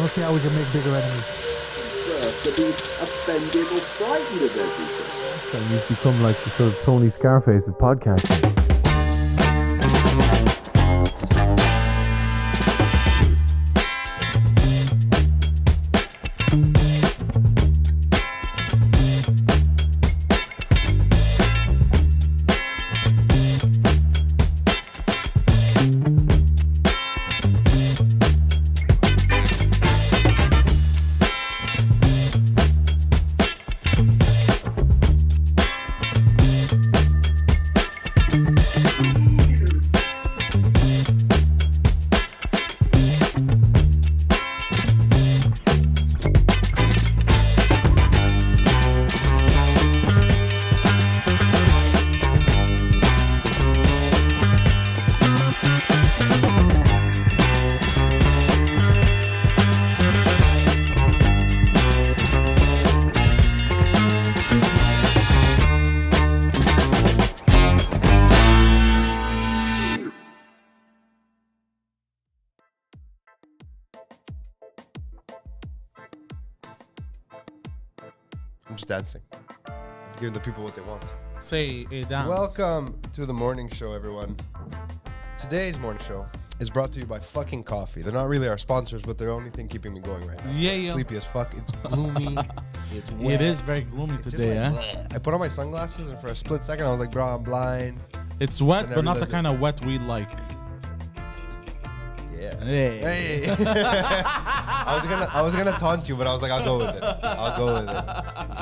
don't see how we can make bigger enemies. To be offended or frightened of everything. So you've become like the sort of Tony Scarface of podcasting. I'm just dancing. Giving the people what they want. Say a dance. Welcome to the morning show, everyone. Today's morning show is brought to you by fucking coffee. They're not really our sponsors, but they're the only thing keeping me going right now. Yeah. Sleepy as fuck. It's gloomy. It's wet. It is very gloomy It's today, just eh? like, I put on my sunglasses and for a split second I was like, bro, I'm blind. It's wet, never but not the does it. kind of wet we like. Yeah. Hey. I was gonna taunt you, but I was like, I'll go with it.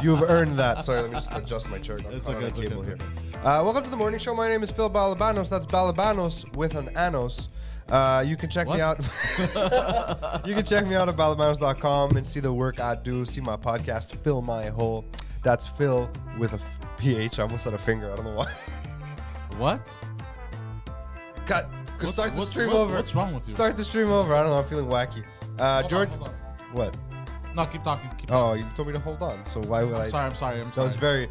You've earned that. Sorry, let me just adjust my chair. It's okay, it's okay, it's okay. Welcome to the morning show. My name is Phil Balabanos. That's Balabanos with an anos. You can check me out. You can check me out at balabanos.com and see the work I do. See my podcast, Fill My Hole. That's Phil with a PH. I almost said a finger. I don't know why. What? Cut. Start the stream over. What's wrong with you? Start the stream over. I don't know. I'm feeling wacky. George. Hold on. What? No, keep talking. Oh, you told me to hold on. So why would I'm sorry. That was very.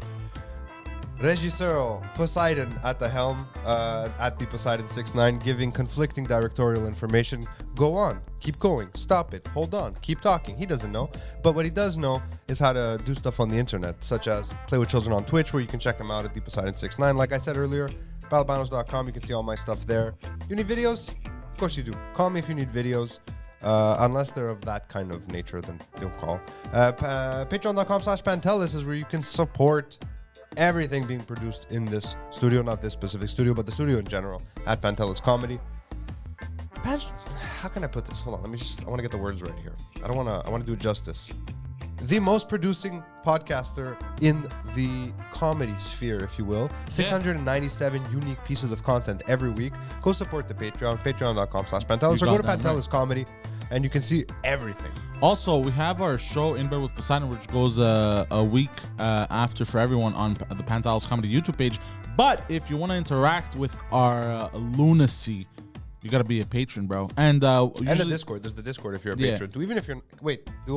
Regisseur Poseidon at the helm, at the Poseidon 69, giving conflicting directorial information. Go on, keep going, stop it, hold on, keep talking. He doesn't know, but what he does know is how to do stuff on the internet, such as play with children on Twitch, where you can check him out at the Poseidon 69. Like I said earlier, balabanos.com. You can see all my stuff there. You need videos? Of course you do. Call me if you need videos. Unless they're of that kind of nature, then don't call. Patreon.com/Pantelis is where you can support everything being produced in this studio, not this specific studio, but the studio in general at Pantelis Comedy. How can I put this? Hold on, I want to get the words right here. I want to do it justice. The most producing podcaster in the comedy sphere, if you will. 697 unique pieces of content every week. Go support the Patreon, patreon.com/Pantelis, or go to Pantelis Comedy, and you can see everything. Also, we have our show In Bed with Poseidon, which goes a week after for everyone on the Pantelis Comedy YouTube page. But if you want to interact with our lunacy, you got to be a patron, bro. And the Discord. There's the Discord if you're a patron. Do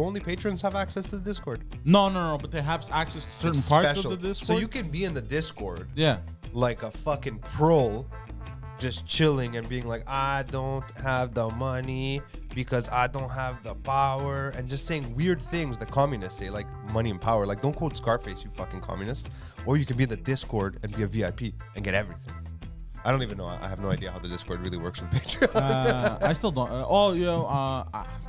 only patrons have access to the Discord? No. But they have access to certain parts of the Discord. So you can be in the Discord. Yeah. Like a fucking pro, just chilling and being like, I don't have the money because I don't have the power, and just saying weird things that communists say, like money and power. Like, don't quote Scarface, you fucking communist. Or you can be in the Discord and be a VIP and get everything. I don't even know. I have no idea how the Discord really works with Patreon. I still don't.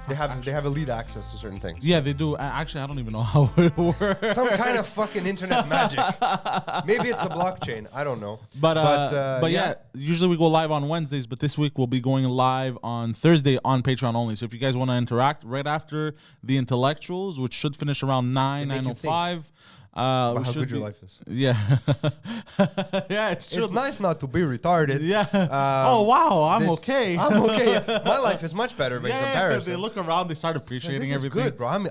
They have elite access to certain things. Yeah, they do. Actually, I don't even know how it works. Some kind of fucking internet magic. Maybe it's the blockchain. I don't know. But yeah, usually we go live on Wednesdays, but this week we'll be going live on Thursday on Patreon only. So if you guys want to interact right after the intellectuals, which should finish around 9:05. How good your life is. Yeah. Yeah, it's true. It's nice not to be retarded. Yeah. Oh, wow. I'm okay. I'm okay. My life is much better in comparison. They look around. They start appreciating this is everything. Good, bro. I'm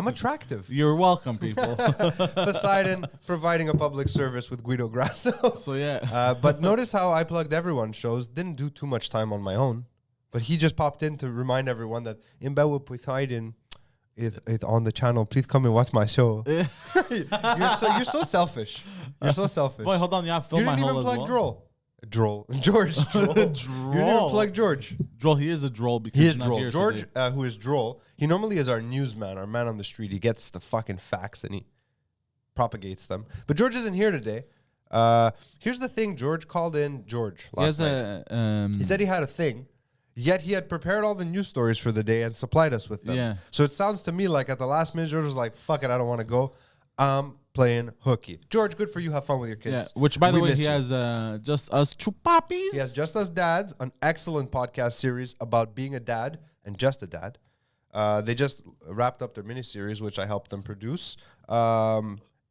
attractive. You're welcome, people. Poseidon providing a public service with Guido Grasso. So, yeah. But notice how I plugged everyone's shows. Didn't do too much time on my own. But he just popped in to remind everyone that In Bed with Poseidon is on the channel. Please come and watch my show. You're so selfish. You're so selfish. Boy, hold on. Yeah, You didn't even plug Droll. Droll. George. Droll. Droll. You never plug George. Droll, he is a droll because He is he's not droll. here George, today. who is droll, he normally is our newsman, our man on the street. He gets the fucking facts and he propagates them. But George isn't here today. Here's the thing. George called in George last night. He said he had a thing, yet he had prepared all the news stories for the day and supplied us with them. Yeah. So it sounds to me like at the last minute, George was like, fuck it, I don't want to go. I'm playing hooky. George, good for you. Have fun with your kids. Yeah, which, by the We way, miss he you. has Just Us Two Puppies. He has Just Us Dads, an excellent podcast series about being a dad and just a dad. They just wrapped up their miniseries, which I helped them produce.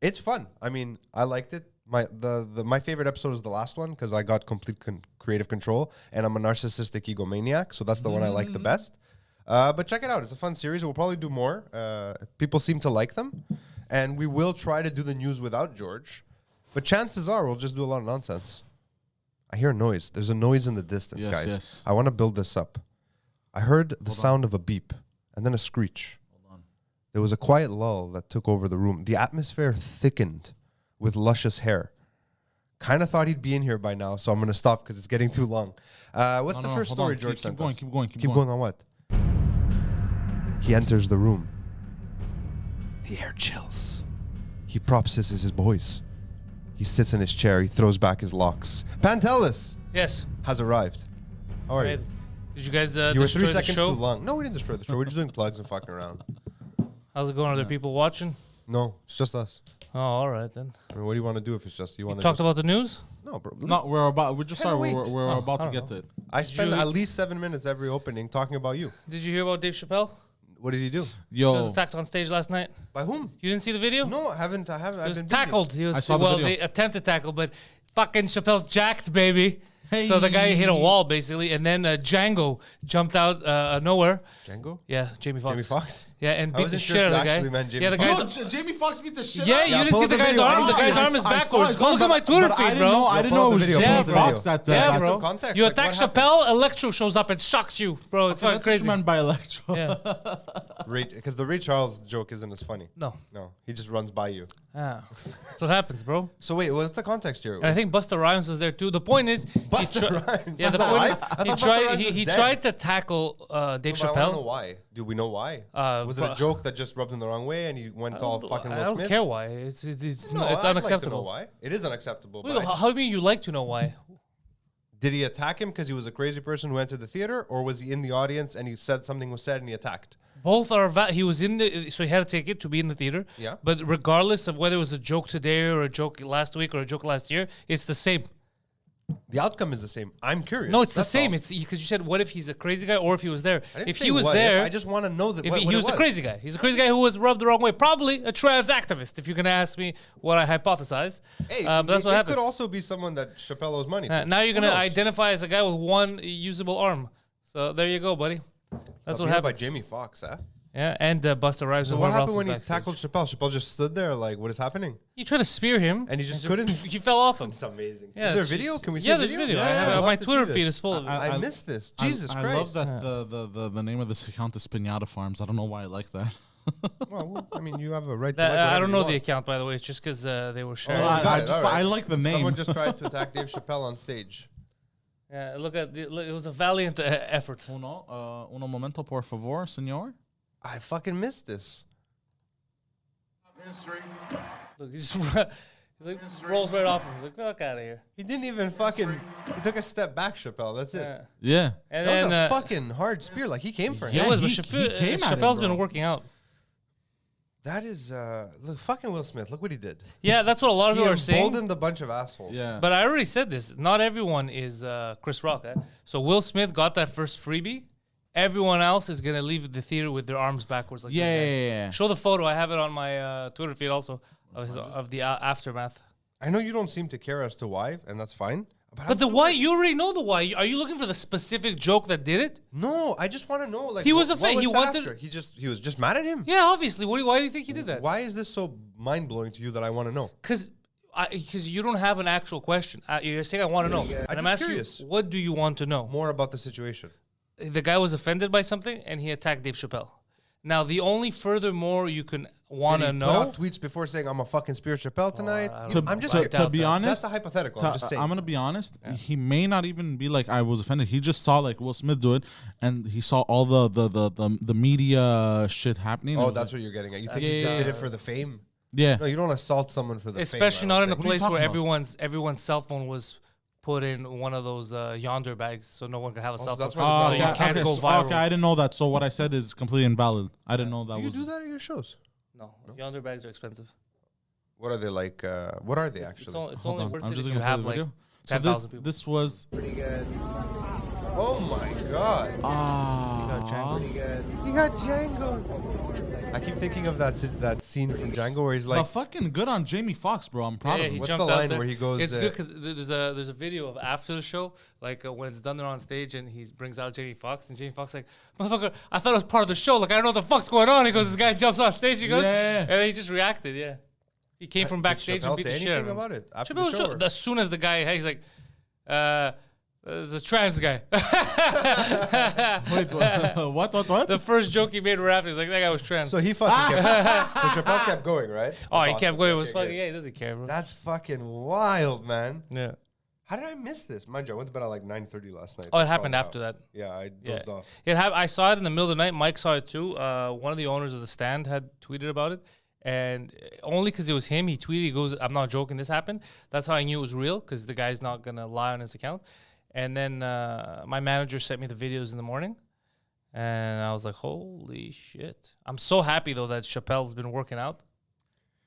It's fun. I mean, I liked it. My favorite episode is the last one because I got complete creative control, and I'm a narcissistic egomaniac, so that's the one I like the best. But check it out. It's a fun series. We'll probably do more. People seem to like them, and we will try to do the news without George. But chances are we'll just do a lot of nonsense. I hear a noise. There's a noise in the distance, Yes, guys. yes. I want to build this up. I heard the sound of a beep and then a screech. Hold on. There was a quiet lull that took over the room. The atmosphere thickened with luscious hair. Kind of thought he'd be in here by now, so I'm going to stop because it's getting too long. What's the first hold story on. George Keep sent going, us? keep going, keep Keep going. going on what? He enters the room. The air chills. He props his voice. He sits in his chair. He throws back his locks. Pantelis Yes. has arrived. How are you? Did you guys You were destroy 3 the seconds show? too long. No, we didn't destroy the show. We're just doing plugs and fucking around. How's it going? Are there people watching? No, it's just us. Oh, all right then. I mean, what do you want to do if it's just you You want to talked about the news? No, bro. No, we're just sorry. 10:08. We're Oh, about I to don't get know. to it. I spend you- at least 7 minutes every opening talking about you. Did you hear about Dave Chappelle? What did he do? He was Yo, attacked on stage last night. By whom? You didn't see the video? No, I haven't. He I've was been busy. tackled. He was, I saw the well, video. they attempted to tackle, but fucking Chappelle's jacked, baby. So the guy hit a wall basically, and then Django jumped out of nowhere. Django? Yeah, Jamie Foxx. Jamie Foxx? Yeah, and I beat the wasn't sure shit if out you of the guy. actually meant Jamie Yeah, the Foxx. guy's. Jamie Foxx beat the shit. Yeah, out of you Yeah, didn't pull see up the the guy's video. arm. The I guy's saw- arm is I saw backwards. it. Go look at my Twitter But feed, I didn't bro. know. I didn't know it was video, Jamie pull up the video. Foxx that. Yeah, Got bro. some context, You like, attack what happened? Chappelle, Electro shows up and shocks you, bro. It's fucking That's what crazy. you meant by Electro. Yeah. Because the Ray Charles joke isn't as funny. No. No, he just runs by you. Ah, that's what happens, bro. So wait, what's the context here? And I think Busta Rhymes was there too. The point is, Busta Rhymes? Yeah, the That's point not is, live? I he thought Busta tried. Rhymes He, was he dead. tried to tackle Dave No, but I want to know Chappelle. why. Do we know why? Was it a bro- joke that just rubbed him the wrong way and he went all fucking I Will don't Smith? care why. It's No, it's I'd like to know unacceptable. why. It is unacceptable. Wait, But I how just- do you mean you like to know why? did he attack him because he was a crazy person who entered the theater, or was he in the audience and he said something was said and he attacked? Both are he was in the so he had a ticket to be in the theater. Yeah. But regardless of whether it was a joke today or a joke last week or a joke last year, it's the same. The outcome is the same. I'm curious. No, it's the That's same. all. It's because you said, what if he's a crazy guy or if he was there? I didn't If say he was what if, there, I just want to know that if what, he what was it a crazy guy. He's a crazy guy who was rubbed the wrong way. Probably a trans activist, if you're going to ask me what I hypothesize. Hey, but that's it, what it happened. could also be someone that Chappelle owes money to. Now you're Who going to knows? identify as a guy with one usable arm. So there you go, buddy. That's what Appeared by happened. Jamie Foxx, huh? Yeah, and Busta Rhymes. So and what whoever else happened was when he backstage. tackled Chappelle? Chappelle just stood there like, what is happening? He tried to spear him. And he just couldn't? He fell off him. It's amazing. Yeah, is there it's video? just- Can we see yeah, a there's video? video. Yeah, I have I'd my love to see Twitter this. feed is full of it. I missed this. Jesus I Christ. love that the name of this account is Pinata Farms. I don't know why I like that. Well, I mean, you have a right to like I whatever don't you know want. the account, by the way. It's just because they were sharing. Oh, I- got I it, just- all right. I like the name. Someone just tried to attack Dave Chappelle on stage. Yeah, look, it was a valiant effort. Uno momento, por favor, señor. I fucking missed this. Look, he just rolls right off him. He's like, fuck out of here. He didn't even fucking. He took a step back, Chappelle. That's it. Yeah. Yeah. And That was then a fucking hard spear. Like he came for him. it Yeah, was, but he came at him, Chappelle's bro. been working out. That is look, fucking Will Smith. Look what he did. Yeah, that's what a lot of He people are saying. emboldened a bunch of assholes. Yeah. But I already said this. Not everyone is Chris Rock. So Will Smith got that first freebie. Everyone else is gonna leave the theater with their arms backwards. Like this Yeah, guy. yeah, yeah. Show the photo. I have it on my Twitter feed also of the aftermath. I know you don't seem to care as to why, and that's fine. I'm But the so- why, you already know the why. Are you looking for the specific joke that did it? No, I just want to know. Like He was what a fan. was He said wanted- after? He was just mad at him. Yeah, obviously. Why do you think he did that? Why is this so mind blowing to you that I want to know? Because you don't have an actual question. You're saying I want to know. And I'm just asking curious. you, what do you want to know? More about the situation. The guy was offended by something and he attacked Dave Chappelle. Now, the only furthermore you can want to Did he know. put out tweets before saying, I'm a fucking Spirit Chappelle tonight? I don't I'm just to be honest, that's the hypothetical. I'm just saying. I'm gonna be honest. He may not even be like I was offended. He just saw like Will Smith do it, and he saw all the media shit happening. Oh, that's what you're getting at. You think he just did it for the fame? Yeah. No, you don't assault someone for the Especially fame. not in a What are you place where talking about? everyone's cell phone was put in one of those yonder bags, so no one can have a cell phone. that's why the- So you can't go viral. Okay, I didn't know that. So what I said is completely invalid. I didn't know that You was. do that at your shows. No, yonder bags are expensive. What are they like? What are they It's, actually? it's Hold only on, worth I'm it just if gonna you play have the like video. So 10,000 people. this was. Oh my god! He got Django. I keep thinking of that scene from Django where he's like, fucking good on Jamie Foxx, bro. I'm proud Yeah, of he him. What's jumped the out line there. where he goes, It's good because there's a video of after the show, like when it's done there on stage, and he brings out Jamie Foxx, and Jamie Foxx like, motherfucker, I thought it was part of the show. Like I don't know what the fuck's going on. He goes, this guy jumps on stage. He goes, Yeah. and then he just reacted. Yeah, he came from backstage and Chappelle beat say the shit out anything of him. about it after Chappelle the show? was as soon as the guy, he's like, there's a trans guy. Wait, what? The first joke he made right after, he's like, that guy was trans. So he fucking kept. So Chappelle kept going, right? oh, he That's kept awesome. going. It was Okay, fucking, good. yeah, he doesn't care, bro. That's fucking wild, man. Yeah. How did I miss this? Mind you, I went to bed at like 9:30 last night. Oh, it That's happened probably after how- that. Yeah, I Yeah. dozed off. I saw it in the middle of the night. Mike saw it too. One of the owners of the stand had tweeted about it. And only because it was him, he tweeted, he goes, I'm not joking, this happened. That's how I knew it was real, because the guy's not going to lie on his account. And then my manager sent me the videos in the morning. And I was like, holy shit. I'm so happy, though, that Chappelle's been working out.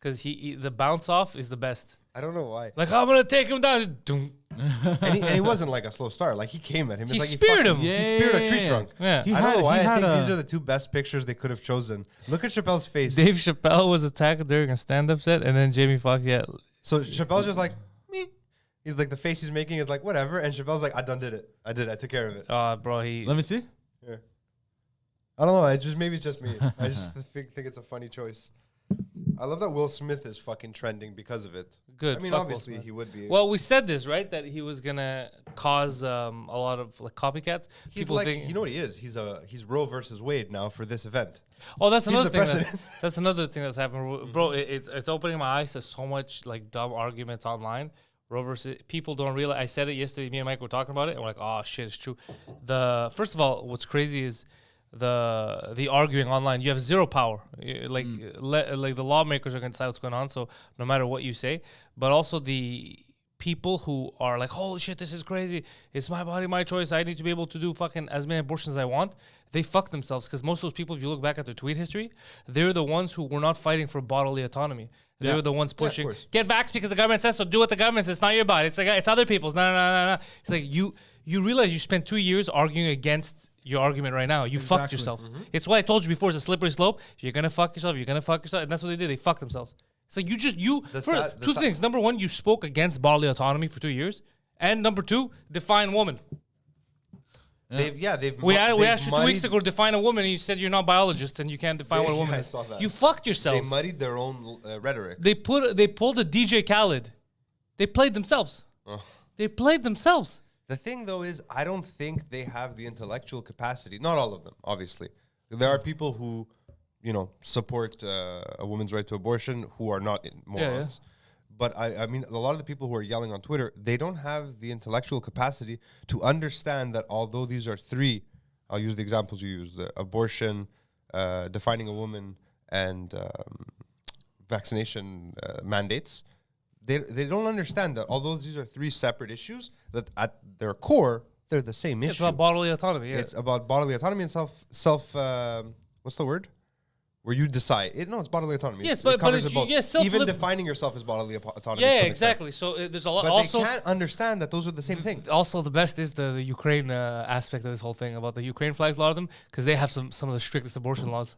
Because the bounce off is the best. I don't know why. Like, I'm going to take him down. Just, doom. And he wasn't like a slow start. Like he came at him. He It's like speared fucking- him. He speared a tree trunk. Yeah. He I don't know why. he I had think a- these are the two best pictures they could have chosen. Look at Chappelle's face. Dave Chappelle was attacked during a stand-up set. And then Jamie Foxx, yeah. So Chappelle's just like, me. He's like, the face he's making is like, whatever. And Chappelle's like, I done did it. I did it. I took care of it. Bro, Let me see. Here. I don't know. Maybe it's just me. I just think it's a funny choice. I love that Will Smith is fucking trending because of it. Good. I mean, Fuck Will obviously Smith. he would be. Well, we said this, right? That he was gonna cause a lot of like copycats. he's People like, think, you know what he is? He's Roe versus Wade now for this event. oh, that's he's another the thing. That's, president. that's another thing that's happened, bro. It's opening my eyes to so much like dumb arguments online. Roe versus people don't realize. I said it yesterday. Me and Mike were talking about it, and we're like, oh shit, it's true. First of all, what's crazy is the arguing online. You have zero power. Like the lawmakers are gonna decide what's going on. So no matter what you say, but also the people who are like, holy shit, this is crazy. It's my body, my choice. I need to be able to do fucking as many abortions as I want. They fuck themselves because most of those people, if you look back at their tweet history, they're the ones who were not fighting for bodily autonomy. They were the ones pushing, course. get vaxxed because the government says so. Do what the government says. It's not your body. It's like it's other people's. No. It's like you realize you spent 2 years arguing against your argument right now. You fucked yourself. It's what I told you before. It's a slippery slope. You're gonna fuck yourself. You're gonna fuck yourself, and that's what they did. They fucked themselves. It's like two things. Number one, you spoke against bodily autonomy for 2 years, and number two, define woman. We asked you 2 weeks ago to define a woman, and you said you're not a biologist and you can't define what a woman I is. saw that. You fucked They yourselves. muddied their own rhetoric. They pulled a DJ Khaled. They played themselves. They played themselves. The thing, though, is I don't think they have the intellectual capacity. Not all of them, obviously. There are people who, support a woman's right to abortion who are not morons. But I mean, a lot of the people who are yelling on Twitter, they don't have the intellectual capacity to understand that although these are three, I'll use the examples you used, abortion, defining a woman, and vaccination mandates, they don't understand that although these are three separate issues, that at their core, they're the same issue. It's about bodily autonomy. Yeah. It's about bodily autonomy and what's the word? Where you decide. It's bodily autonomy. Yes, It but covers it's- it both. yeah, Even self-lib- defining yourself as bodily autonomy. Yeah, to some exactly. So there's a lot. Extent. But Also, they can't understand that those are the same thing. also the best is the Ukraine aspect of this whole thing about the Ukraine flags. A lot of them because they have some of the strictest abortion laws.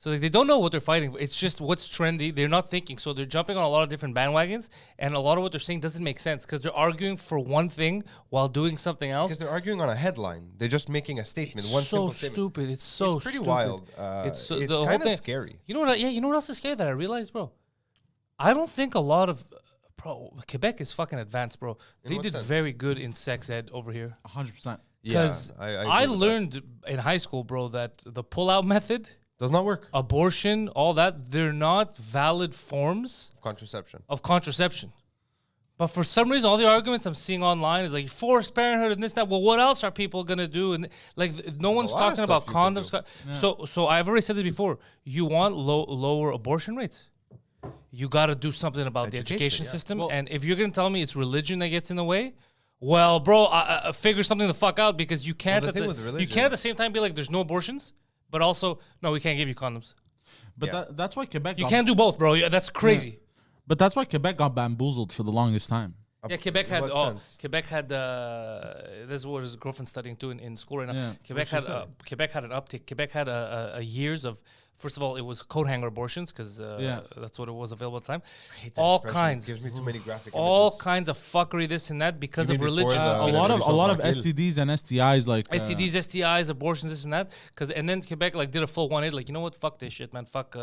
So they don't know what they're fighting for. It's just what's trendy. They're not thinking. So they're jumping on a lot of different bandwagons, and a lot of what they're saying doesn't make sense because they're arguing for one thing while doing something else. Because they're arguing on a headline. They're just making a statement. It's one so simple statement. stupid. It's so It's pretty stupid. wild. It's It's the whole kind thing- of scary. You know what? You know what else is scary that I realized, bro? I don't think a lot of Quebec is fucking advanced, bro. They what did sense? very good in sex ed over here. 100%. Because I I agree with that. learned in high school, bro, that the pull-out method Does not work. Abortion, all that, they're not valid forms Contraception. of contraception. But for some reason, all the arguments I'm seeing online is like forced parenthood and this, that. Well, what else are people gonna do? And like, no one's lot of talking about stuff you can condoms. So I've already said this before. You want lower abortion rates. You got to do something about the education yeah. system. And if you're gonna tell me it's religion that gets in the way, well, bro, figure something the fuck out, because you can't. the thing with you religion- can't at the same time be like, there's no abortions, but also no, we can't give you condoms. But Yeah. that's why Quebec. You can't do both, bro. Yeah, that's crazy. But that's why Quebec got bamboozled for the longest time. Yeah, Quebec In had. what Oh, sense? Quebec had. This is what his girlfriend's studying too in school right now. Yeah. Quebec had. Quebec had an uptick. Quebec had a years of. First of all, it was coat hanger abortions because that's what it was available at the time. All Expression kinds. gives me too many graphic All images. kinds of fuckery, this and that, because You of mean before religion. the- A lot of Tranquil. STDs and STIs like STDs, STIs, abortions, this and that. And then Quebec like did a full 180, like, you know what? Fuck this shit, man. Fuck.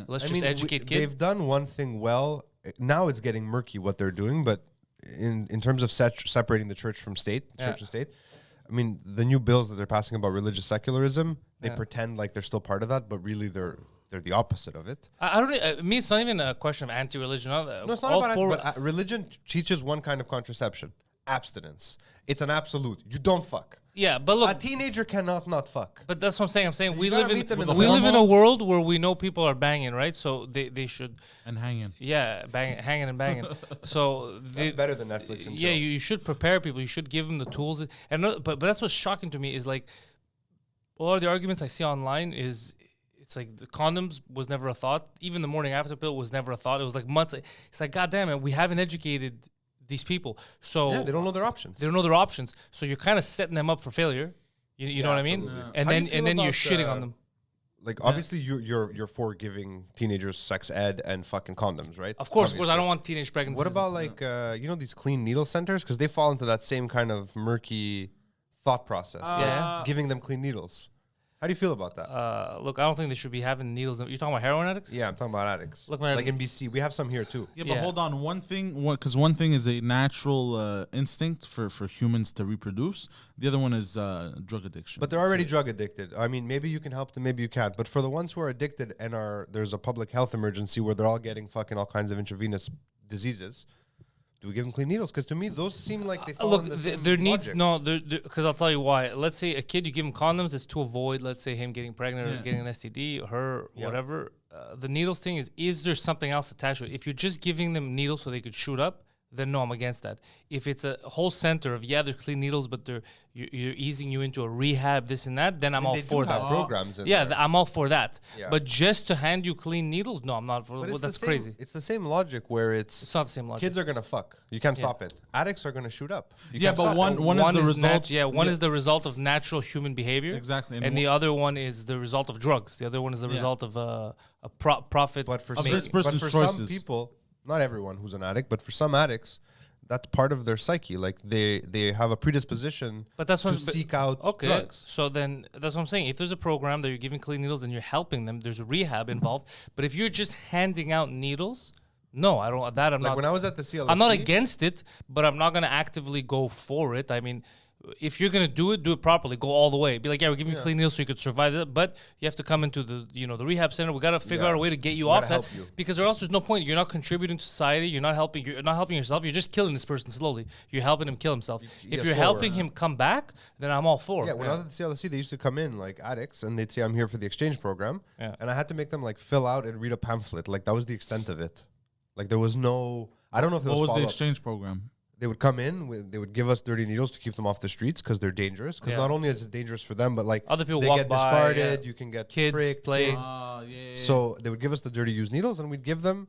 Let's just educate kids. They've done one thing well. Now it's getting murky what they're doing, but in terms of separating the church from state, church and state, I mean, the new bills that they're passing about religious secularism, they pretend like they're still part of that, but really they're the opposite of it. I don't. Me, it's not even a question of anti-religion. No, it's not about it, but religion teaches one kind of contraception: abstinence. It's an absolute. You don't fuck. Yeah, but look, A teenager cannot not fuck. but that's what I'm saying. I'm saying So we you gotta live in meet them in the we live in a hormones. world where we know people are banging, right? So they should, and hanging. hanging and banging. So That's better than Netflix and yeah, chill. you should prepare people. You should give them the tools. And but that's what's shocking to me is like a lot of the arguments I see online is. It's like the condoms was never a thought. Even the morning after pill was never a thought. It was like months. It's like, God damn it, we haven't educated these people. So Yeah, they don't know their options. they don't know their options. So you're kind of setting them up for failure. You know what I mean? absolutely. And How do you then feel you're about, shitting on them. Like obviously you're for giving teenagers sex ed and fucking condoms, right? Of course, I Obviously. don't want teenage pregnancies. What about like these clean needle centers, because they fall into that same kind of murky thought process. Yeah. Giving them clean needles. How do you feel about that? look, I don't think they should be having needles. You're talking about heroin addicts? Yeah, I'm talking about addicts. Look, man, like in BC, we have some here too. Yeah, but Yeah. hold on. One thing is a natural instinct for humans to reproduce. The other one is drug addiction. But they're already drug addicted. I mean, maybe you can help them, maybe you can't. But for the ones who are addicted and there's a public health emergency where they're all getting fucking all kinds of intravenous diseases, do we give them clean needles? Because to me, those seem like they fall look, in the same there needs logic. because I'll tell you why. Let's say a kid, you give him condoms, it's to avoid, let's say, him getting pregnant or getting an STD, or her, whatever. The needles thing is there something else attached to it? If you're just giving them needles so they could shoot up, then no, I'm against that. If it's a whole center of they're clean needles, but you're easing you into a rehab, this and that, then I'm all They for do have that. programs in Yeah, there. I'm all for that. Yeah. But just to hand you clean needles, no, I'm not for. But Well, it's that's the same, crazy. It's the same logic where It's not the same logic. kids are gonna fuck. You can't stop it. Addicts are gonna shoot up. You Yeah, can't but stop it. one is the result. One is the result of natural human behavior. Exactly, And, and the other one is the result of drugs. The other one is the result of a profit. But for, Of some, this person's but for some choices. people, not everyone who's an addict, but for some addicts, that's part of their psyche. Like they have a predisposition But that's to what seek out okay. drugs. So then that's what I'm saying. If there's a program that you're giving clean needles and you're helping them, there's a rehab involved. But if you're just handing out needles, no, I don't. That I'm Like not. when I was at the CLSC, I'm not against it, but I'm not going to actively go for it. I mean, if you're going to do it properly. Go all the way. Be like, yeah, we're giving you clean needles so you could survive it, but you have to come into the the rehab center. We got to figure out a way to get you We off gotta that, help you. because or else there's no point. You're not contributing to society. You're not helping yourself. You're just killing this person slowly. You're helping him kill himself. If you're slower. helping him come back, then I'm all for. Yeah, when I was at the CLSC, they used to come in like addicts, and they'd say, "I'm here for the exchange program," Yeah. and I had to make them like fill out and read a pamphlet. Like that was the extent of it. Like there was no. I don't know if there What was the follow-up. exchange program? They would come in, they would give us dirty needles to keep them off the streets because they're dangerous. Because Yeah. not only is it dangerous for them, but like Other people they walk get by, discarded. yeah. You can get Kids, pricked, plagues. So they would give us the dirty used needles, and we'd give them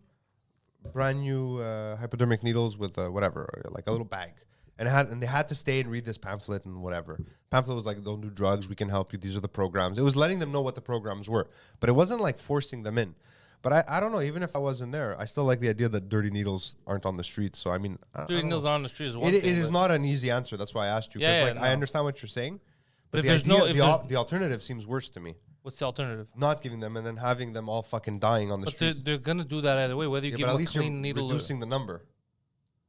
brand new hypodermic needles with whatever, like a little bag. And they had to stay and read this pamphlet and whatever. Pamphlet was like, "Don't do drugs. We can help you. These are the programs." It was letting them know what the programs were, but it wasn't like forcing them in. But I don't know. Even if I wasn't there, I still like the idea that dirty needles aren't on the streets. So I mean, I Dirty don't needles know. on the street is one It thing. is but- not an easy answer. That's why I asked you. Because Yeah, like yeah, I no. understand what you're saying, but if the there's idea, no- if there's- the alternative seems worse to me. What's the alternative? Not giving them and then having them all fucking dying on the But street. they're gonna do that either way. Whether you Yeah, give but at them a least you're clean needle. reducing the number.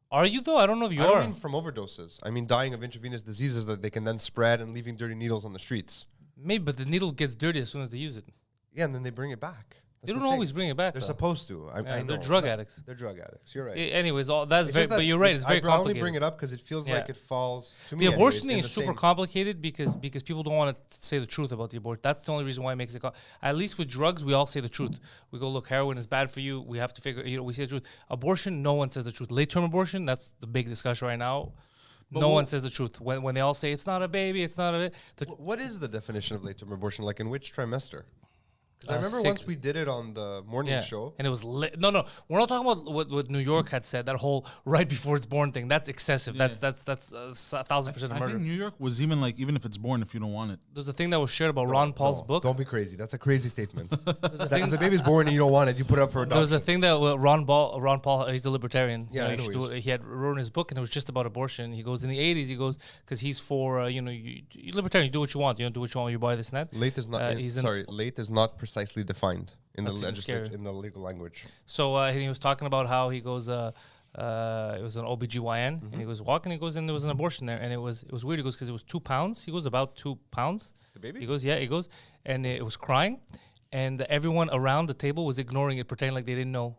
Are you though? I don't know if you I are. don't mean from overdoses. I mean dying of intravenous diseases that they can then spread and leaving dirty needles on the streets. Maybe, but the needle gets dirty as soon as they use it. Yeah, and then they bring it back. They That's don't the thing. always bring it back. They're though. supposed to. I know. They're drug addicts. They're drug addicts. You're right. Anyways, all that's It's very. just that But you're right. It's very I only complicated. bring it up because it feels Yeah. like it falls to me. The abortion anyways, thing in is the super same- complicated because people don't want to say the truth about the abortion. That's the only reason why it makes it. At least with drugs, we all say the truth. We go, look, heroin is bad for you. We have to figure. We say the truth. Abortion, no one says the truth. Late term abortion, that's the big discussion right now. No one says the truth. When they all say it's not a baby, it's not a. What is the definition of late-term abortion? Like in which trimester? Because I remember six- once we did it on the morning show. and it was no. We're not talking about what New York had said. That whole right before it's born thing. That's excessive. That's 1,000% I murder. think New York was even like, even if it's born, if you don't want it. There's a thing that was shared about Ron Paul's No, book. Don't be crazy. That's a crazy statement. There's a If thing. the baby's born and you don't want it, you put it up for There was adoption. a thing that Ron Paul, he's a libertarian. Yeah, I he know should he do it. He had wrote in his book, and it was just about abortion. He goes in the 80s. He goes because he's for you libertarian. You do what you want. You don't do what you want. You buy this and that. Late is not. Late is not precisely defined in the That's even legislature, scary. in the legal language. So he was talking about how he goes. It was an OBGYN, and he was walking. He goes, and there was an abortion there, and it was weird. He goes because it was 2 pounds. He goes about 2 pounds. The baby? He goes, yeah. He goes, and it was crying, and everyone around the table was ignoring it, pretending like they didn't know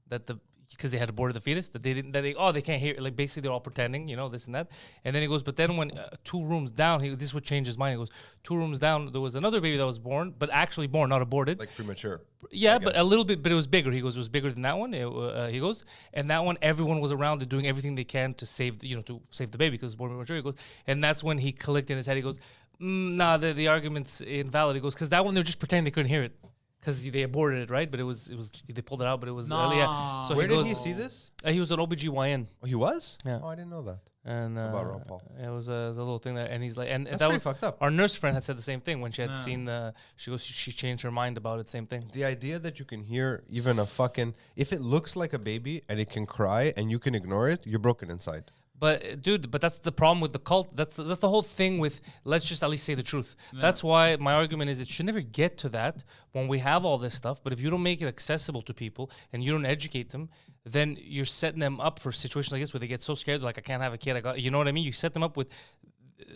that because they had aborted the fetus, that they didn't, that they can't hear it. Like basically they're all pretending, this and that. And then he goes, but then when 2 rooms down, this would change his mind. He goes, 2 rooms down, there was another baby that was born, but actually born, not aborted. Like premature. Yeah, I but guess. a little bit, but it was bigger. He goes, it was bigger than that one. He goes, and that one, everyone was around it doing everything they can to save, to save the baby because it's born premature. He goes, and that's when he clicked in his head. He goes, nah, the argument's invalid. He goes, because that one they were just pretending they couldn't hear it. Because they aborted it, right? But it was they pulled it out, but it was yeah. So Where he did goes, he see this? He was an OBGYN, Oh, he was? Yeah. Oh, I didn't know that. and About Ron Paul. it was a little thing there, and he's like, and That's that pretty was fucked up. our nurse friend had said the same thing when she had seen the. She goes, she changed her mind about it. Same thing. The idea that you can hear even a fucking, if it looks like a baby and it can cry and you can ignore it, you're broken inside. But dude, that's the problem with the cult. That's the whole thing with let's just at least say the truth. That's why my argument is it should never get to that when we have all this stuff. But if you don't make it accessible to people and you don't educate them, then you're setting them up for situations like this where they get so scared, like I can't have a kid. You know what I mean? You set them up with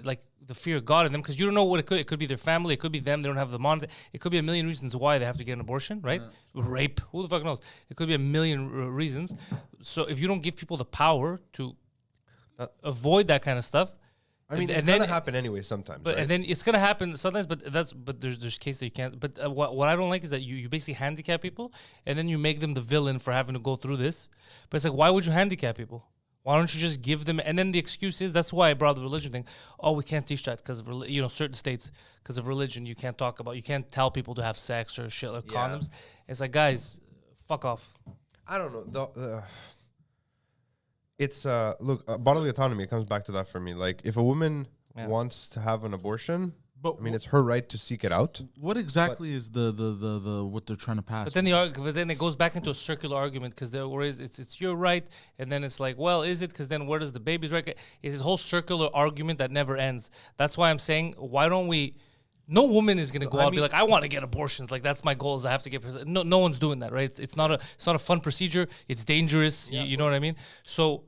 like the fear of God in them because you don't know what it could. It could be their family. It could be them. They don't have the money. It could be a million reasons why they have to get an abortion, right? Rape. Who the fuck knows? It could be a million reasons. So if you don't give people the power to avoid that kind of stuff. I mean, and it's then- gonna happen anyway sometimes. But right? and then it's gonna happen sometimes. But there's cases that you can't. But what I don't like is that you basically handicap people, and then you make them the villain for having to go through this. But it's like, why would you handicap people? Why don't you just give them? And then the excuse is that's why I brought the religion thing. Oh, we can't teach that because of certain states because of religion. You can't talk about. You can't tell people to have sex or shit like condoms. It's like, guys, fuck off. I don't know. It's look, bodily autonomy. It comes back to that for me. Like, if a woman wants to have an abortion, But I mean, it's her right to seek it out. what exactly is the what they're trying to pass? But then it goes back into a circular argument because it's your right, and then it's like, well, is it? Because then where does the baby's right? It's this whole circular argument that never ends. That's why I'm saying, why don't we? No woman is gonna go out and be like, I want to get abortions. Like that's my goal is I have to get. No one's doing that, right? It's not a fun procedure. It's dangerous. You know what I mean? So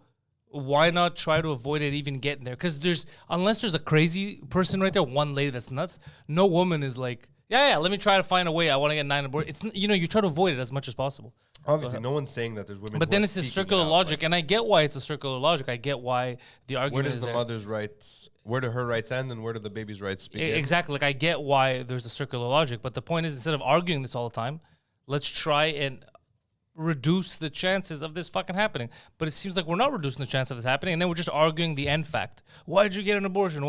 why not try to avoid it even getting there? Because unless there's a crazy person right there, one lady that's nuts, no woman is like, yeah, let me try to find a way. I want to get 9 abortions. It's you try to avoid it as much as possible. Obviously, no one's saying that there's women. But who then are it's this seeking it circular out, logic, and I get why it's a circular logic. I get why the Where argument does is the there. mother's rights? Where do her rights end, and where do the baby's rights begin? Exactly. Like I get why there's a circular logic, but the point is, instead of arguing this all the time, let's try and reduce the chances of this fucking happening. But it seems like we're not reducing the chance of this happening, and then we're just arguing the end fact. Why did you get an abortion?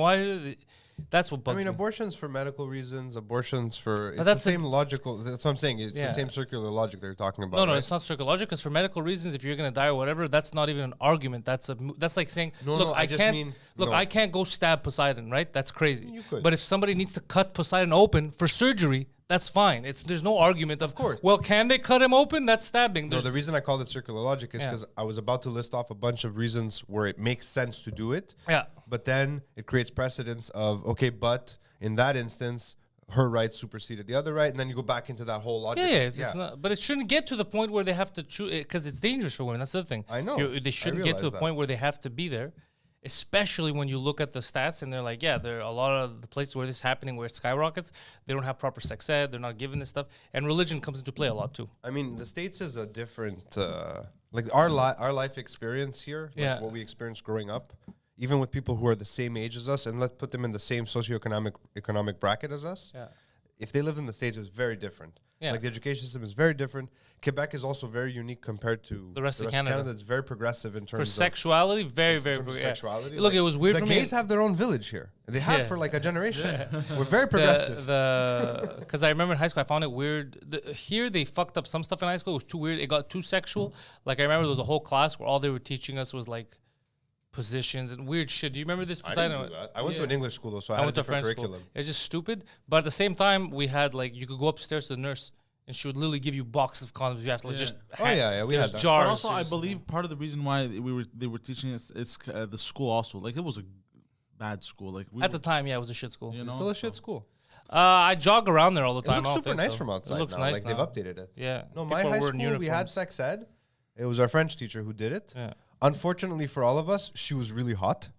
That's what I bugs mean, me. abortions for medical reasons, abortions for it's that's the same logical. That's what I'm saying. It's Yeah. the same circular logic they're talking about. No, right? it's not circular logic. Because for medical reasons, if you're gonna die or whatever, that's not even an argument. That's like saying, look, I just can't mean- look, no. I can't go stab Poseidon, right? That's crazy. You could. But if somebody needs to cut Poseidon open for surgery, that's fine. There's no argument of course. Well, can they cut him open? That's stabbing. No, There's- the reason I called it circular logic is Yeah. because I was about to list off a bunch of reasons where it makes sense to do it. Yeah. But then it creates precedence of, okay, but in that instance, her right superseded the other right, and then you go back into that whole logic. Yeah, it's not, but it shouldn't get to the point where they have to choose because it's dangerous for women. That's the other thing. I know. They shouldn't I get to realize the that. point where they have to be there. especially when you look at the stats and they're like, yeah, there are a lot of the places where this is happening, where it skyrockets. They don't have proper sex ed. They're not given this stuff, and religion comes into play a lot too. I mean, the States is a different, like our life experience here, like what we experienced growing up, even with people who are the same age as us, and let's put them in the same economic bracket as us. Yeah. If they lived in the States, it was very different. Yeah. Like the education system is very different. Quebec is also very unique compared to The rest of Canada. It's very progressive in terms For of sexuality, very, in very terms of yeah. sexuality. Look, Like, it was weird the for me. gays have their own village here. They have Yeah. for like a generation. We're very progressive. Because I remember in high school, I found it weird. Here, they fucked up some stuff in high school. It was too weird. It got too sexual. Like, I remember there was a whole class where all they were teaching us was like positions and weird shit. Do you remember this? I didn't do that. I went to an English school though, so I had a different curriculum. It was just stupid. But at the same time, we had like, you could go upstairs to the nurse and she would literally give you boxes of condoms. You have to like just We had there's that. jars. But also, I just- believe part of the reason why they were teaching us it's the school also. Like it was a bad school. Like we at the time, yeah, it was a shit school. you It's know, still a shit school. I jog around there all the It time. looks I don't super think nice so. from outside It looks now. nice Like now. they've updated it. Yeah. No, People my are high wearing school, we had uniforms. sex ed. It was our French teacher who did it. Yeah. Unfortunately for all of us, she was really hot.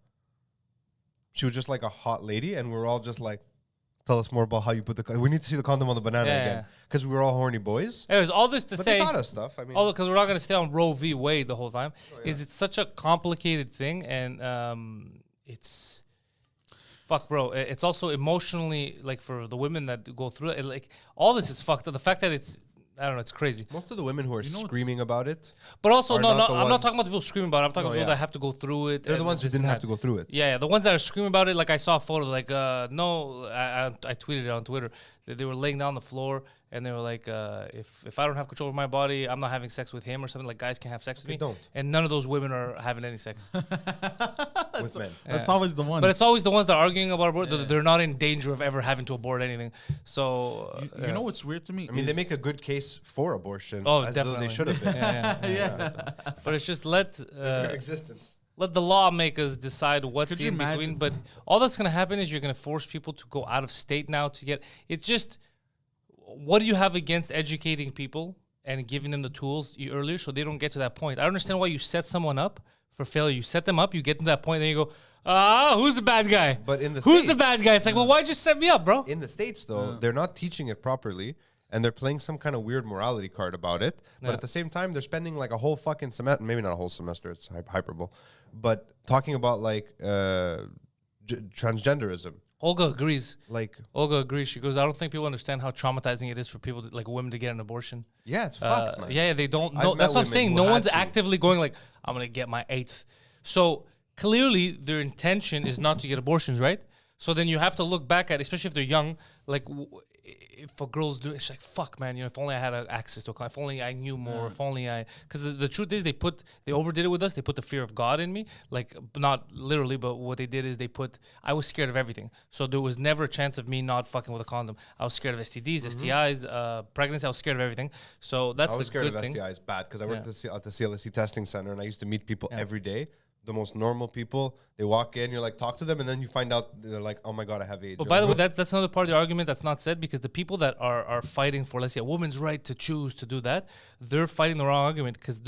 She was just like a hot lady, and we were all just like, tell us more about how you put the... We need to see the condom on the banana Yeah, again. yeah. Because we were all horny boys. Anyways, all this to But say, they taught us stuff. I mean, because we're not going to stay on Roe v. Wade the whole time, is it's such a complicated thing, and it's... Fuck, bro. It's also emotionally, like, for the women that go through it, like, all this is fucked up. The fact that it's... I don't know, it's crazy. most of the women who are You know what's- screaming about it, But also, are no, not the I'm not ones- talking about the people screaming about it. I'm talking No, about people yeah. that have to go through it. they're the and ones who this didn't and have that. to go through it. Yeah, the ones that are screaming about it, like I saw a photo, like, no, I tweeted it on Twitter. They were laying down on the floor and they were like, if I don't have control of my body, I'm not having sex with him or something. Like, guys can't have sex with They me. don't. And none of those women are having any sex. With men. that's Yeah. always the one. But it's always the ones that are arguing about abort. They're not in danger of ever having to abort anything. So, you know what's weird to me? I mean, they is- make a good case for abortion. Oh, as definitely. though they should have been. yeah. But it's just Their existence. let the lawmakers decide what's Could the you in between. imagine? But all that's gonna happen is you're gonna force people to go out of state now to get. It's just, what do you have against educating people and giving them the tools earlier so they don't get to that point? I don't understand why you set someone up for failure. You set them up, you get to that point, then you go, who's the bad guy? But in the who's the States- bad guy? It's like, well, why'd you set me up, bro? In the States, though, they're not teaching it properly, and they're playing some kind of weird morality card about it. But Yeah. at the same time, they're spending like a whole fucking semester, maybe not a whole semester, it's hyperbole, but talking about like transgenderism. Olga agrees. Like, Olga agrees. She goes, I don't think people understand how traumatizing it is for people, like women, to get an abortion. yeah, it's fucked, man. Yeah, they don't I've know. met That's what I'm women saying. who No had one's to. actively going like, I'm gonna get my 8th. So clearly, their intention is not to get abortions, right? So then you have to look back at, especially if they're young, like if a girl's doing, it's like, fuck, man, you know, if only I had access to a if only I knew more, if only I, because the truth is they overdid it with us. They put the fear of God in me, like not literally, but what they did is I was scared of everything. So there was never a chance of me not fucking with a condom. I was scared of STDs, STIs, pregnancy. I was scared of everything. So that's I was the scared good of thing. STIs bad because I worked Yeah. at the CLSC testing center, and I used to meet people every day. The most normal people, they walk in, you're like, talk to them, and then you find out they're like, oh my God, I have AIDS. But You're by the way, like, that's another part of the argument that's not said, because the people that are fighting for, let's say, a woman's right to choose to do that, they're fighting the wrong argument, because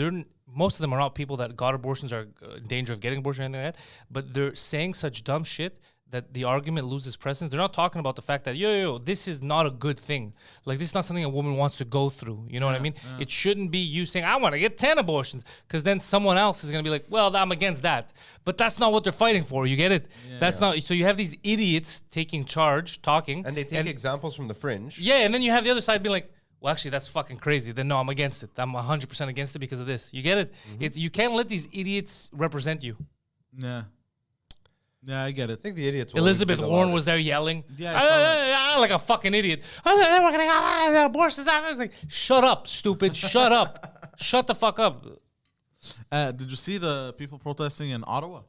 most of them are not people that got abortions or are in danger of getting abortion or anything like that, but they're saying such dumb shit that the argument loses precedence. They're not talking about the fact that, yo, this is not a good thing. Like, this is not something a woman wants to go through. You know what I mean? It shouldn't be you saying, I want to get 10 abortions, because then someone else is going to be like, well, I'm against that. But that's not what they're fighting for. You get it? That's not. So you have these idiots taking charge, talking. and they take examples from the fringe. Yeah, and then you have the other side being like, well, actually, that's fucking crazy. Then no, I'm against it. I'm 100% against it because of this. You get it? It's You can't let these idiots represent you. Yeah, I get it. I think the idiots will Elizabeth always be the Warren loudest. was there yelling, Yeah, I saw like a fucking idiot. Then we're gonna abortions. I was like, shut up, stupid. Shut up. Shut the fuck up. Did you see the people protesting in Ottawa?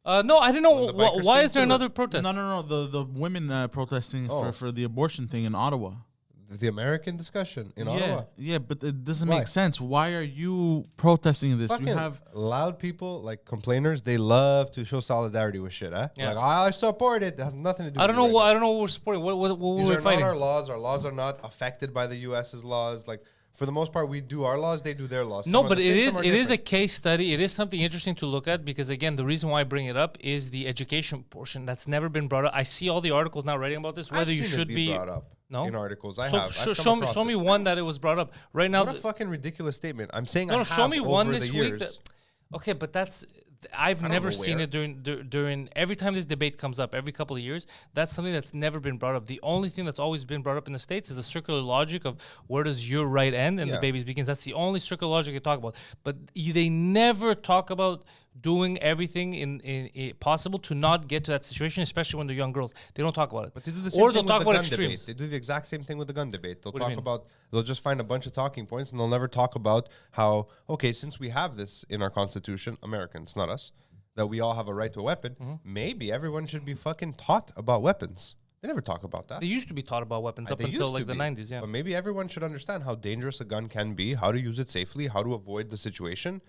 No, I didn't know. When the bikers Why came is there through it. another protest? No. The women protesting for the abortion thing in Ottawa. The American discussion in Ottawa. Yeah, but it doesn't Why? make sense. Why are you protesting this? Fucking You have loud people, like complainers, they love to show solidarity with shit, eh? Yeah. Like, I support it. That has nothing to do I with don't you know right what. now. I don't know what we're supporting. What These we're are fighting. not our laws. Our laws are not affected by the U.S.'s laws. Like, For the most part, we do our laws, they do their laws. No, Some are but the same, some are it is a different. case study. It is something interesting to look at because again, the reason why I bring it up is the education portion that's never been brought up. I see all the articles now writing about this. Whether I've you seen it should be brought up no in articles. I So have. I've come show me, across show it. me one that it was brought up right now. What a fucking ridiculous statement. I'm saying No, I no, have show me one over this the week. years. Okay, but that's I've don't never know seen where. it during every time this debate comes up every couple of years. That's something that's never been brought up. The only thing that's always been brought up in the States is the circular logic of where does your right end and the Yeah. baby's begins. That's the only circular logic they talk about. But they never talk about doing everything in possible to not get to that situation, especially when they're young girls. They don't talk about it. But they do the same or thing they'll with talk the about gun extremes. debate. They do the exact same thing with the gun debate. They'll What do you talk mean? about, they'll just find a bunch of talking points and they'll never talk about how, okay, since we have this in our constitution, Americans, not us, that we all have a right to a weapon, Mm-hmm. maybe everyone should be fucking taught about weapons. They never talk about that. They used to be taught about weapons up They until used like to the be. 90s, yeah. But maybe everyone should understand how dangerous a gun can be, how to use it safely, how to avoid the situation.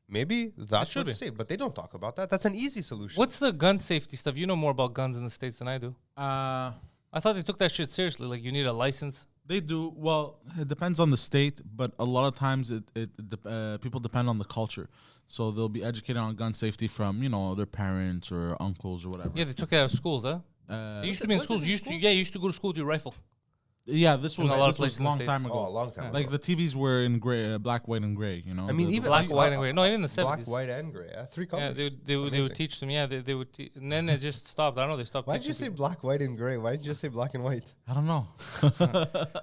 Maybe that's should what's be. safe. But they don't talk about that. That's an easy solution. What's the gun safety stuff? You know more about guns in the States than I do. Uh, I thought they took that shit seriously. Like you need a license. They do. Well, it depends on the state, but a lot of times people depend on the culture. So they'll be educated on gun safety from, their parents or uncles or whatever. Yeah, they took it out of schools, huh? It used to be in schools. You used to go to school with your rifle. Yeah, this was a lot of this was places a in the long States. time ago. Oh, a long time Like ago. the TVs were in gray, black, white, and gray. I mean, even Black, I- white, and gray. No, even in the 70s. Black, white, and gray. Three Yeah, colors. they would teach them. Yeah, they would. And then it just stopped. I don't know. They stopped. Why did you teaching say people. black, white, and gray? Why did you just say black and white? I don't know.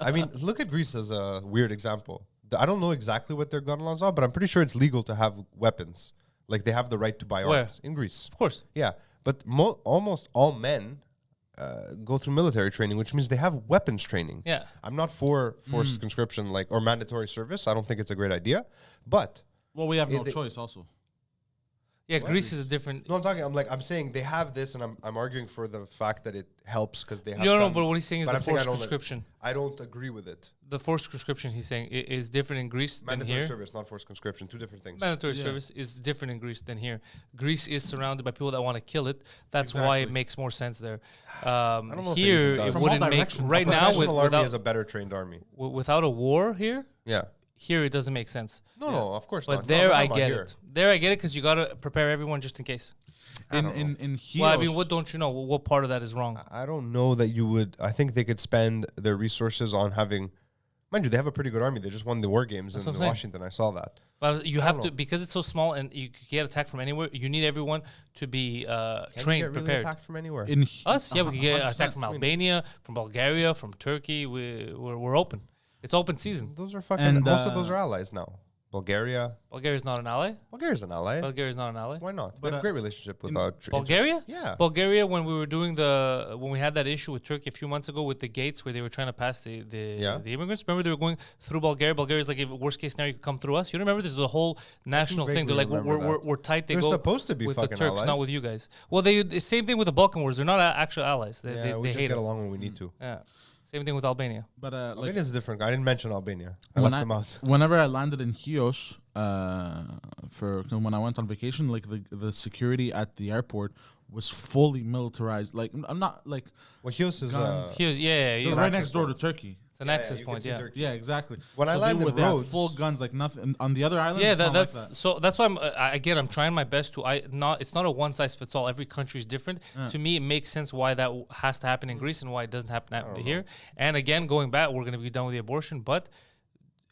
I mean, look at Greece as a weird example. I don't know exactly what their gun laws are, but I'm pretty sure it's legal to have weapons. Like they have the right to buy Where? arms in Greece. Of course. Yeah, but almost all men go through military training, which means they have weapons training. Yeah. I'm not for forced conscription or mandatory service. I don't think it's a great idea, but Well, we have no they- choice also. Yeah, Greece is a different. no, I'm saying they have this, and I'm arguing for the fact that it helps because they have. No, gun- but what he's saying is but the I'm saying forced I don't- conscription. I don't agree with it. The forced conscription, he's saying, is different in Greece than Mandatory here. service, not forced conscription, two different things. Mandatory service is different in Greece than here. Greece is surrounded by people that want to kill it. That's why it Exactly. makes more sense there. don't know if Here, anything does. it From wouldn't all make directions. right A now professional army without is a better trained army. without a war here. Yeah. Here, it doesn't make sense. No, of course But not. there, No, I'm I talking get about it. There, I get it because you got to prepare everyone just in case. In Chios, Well, I mean, what don't you know? What part of that is wrong? I don't know that you would. I think they could spend their resources on having. Mind you, they have a pretty good army. They just won the war games That's in what I'm saying. Washington. I saw that. But you have know. to, because it's so small and you could get attacked from anywhere, you need everyone to be Can trained, you get really prepared. attacked from anywhere? in Us? Yeah, we could get 100%. attacked from Albania, from Bulgaria, from Turkey. We're open. It's open season. Those are fucking. And, most of those are allies now. Bulgaria. Bulgaria's not an ally. Bulgaria's an ally. Bulgaria's not an ally. Why not? We But, have a great relationship with Bulgaria? Yeah. Bulgaria, when we were doing when we had that issue with Turkey a few months ago with the gates where they were trying to pass the immigrants. Remember they were going through Bulgaria. Bulgaria's like, if worst case scenario, you could come through us. You remember this is a whole national thing. They're like, vaguely remember that. we're tight. They They're go supposed to be with the fucking Turks, not allies. with you guys. Well, the same thing with the Balkan wars. They're not actual allies. Yeah, They we just hate get us. along when we need to. Yeah. Same thing with Albania. But Albania's a different. I didn't mention Albania. I when left them out. whenever I landed in Chios, when I went on vacation, like the security at the airport was fully militarized. Like I'm not like Well, Chios is. Guns. He was, yeah, they're yeah, right access next door to point. Turkey. it's an Yeah, access you can point. see Yeah. Turkey. Yeah, exactly. When I landed they had Rhodes- full guns, like nothing on the other islands. Yeah, it's not like that's that. so. That's why again I'm trying my best to. It's not a one size fits all. Every country is different. To me, it makes sense why that has to happen in Greece and why it doesn't happen here. And again, going back, we're gonna be done with the abortion, but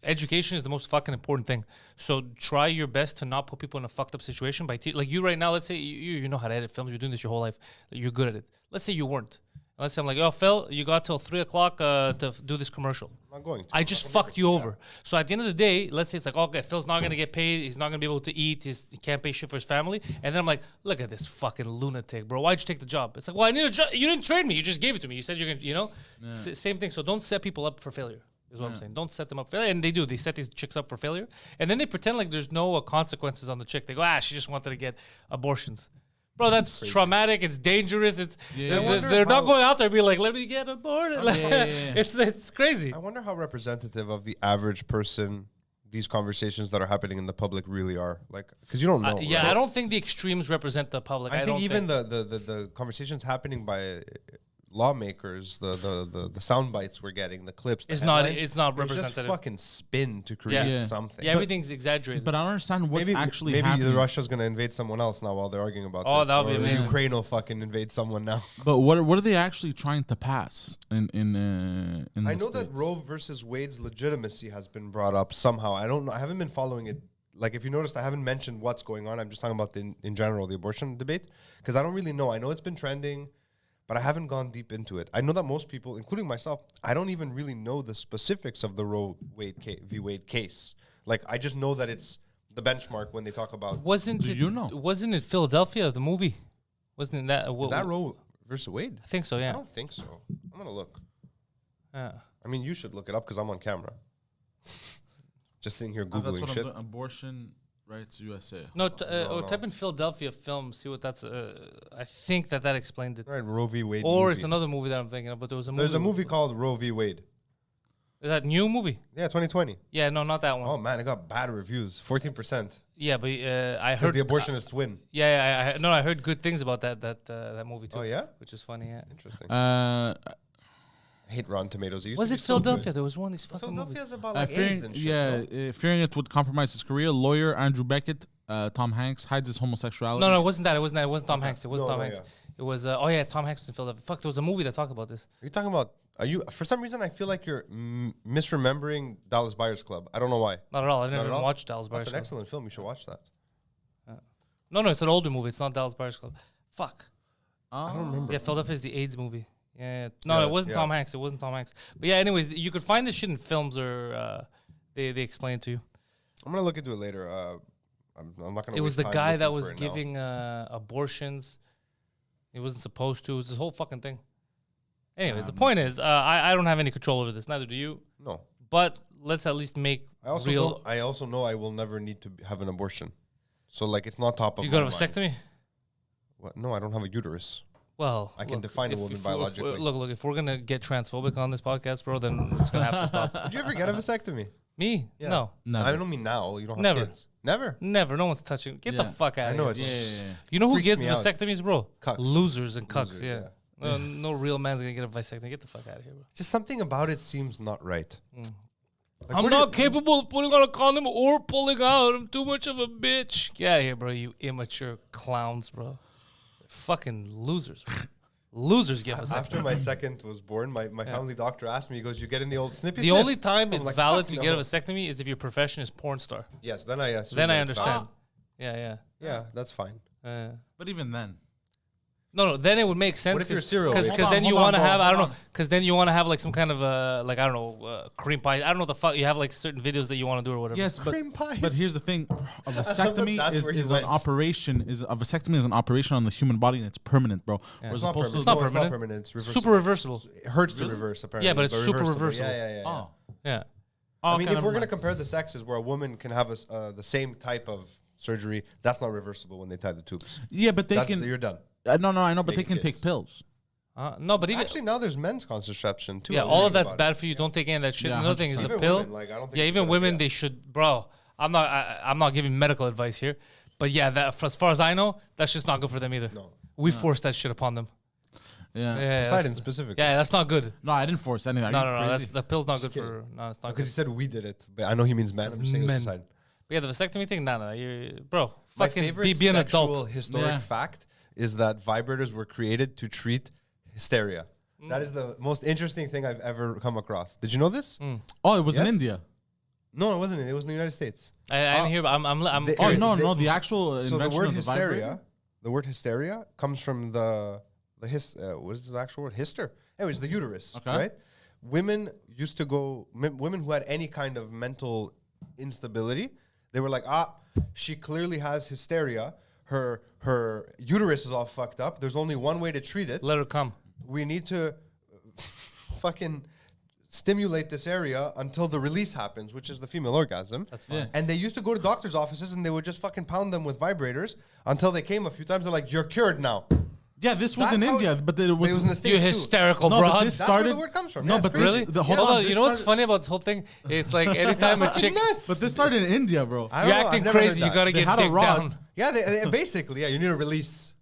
education is the most fucking important thing. So try your best to not put people in a fucked up situation by like you right now. Let's say you know how to edit films. You're doing this your whole life. You're good at it. Let's say you weren't. Let's say I'm like, oh, Phil, you got till 3 o'clock to do this commercial. I'm not going to. I just fucked you over. So at the end of the day, let's say it's like, okay, Phil's not gonna get paid. He's not gonna be able to eat. He can't pay shit for his family. And then I'm like, look at this fucking lunatic, bro. Why'd you take the job? It's like, well, I need a job. You didn't train me. You just gave it to me. You said you're gonna, same thing. So don't set people up for failure. Is what I'm saying. Don't set them up for failure. And they do. They set these chicks up for failure. And then they pretend like there's no consequences on the chick. They go, she just wanted to get abortions. Bro, that's traumatic. It's dangerous. It's they're not going out there and be like, let me get aborted. Like, It's crazy. I wonder how representative of the average person these conversations that are happening in the public really are. Like, because you don't know. Yeah, right? I don't think the extremes represent the public. I think don't even the conversations happening by lawmakers, the sound bites we're getting, the clips. The It's not. headlines, It's not it's just representative. fucking spin to create Yeah. something. Yeah, everything's exaggerated. But I don't understand what's actually maybe happening. Russia's gonna invade someone else now while they're arguing about Oh, this. that would be or amazing. Ukraine will fucking invade someone now. But what are they actually trying to pass in I the know that States? Roe versus Wade's legitimacy has been brought up somehow. I don't know. I haven't been following it. Like, if you noticed, I haven't mentioned what's going on. I'm just talking about in general the abortion debate because I don't really know. I know it's been trending, but I haven't gone deep into it. I know that most people, including myself, I don't even really know the specifics of the Roe v. Wade case. Like, I just know that it's the benchmark when they talk about. wasn't Do it? you know? Wasn't it Philadelphia, the movie? Wasn't that? Is that Roe versus Wade? I think so. I Yeah. don't think so. I'm gonna look. Yeah. I mean, you should look it up because I'm on camera. Just sitting here That's googling what I'm shit. doing. Abortion rights USA. No, no. type in Philadelphia film. See what that's. I think that explained it. Right, Roe v. Wade. Or movie. it's another movie that I'm thinking of. But there was a movie. There's a movie called Roe v. Wade. Is that new movie? Yeah, 2020. Yeah, no, not that one. Oh man, it got bad reviews. 14%. Yeah, but I Because heard the abortionists win. Yeah, I heard good things about that movie too. Oh yeah, Which is funny. Yeah. interesting. Uh, I hate Rotten Tomatoes. Was it Philadelphia? There was one of these fucking movies. Philadelphia's about like AIDS fearing, and shit. yeah, no? fearing it would compromise his career. Lawyer Andrew Beckett, Tom Hanks hides his homosexuality. No, it wasn't that. It wasn't that. It wasn't Tom Hanks. It wasn't No, Tom no, Hanks. yeah. It was. Tom Hanks was in Philadelphia. Fuck, there was a movie that talked about this. Are you talking about? Are you? For some reason, I feel like you're misremembering Dallas Buyers Club. I don't know why. Not at all. I never at even all? watched Dallas That's Buyers an Club. excellent film. You should watch that. No, it's an older movie. It's not Dallas Buyers Club. Fuck. I don't remember. Yeah, Philadelphia is the AIDS movie. Yeah. No, Yeah, it wasn't yeah. Tom Hanks. It wasn't Tom Hanks. But yeah, anyways, you could find this shit in films or they explain it to you. I'm gonna look into it later. I'm not gonna. It was waste the time guy that looking was for it now. giving abortions. He wasn't supposed to. It was this whole fucking thing. Anyways, the point is, I don't have any control over this. Neither do you. No. But let's at least make I also real. don't, I also know I will never need to have an abortion. So like it's not top of You my got a mind. vasectomy? What? No, I don't have a uterus. Well, I can define a woman if biologically. Look, if we're gonna get transphobic on this podcast, bro, then it's gonna have to stop. Did you ever get a vasectomy? Me? Yeah. No, Never. I don't mean now. You don't have Never. kids. Never. never. No one's touching. Get the Yeah. fuck out I of know here. it's. You know who freaks gets me out. vasectomies, bro? Cucks. Losers and cucks. Losers, yeah. No real man's gonna get a vasectomy. Get the fuck out of here, bro. Just something about it seems not right. Like, I'm where do not you- capable of putting on a condom or pulling out. I'm too much of a bitch. Get out of here, bro. You immature clowns, bro. Fucking losers. Bro. Losers get vasectomies. After my second was born, my family doctor asked me, he goes, you get in the old snippy The snip?" only time I'm it's like, valid "Fuck to get a no." vasectomy is if your profession is porn star. Yes, then I assume Then I that it's understand. valid. Yeah. Yeah, that's fine. But even then, No, then it would make sense. What if you're serial Because rapist? Hold then on, you hold want to on, have, bro, I don't hold know, on. because then you want to have like some kind of like, I don't know, cream pie. I don't know what the fuck. You have like certain videos that you want to do or whatever. yes, Cream pies. but here's the thing: a vasectomy That's where he is an went. operation. A vasectomy is an operation on the human body, and it's permanent, bro. Whereas It's not opposed permanent. to It's not No, it's not permanent. permanent. It's reversible. Super reversible. It hurts to reverse, apparently. Yeah, but it's super reversible. reversible. Yeah. oh, Yeah. I mean, okay, if we're never going to mind. compare the sexes where a woman can have the same type of surgery, that's not reversible when they tie the tubes. yeah, but they That's can. you're done. No, I know, but they Making can kids. take pills. No, but even Actually, now there's men's contraception too. yeah, I was all of reading that's about bad it. for you. Don't take any of that shit. Yeah, Another thing is the Even pill. women, like, I don't think Yeah, it's a even good women, idea. they should, bro. I'm not giving medical advice here, but yeah, that as far as I know, that's just not good for them either. No. We forced that shit upon them. Yeah. Yeah, Poseidon that's, specifically. yeah, that's not good. No, I didn't force anything. No, Are you no, crazy? that's the pill's not good kidding. for. No, it's not Because good. he said we did it, but I know he means men. I'm just saying men. it's Poseidon. But yeah, the vasectomy thing, no, you, bro, My fucking favorite be an sexual adult. historic Yeah. fact is that vibrators were created to treat hysteria. That is the most interesting thing I've ever come across. Did you know this? Oh, it was in Yes? India. No, it wasn't. It was in the United States. I didn't hear, but I'm They- Oh curious. no, They- no, the actual So the invention word of the vibrator? hysteria, comes from the what is the actual word? Hyster. Anyways, the uterus, Okay. right? Women used to go. Women who had any kind of mental instability, they were like, she clearly has hysteria. Her uterus is all fucked up. There's only one way to treat it. Let her come. We need to fucking stimulate this area until the release happens, which is the female orgasm. That's fine. Yeah. And they used to go to doctors' offices and they would just fucking pound them with vibrators until they came a few times. They're like, you're cured now. Yeah, this was That's in how India, it- but it was, It was in the You States too. hysterical No, but broad. this That's where the started- word comes from. No, Yeah, but it's crazy. this, hold Hold on, on, you this know what's started- funny about this whole thing? It's like anytime a chick, Nuts. But this started in India, bro. I don't you're know, acting I've never heard crazy, you that. gotta They get had a dick rod. down. Yeah, they basically, yeah, you need a release.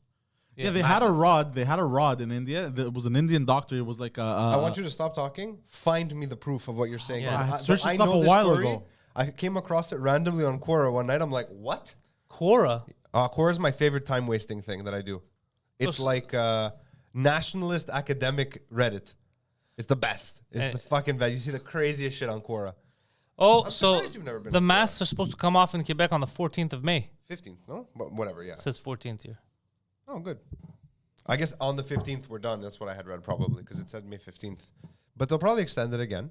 Yeah, they had a rod. They had a rod in India. It was an Indian doctor. It was like a. I want you to stop talking. Find me the proof of what you're saying. Yeah. I searched this up a this while story. ago. I came across it randomly on Quora one night. I'm like, what? Quora. Quora is my favorite time wasting thing that I do. It's like nationalist academic Reddit. It's the best. It's the fucking best. You see the craziest shit on Quora. Oh, I'm so surprised you've never been the on Quora. masks are supposed to come off in Quebec on the 14th of May. 15th, no? But whatever, yeah. It says 14th here. Oh, good. I guess on the 15th we're done. That's what I had read probably because it said May 15th. But they'll probably extend it again.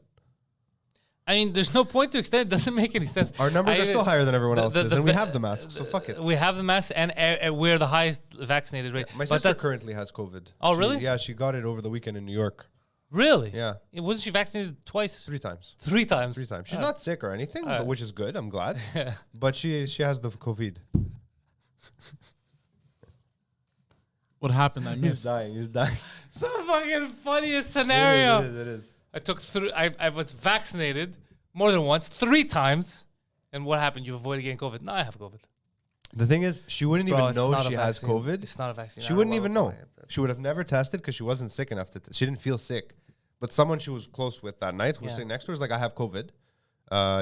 I mean, there's no point to extend. It doesn't make any sense. Our numbers are still higher than everyone else's, and we be- have the masks, so fuck it. We have the masks, and we're the highest vaccinated rate. My But sister that's- currently has COVID. Oh, really? Yeah, she got it over the weekend in New York. Really? Yeah. Wasn't she vaccinated twice? 3 times. 3 times. 3 times. She's Oh. not sick or anything, but which is good. I'm glad. But she has the COVID. What happened? I missed. He's dying. It's the fucking funniest scenario. It is. I took 3. I was vaccinated more than once, 3 times. And what happened? You avoided getting COVID. No, I have COVID. The thing is, she wouldn't Bro, even it's know not a she has vaccine. COVID. It's not a vaccine. She wouldn't even know. She would have never tested because she wasn't sick enough to. She didn't feel sick. But someone she was close with that night, who was Yeah. sitting next to her, was like, "I have COVID.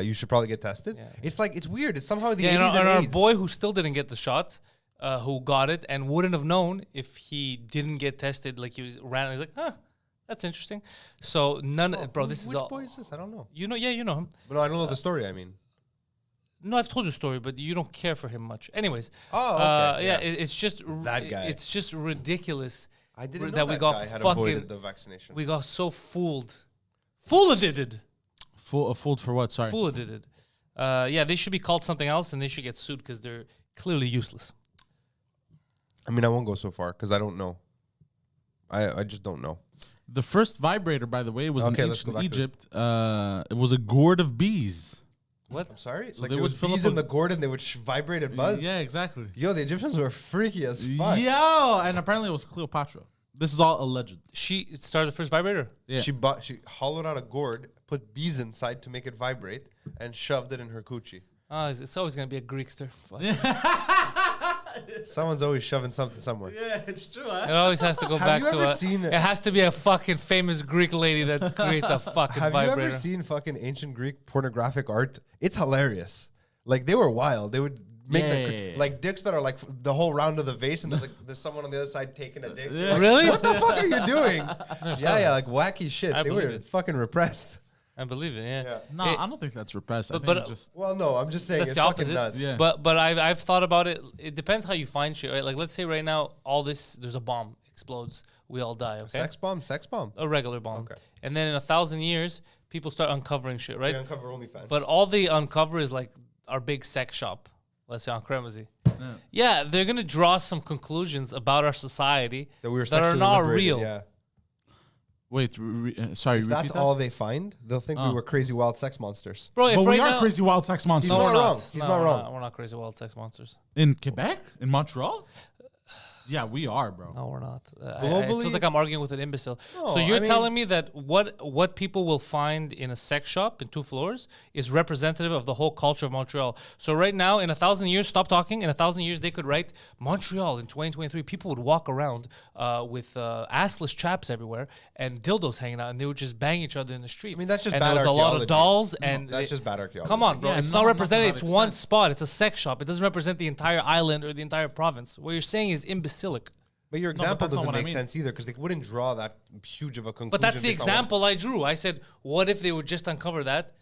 You should probably get tested." Yeah. It's like it's weird. It's somehow the Yeah, 80s and our AIDS. boy who still didn't get the shot, who got it and wouldn't have known if he didn't get tested. Like he was ran, he's like, huh, that's interesting. So bro, this is which all. boy is this? I don't know. You know, yeah, you know him. But no, I don't know the story. I mean, No, I've told you the story, but you don't care for him much. Anyways, Oh, okay, yeah, yeah. it's just That guy. It's just ridiculous. I didn't know that we got guy had fucking- avoided the vaccination. We got so fooled. Fooled it. Fooled for what? Sorry. Fooled it. Yeah, they should be called something else, and they should get sued because they're clearly useless. I mean, I won't go so far because I don't know. I just don't know. The first vibrator, by the way, was Okay, in let's go ancient back to Egypt. It was a gourd of bees. What? I'm sorry. So Like they there would was fill bees up in a- the gourd and they would vibrate and buzz. Yeah, exactly. Yo, the Egyptians were freaky as fuck. Yo, and apparently it was Cleopatra. This is all alleged. She started the first vibrator. Yeah. She hollowed out a gourd, put bees inside to make it vibrate, and shoved it in her coochie. Oh, it's always gonna be a Greekster. Fuck. Someone's always shoving something somewhere. Yeah, it's true. It always has to go Have back you to ever a. seen- It has to be a fucking famous Greek lady that creates a fucking Have vibrator. you ever seen fucking ancient Greek pornographic art? It's hilarious. Like they were wild. They would make Yeah. like dicks that are like the whole round of the vase, and there's someone on the other side taking a dick. You're like, Really? What the fuck are you doing? yeah, like wacky shit. I They were believe it. fucking repressed. I believe it. Yeah. Yeah. No, It- I don't think that's repressed. I But- think but- just Well, no, I'm just saying That's it's the fucking opposite. nuts. Yeah. But I've thought about it. It depends how you find shit. Right? Like let's say right now there's a bomb explodes, we all die. Okay. Sex bomb. A regular bomb. Okay. And then in 1,000 years, people start uncovering shit, right? They uncover OnlyFans. But all they uncover is like our big sex shop, let's say on Kremezi. Yeah, they're gonna draw some conclusions about our society that we were that are sexually not liberated, real. Yeah. wait. Sorry, If repeat that's that. all they find, they'll think we Oh. were crazy wild sex monsters. Bro, if But right we are now, crazy wild sex monsters. He's No, not we're wrong. He's No, not we're wrong. We're not crazy wild sex monsters. In Quebec, in Montreal. Yeah, we are, bro. No, we're not. It Globally- feels like I'm arguing with an imbecile. No, So you're I mean- telling me that what people will find in a sex shop in 2 floors is representative of the whole culture of Montreal. So right now, in 1,000 years, stop talking. In 1,000 years, they could write Montreal in 2023. People would walk around with assless chaps everywhere and dildos hanging out, and they would just bang each other in the street. I mean, that's just and bad there was a lot of archaeology. dolls, and That's just bad archaeology. Come on, bro. Yeah, it's no, not not to representative. that It's one extent. spot. It's a sex shop. It doesn't represent the entire island or the entire province. What you're saying is imbecilic. But your but example that's not doesn't what I make mean. sense either because they wouldn't draw that huge of a conclusion. But that's the based on what- example I drew. I said, what if they would just uncover that?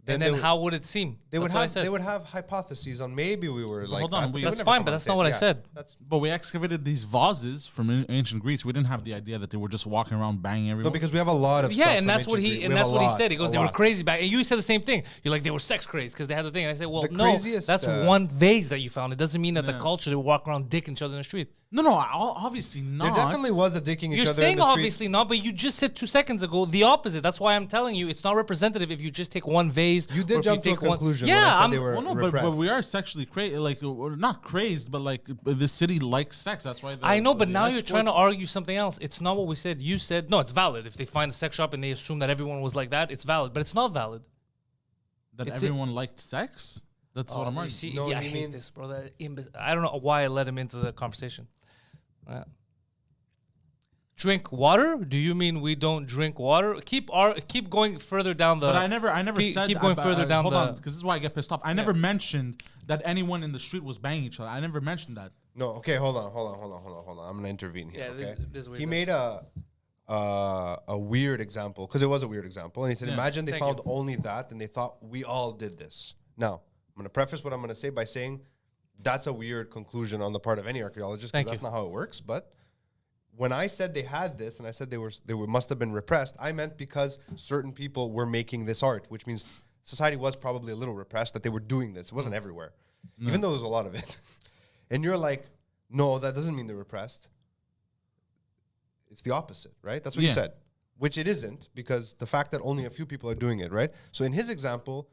Then And they then would- how would it seem? They would That's what I have said. they would have hypotheses on maybe we were like hold on, that, but we- they would That's never fine, come but out that's and not say what it. I Yeah, said. That's But we excavated these vases from ancient Greece. We didn't have the idea that they were just walking around banging everyone. no, because we have a lot of Yeah, stuff and from that's what ancient he Greek. and We have that's a what he lot, said. He goes, a they were lot. crazy back, and you said the same thing. You're like, they were sex crazy because they had the thing. And I said, well, The no, craziest, that's one vase that you found. It doesn't mean that the culture they walk around dicking each other in the street. no, obviously not. There definitely was a dicking each You're other in saying the street. obviously not, but you just said 2 seconds ago the opposite. That's why I'm telling you it's not representative if you just take one vase. You or did if jump to a take one- conclusion Yeah, when I said I'm, they were Well, no, but repressed. we are sexually crazy. Like, we're not crazed, but like the city likes sex. That's why. I know, but the now you're trying to escorts- argue something else. It's not what we said. You said no. It's valid if they find the sex shop and they assume that everyone was like that. It's valid, but it's not valid. that it's everyone liked sex. That's what I'm You arguing. see, No, yeah, I he hate means- this, bro. I don't know why I let him into the conversation. Drink water? Do you mean we don't drink water? Keep going further down the. But I never said. Keep going further down hold the. on, because this is why I get pissed off. I never mentioned that anyone in the street was banging each other. I never mentioned that. No, okay, hold on. I'm gonna intervene here. Yeah, Okay? this is weird. He made a weird example because it was a weird example, and he said, "Imagine they Thank found you. only that, and they thought we all did this." Now, I'm gonna preface what I'm gonna say by saying that's a weird conclusion on the part of any archaeologist because Thank that's you. not how it works. But when I said they had this, and I said must have been repressed, I meant because certain people were making this art, which means society was probably a little repressed that they were doing this. It wasn't everywhere, even though there was a lot of it. And you're like, no, that doesn't mean they're repressed. It's the opposite, right? That's what you Yeah. said, which it isn't, because the fact that only a few people are doing it, right? So in his example,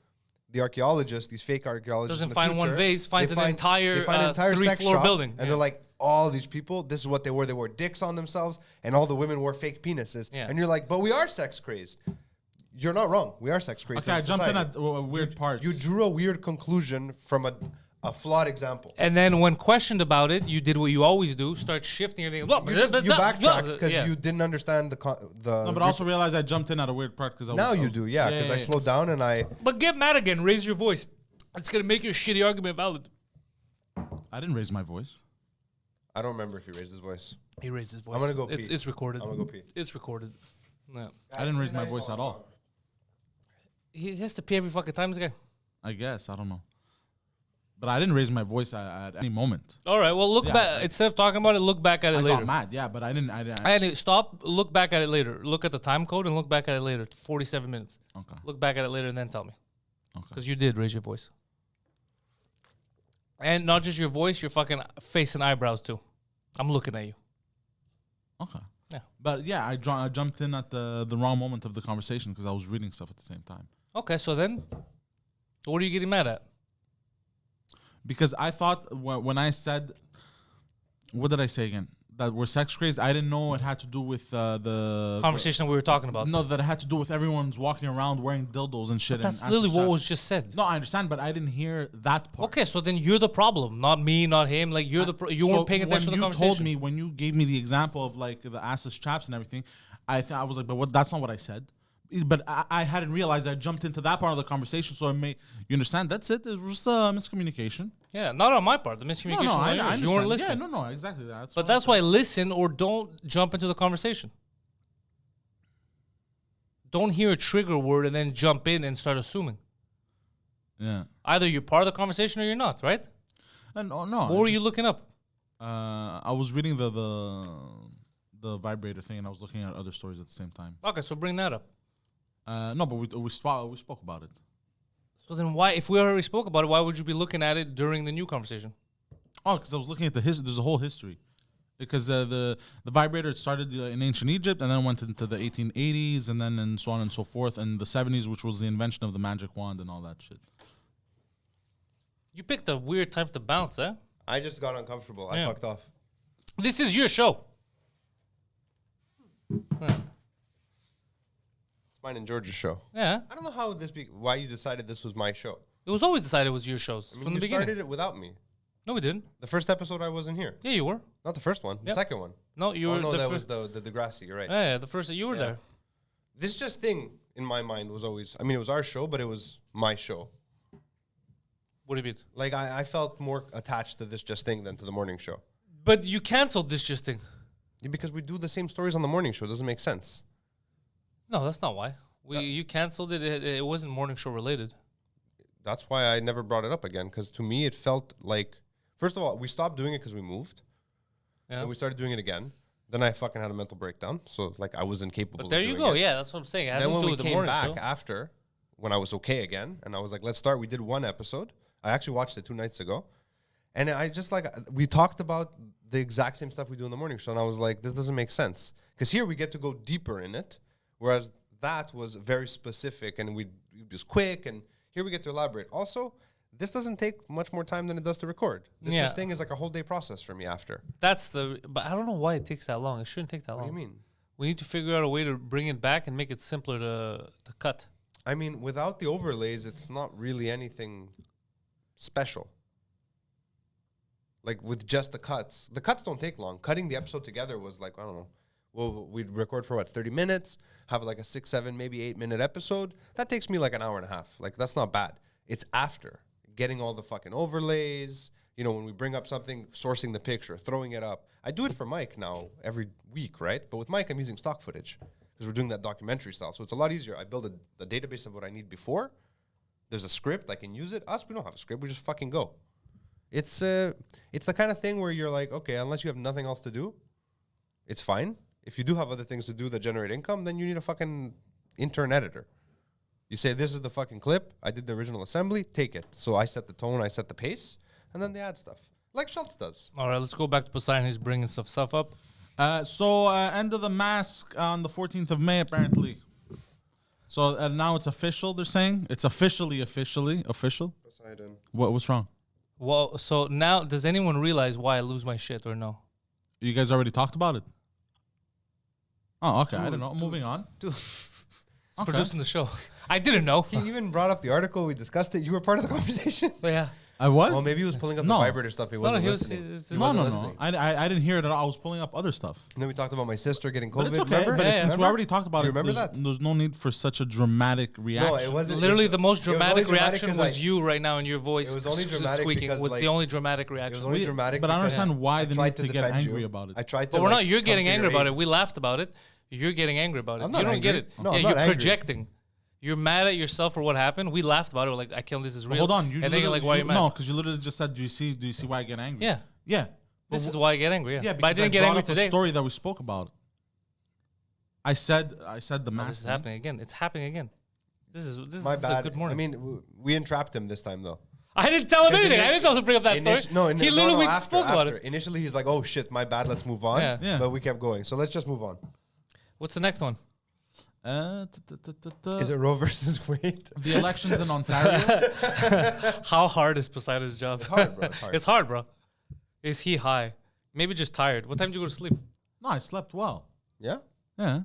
the archaeologists, these fake archaeologists, Doesn't in the find one future, vase, finds they an entire, they find an entire sex three-floor shop, building. and Yeah. they're like, all these people, this is what they wore. They wore dicks on themselves, and all the women wore fake penises. Yeah. And you're like, but we are sex crazed. You're not wrong. We are sex crazed. Okay, I as a jumped in society. at weird parts. You drew a weird conclusion from a flawed example. And then when questioned about it, you did what you always do: start shifting everything. Look, You backtracked because yeah. you didn't understand the. No, but I also realized I jumped in at a weird part because now you do, yeah. Because I slowed down and I. But get mad again. Raise your voice. It's gonna make your shitty argument valid. I didn't raise my voice. I don't remember if he raised his voice. He raised his voice. I'm gonna go It's, pee. it's recorded. I'm gonna go pee. It's recorded. No. I didn't raise my voice at all. He has to pee every fucking time, this guy. I guess I don't know, but I didn't raise my voice at any moment. All right. Well, look Yeah, back. I- Instead of talking about it, look back at it I later. got mad, yeah, but I didn't. And stop. Look back at it later. Look at the time code and look back at it later. 47 minutes. Okay. Look back at it later and then tell me. Okay. Because you did raise your voice. And not just your voice, your fucking face and eyebrows too. I'm looking at you. Okay. Yeah. But yeah, I jumped in at the wrong moment of the conversation because I was reading stuff at the same time. Okay, so then, what are you getting mad at? Because I thought when I said, what did I say again? That we're sex crazed. I didn't know it had to do with the Conversation we were talking about. No, that it had to do with everyone's walking around wearing dildos and shit. That's and literally what acid was just said. No, I understand, but I didn't hear that part. Okay, so then you're the problem, not me, not him. Like you weren't paying attention to the conversation. When you gave me the example of like the assless chaps and everything, I was like, but that's not what I said. But I hadn't realized I jumped into that part of the conversation, so you understand? That's it. It was just a miscommunication. Yeah, not on my part. The miscommunication. No, I was yours. understand. You weren't listening. Yeah, no, exactly. But that's why listen or don't jump into the conversation. Don't hear a trigger word and then jump in and start assuming. Yeah. Either you're part of the conversation or you're not, right? And no. What were you looking up? I was reading the vibrator thing, and I was looking at other stories at the same time. Okay, so bring that up. No, but we spoke about it. So then why, if we already spoke about it, why would you be looking at it during the new conversation? Oh, because I was looking at the history. There's a whole history. Because the vibrator started in ancient Egypt and then went into the 1880s and then and so on and so forth, and the 70s, which was the invention of the magic wand and all that shit. You picked a weird time to bounce, eh? I just got uncomfortable. I Yeah. fucked off. This is your show. It's mine and George's show. Yeah. I don't know how why you decided this was my show. It was always decided it was your shows I mean, from the you beginning. started it without me. No, we didn't. The first episode I wasn't here. Yeah, you were. Not the first one. The Yep. second one. No, you were Oh no, the that first. was the Degrassi. You're right. Yeah, the first that you were Yeah. there. This just thing in my mind was always. I mean, it was our show, but it was my show. What do you mean? Like I felt more attached to this just thing than to the morning show. But you canceled this just thing. Yeah, because we do the same stories on the morning show. It doesn't make sense. No, that's not why. You canceled it. It wasn't morning show related. That's why I never brought it up again. Because to me, it felt like, first of all, we stopped doing it because we moved, Yeah. and we started doing it again. Then I fucking had a mental breakdown. So like I was incapable. But there of you doing go. it. Yeah, that's what I'm saying. It had Then nothing when to do we with the came morning back show. after, when I was okay again, and I was like, let's start. We did one episode. I actually watched it 2 nights ago. And I just like, we talked about the exact same stuff we do in the morning show. And I was like, this doesn't make sense. Because here we get to go deeper in it. Whereas that was very specific and we just quick. And here we get to elaborate. Also, this doesn't take much more time than it does to record. This Yeah. just thing is like a whole day process for me after. But I don't know why it takes that long. It shouldn't take that long. What do you mean? We need to figure out a way to bring it back and make it simpler to cut. I mean, without the overlays, it's not really anything special. Like with just the cuts don't take long. Cutting the episode together was like, I don't know, we'd record for 30 minutes, have like a 6, 7, maybe 8-minute episode. That takes me like an hour and a half. Like, that's not bad. It's after getting all the fucking overlays. You know, when we bring up something, sourcing the picture, throwing it up. I do it for Mike now every week, right? But with Mike, I'm using stock footage because we're doing that documentary style. So it's a lot easier. I build a database of what I need before. There's a script. I can use it. Us, we don't have a script. We just fucking go. It's the kind of thing where you're like, okay, unless you have nothing else to do, it's fine. If you do have other things to do that generate income, then you need a fucking intern editor. You say, this is the fucking clip. I did the original assembly. Take it. So I set the tone. I set the pace. And then they add stuff. Like Schultz does. All right, let's go back to Poseidon. He's bringing stuff up. End of the mask on the 14th of May, apparently. So now it's official, they're saying? It's officially official? Poseidon. What's wrong? Well, so now, does anyone realize why I lose my shit or no? You guys already talked about it? Oh, okay. I don't know. Moving on. Dude. Okay. Producing the show. I didn't know. He even brought up the article. We discussed it. You were part of the conversation. But yeah. I was? Well, maybe he was pulling up No. the vibrator stuff. He wasn't listening. No. I didn't hear it at all. I was pulling up other stuff. And then we talked about my sister getting COVID. But it's okay. Remember? But Yeah, since we remember? already talked about You it, remember there's, that? there's no need for such a dramatic reaction. No, it wasn't. Literally, the most it was only dramatic dramatic reaction 'cause was you right now in your voice. It was only dramatic squeaking. because, Was like, the only dramatic It was reaction. only dramatic. But I because understand why I they tried need to get defend angry you. about it. I tried to. But we're like, not. You're come getting to your angry about aid. it. We laughed about it. You're getting angry about it. I'm You not don't angry. get it. No, yeah, I'm you're not angry. projecting. You're mad at yourself for what happened. We laughed about it. We're like, I can't. This is real. Hold on. You and then you're like, why are you mad? No, because you literally just said, do you see why I get angry? Yeah. Yeah. This is why I get angry. Yeah. Yeah, But I because didn't get brought angry up today. a story that we spoke about. I said the Oh, mask. this is happening again. It's happening again. This is My a bad. good morning. I mean, we entrapped him this time though. I didn't tell him 'Cause anything. ini- I didn't tell him to bring up that story. He literally spoke about it. Initially, he's like, "Oh shit, my bad. Let's move on." Yeah. Yeah. But we kept going. So let's just move on. What's the next one? Is it Roe versus Wade? the elections in Ontario? How hard is Poseidon's job? It's hard, bro. It's hard. It's hard, bro. Is he high? Maybe just tired. What time did you go to sleep? No, I slept well. Yeah. Yeah.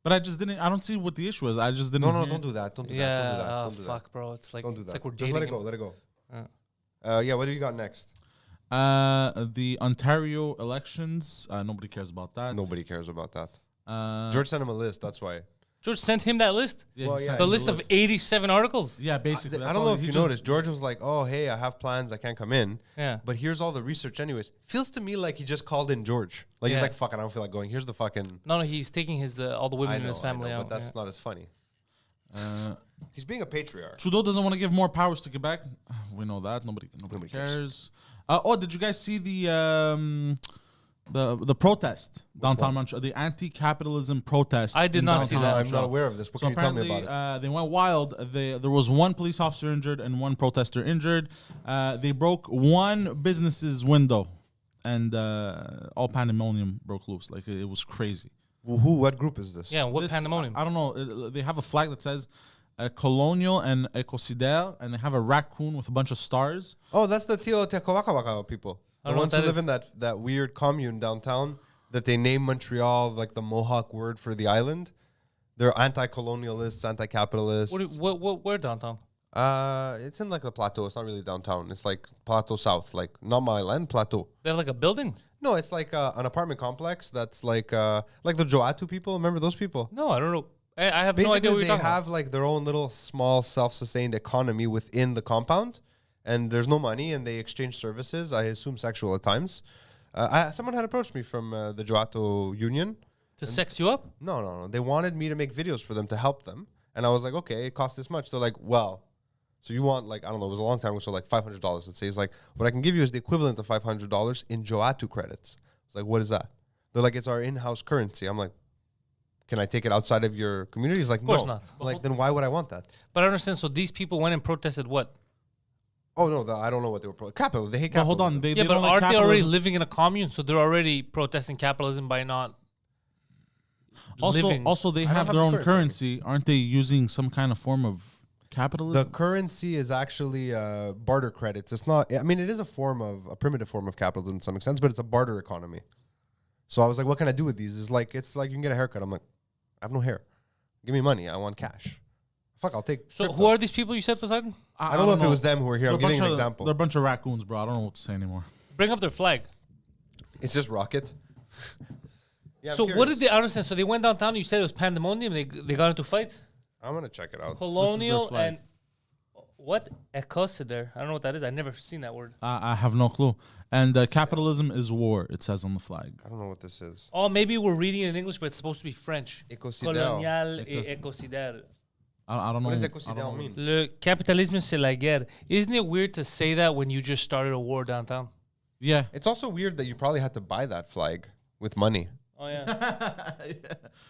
But I just didn't. I don't see what the issue is. I just didn't. No, hear- don't do that. Don't do that. Yeah. Don't do that. Oh, Don't do that. fuck, bro. It's like Don't do it's that. like we're Just dating. let it go. him. Let it go. Yeah. Yeah. What do you got next? The Ontario elections. Nobody cares about that. Nobody cares about that. Uh, George sent him a list. That's why. George sent him that list. Yeah, Well, he yeah, sent The me list of 87 articles. Yeah, basically. I that's don't all. know if He you just- noticed. George was like, "Oh, hey, I have plans. I can't come in." Yeah. But here's all the research, anyways. Feels to me like he just called in George. Like Yeah. he's like, "Fuck it, I don't feel like going." Here's the fucking. No, he's taking his all the women I in know, his family I know, out. but that's yeah. not as funny. Uh, He's being a patriarch. Trudeau doesn't want to give more powers to Quebec. We know that. Nobody cares. cares. Did you guys see the protest downtown Montreal? The anti-capitalism protest. I did in not see downtown that. I'm Montreal. not aware of this. What So can you tell me apparently, about it? they went wild. There was one police officer injured and one protester injured. They broke one business's window, and all pandemonium broke loose. Like it was crazy. Who? What group is this? Yeah, what This- pandemonium? I don't know. They have a flag that says Colonial and Ecocider, and they have a raccoon with a bunch of stars. Oh, that's the Teotihuacan people. I The don't know ones what who that live in that weird commune downtown that they name Montreal like the Mohawk word for the island. They're anti-colonialists, anti-capitalists. Where downtown? It's in like the plateau. It's not really downtown. It's like Plateau South, like not my land, Plateau. They have like a building? No, it's like an apartment complex that's like the Joatu people. Remember those people? No, I don't know. I have Basically, no idea what you're they talking have like their own little small self-sustained economy within the compound, and there's no money, and they exchange services. I assume sexual at times. Someone had approached me from the Joato Union. about. To sex you up? No. They wanted me to make videos for them to help them, and I was like, okay, it costs this much. They're like, well, so you want like I don't know, it was a long time ago, so like $500. Let's say it's like what I can give you is the equivalent of $500 in Joatu credits. It's like, what is that? They're like, it's our in-house currency. I'm like, can I take it outside of your community? He's like, Of course no. not. I'm like, then why would I want that? But I understand. So these people went and protested what? Oh no, I don't know what they were capital. They hate But capitalism. hold on, they Yeah, but don't like aren't they already capitalism. living in a commune? So they're already protesting capitalism by not living. Also, they I don't have have their the own story, currency. Aren't they using some kind of form of The capitalism? currency is actually barter credits. It's not. I mean, it is a primitive form of capitalism in some extent, but it's a barter economy. So I was like, what can I do with these? It's like you can get a haircut. I'm like, I have no hair. Give me money. I want cash. Fuck, I'll take. So crypto. who are these people you said, Poseidon? I don't know if it was them who were here. I'm They're a giving an bunch of- example. They're a bunch of raccoons, bro. I don't know what to say anymore. Bring up their flag. It's just rocket. Yeah, I'm So what curious. did they understand? So they went downtown. You said it was pandemonium. They got into fights. I'm gonna check it out. Colonial flag. and what? Ecocider. I don't know what that is. I've never seen that word. I have no clue. And capitalism is war. It says on the flag. I don't know what this is. Oh, maybe we're reading it in English, but it's supposed to be French. Écocider. Colonial et écocider. I don't know. What does I écocider don't know. mean? Le capitalisme c'est la guerre. Isn't it weird to say that when you just started a war downtown? Yeah. It's also weird that you probably had to buy that flag with money. Oh yeah.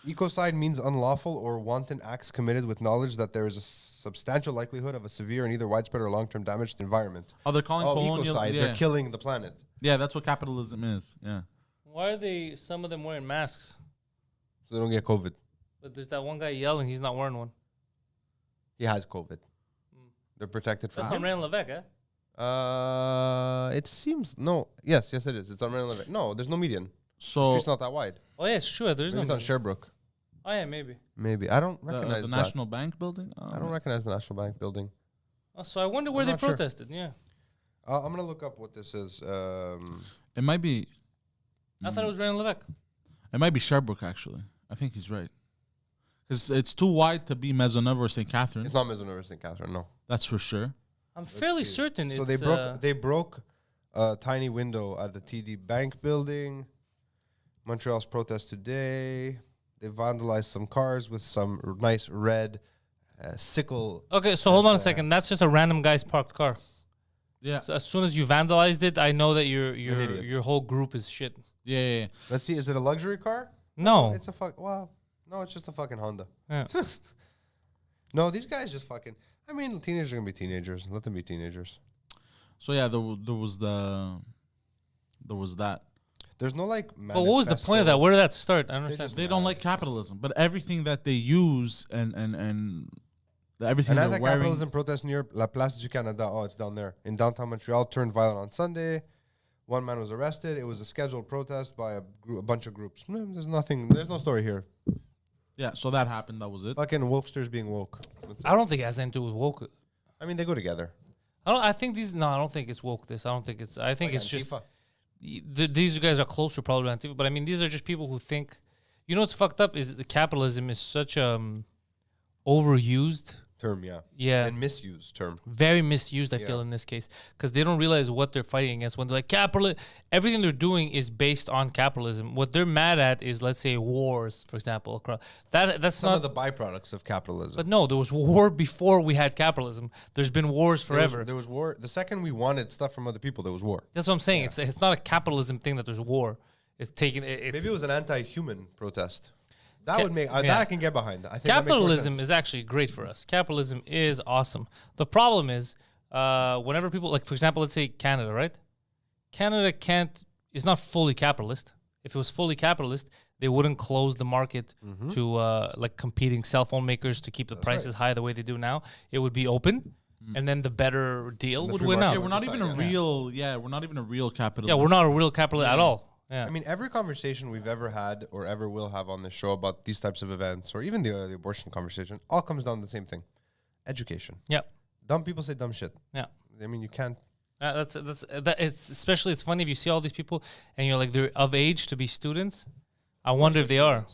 Ecocide means unlawful or wanton acts committed with knowledge that there is a substantial likelihood of a severe and either widespread or long-term damage to the environment. Oh, they're calling colonial. ecocide. Yeah. They're killing the planet. Yeah, that's what capitalism is. Yeah. Why are they? Some of them wearing masks, So they don't get COVID. but there's that one guy yelling. He's not wearing one. He has COVID. They're protected from That's on Rand Levesque, eh? It seems no. Yes, it is. It's on Rand Levesque. No, there's no median. The So street's not that wide. Oh yeah, it's true. There's Maybe no. it's on Sherbrooke. Oh yeah, maybe. Maybe I don't the recognize that. National Bank building. I don't recognize the National Bank building. Oh, so I wonder where I'm they not sure. protested. Yeah, I'm gonna look up what this is. It might be. I thought it was Rand Levesque. It might be Sherbrooke actually. I think he's right. Because it's too wide to be Maisonneuve or St. Catherine. It's not Maisonneuve or St. Catherine. No. That's for sure. I'm fairly see. certain. So it's, they broke a tiny window at the TD Bank building. Montreal's protest today. They vandalized some cars with some nice red sickle. Okay, so hold on a second. That's just a random guy's parked car. Yeah. So as soon as you vandalized it, I know that your idiot. your whole group is shit. Yeah. Let's see. Is it a luxury car? No. It's a no, it's just a fucking Honda. Yeah. No, these guys just fucking. I mean, teenagers are gonna be teenagers. Let them be teenagers. So yeah, there was that. There's no like. But what was the point of that? Where did that start? I don't understand. just- They don't like capitalism, but everything that they use and everything An they're wearing. anti-capitalism protest near La Place du Canada. Oh, it's down there in downtown Montreal. Turned violent on Sunday. One man was arrested. It was a scheduled protest by a bunch of groups. There's nothing. There's no story here. Yeah, so that happened. That was it. Fucking wokesters being woke. That's it. I don't think it has anything to do with woke. I mean, they go together. I think these. No, I don't think it's woke. This. I don't think it's. I think Like it's just. Antifa. These guys are closer probably to Antifa, but I mean, these are just people who think. You know what's fucked up is the capitalism is such overused. term, yeah. Yeah. And misused term. Very misused, I feel, Yeah. in this case, because they don't realize what they're fighting against. When they're like everything they're doing is based on capitalism. What they're mad at is, let's say, wars, for example. That's Some not. of the byproducts of capitalism. But no, there was war before we had capitalism. There's been wars forever. There was war. The second we wanted stuff from other people, there was war. That's what I'm saying. It's not a capitalism thing that there's war. It's taking. It's Maybe it was an anti-human protest. That Ca- would make yeah. that I can get behind. I think that makes more capitalism sense. is actually great for us. Capitalism is awesome. The problem is, whenever people, like, for example, let's say Canada, right? Canada is not fully capitalist. If it was fully capitalist, they wouldn't close the market to like competing cell phone makers to keep the prices high the way they do now. It would be open, and then the better deal The would free win market out. We're not decide, even a yeah. real. Yeah, we're not even a real capitalist. Yeah, we're not a real capitalist at all. Yeah. I mean, every conversation we've ever had or ever will have on this show about these types of events, or even the abortion conversation, all comes down to the same thing: education. Yeah. Dumb people say dumb shit. Yeah. I mean, you can't. It's especially it's funny if you see all these people and you're like they're of age to be students. I wonder if they are.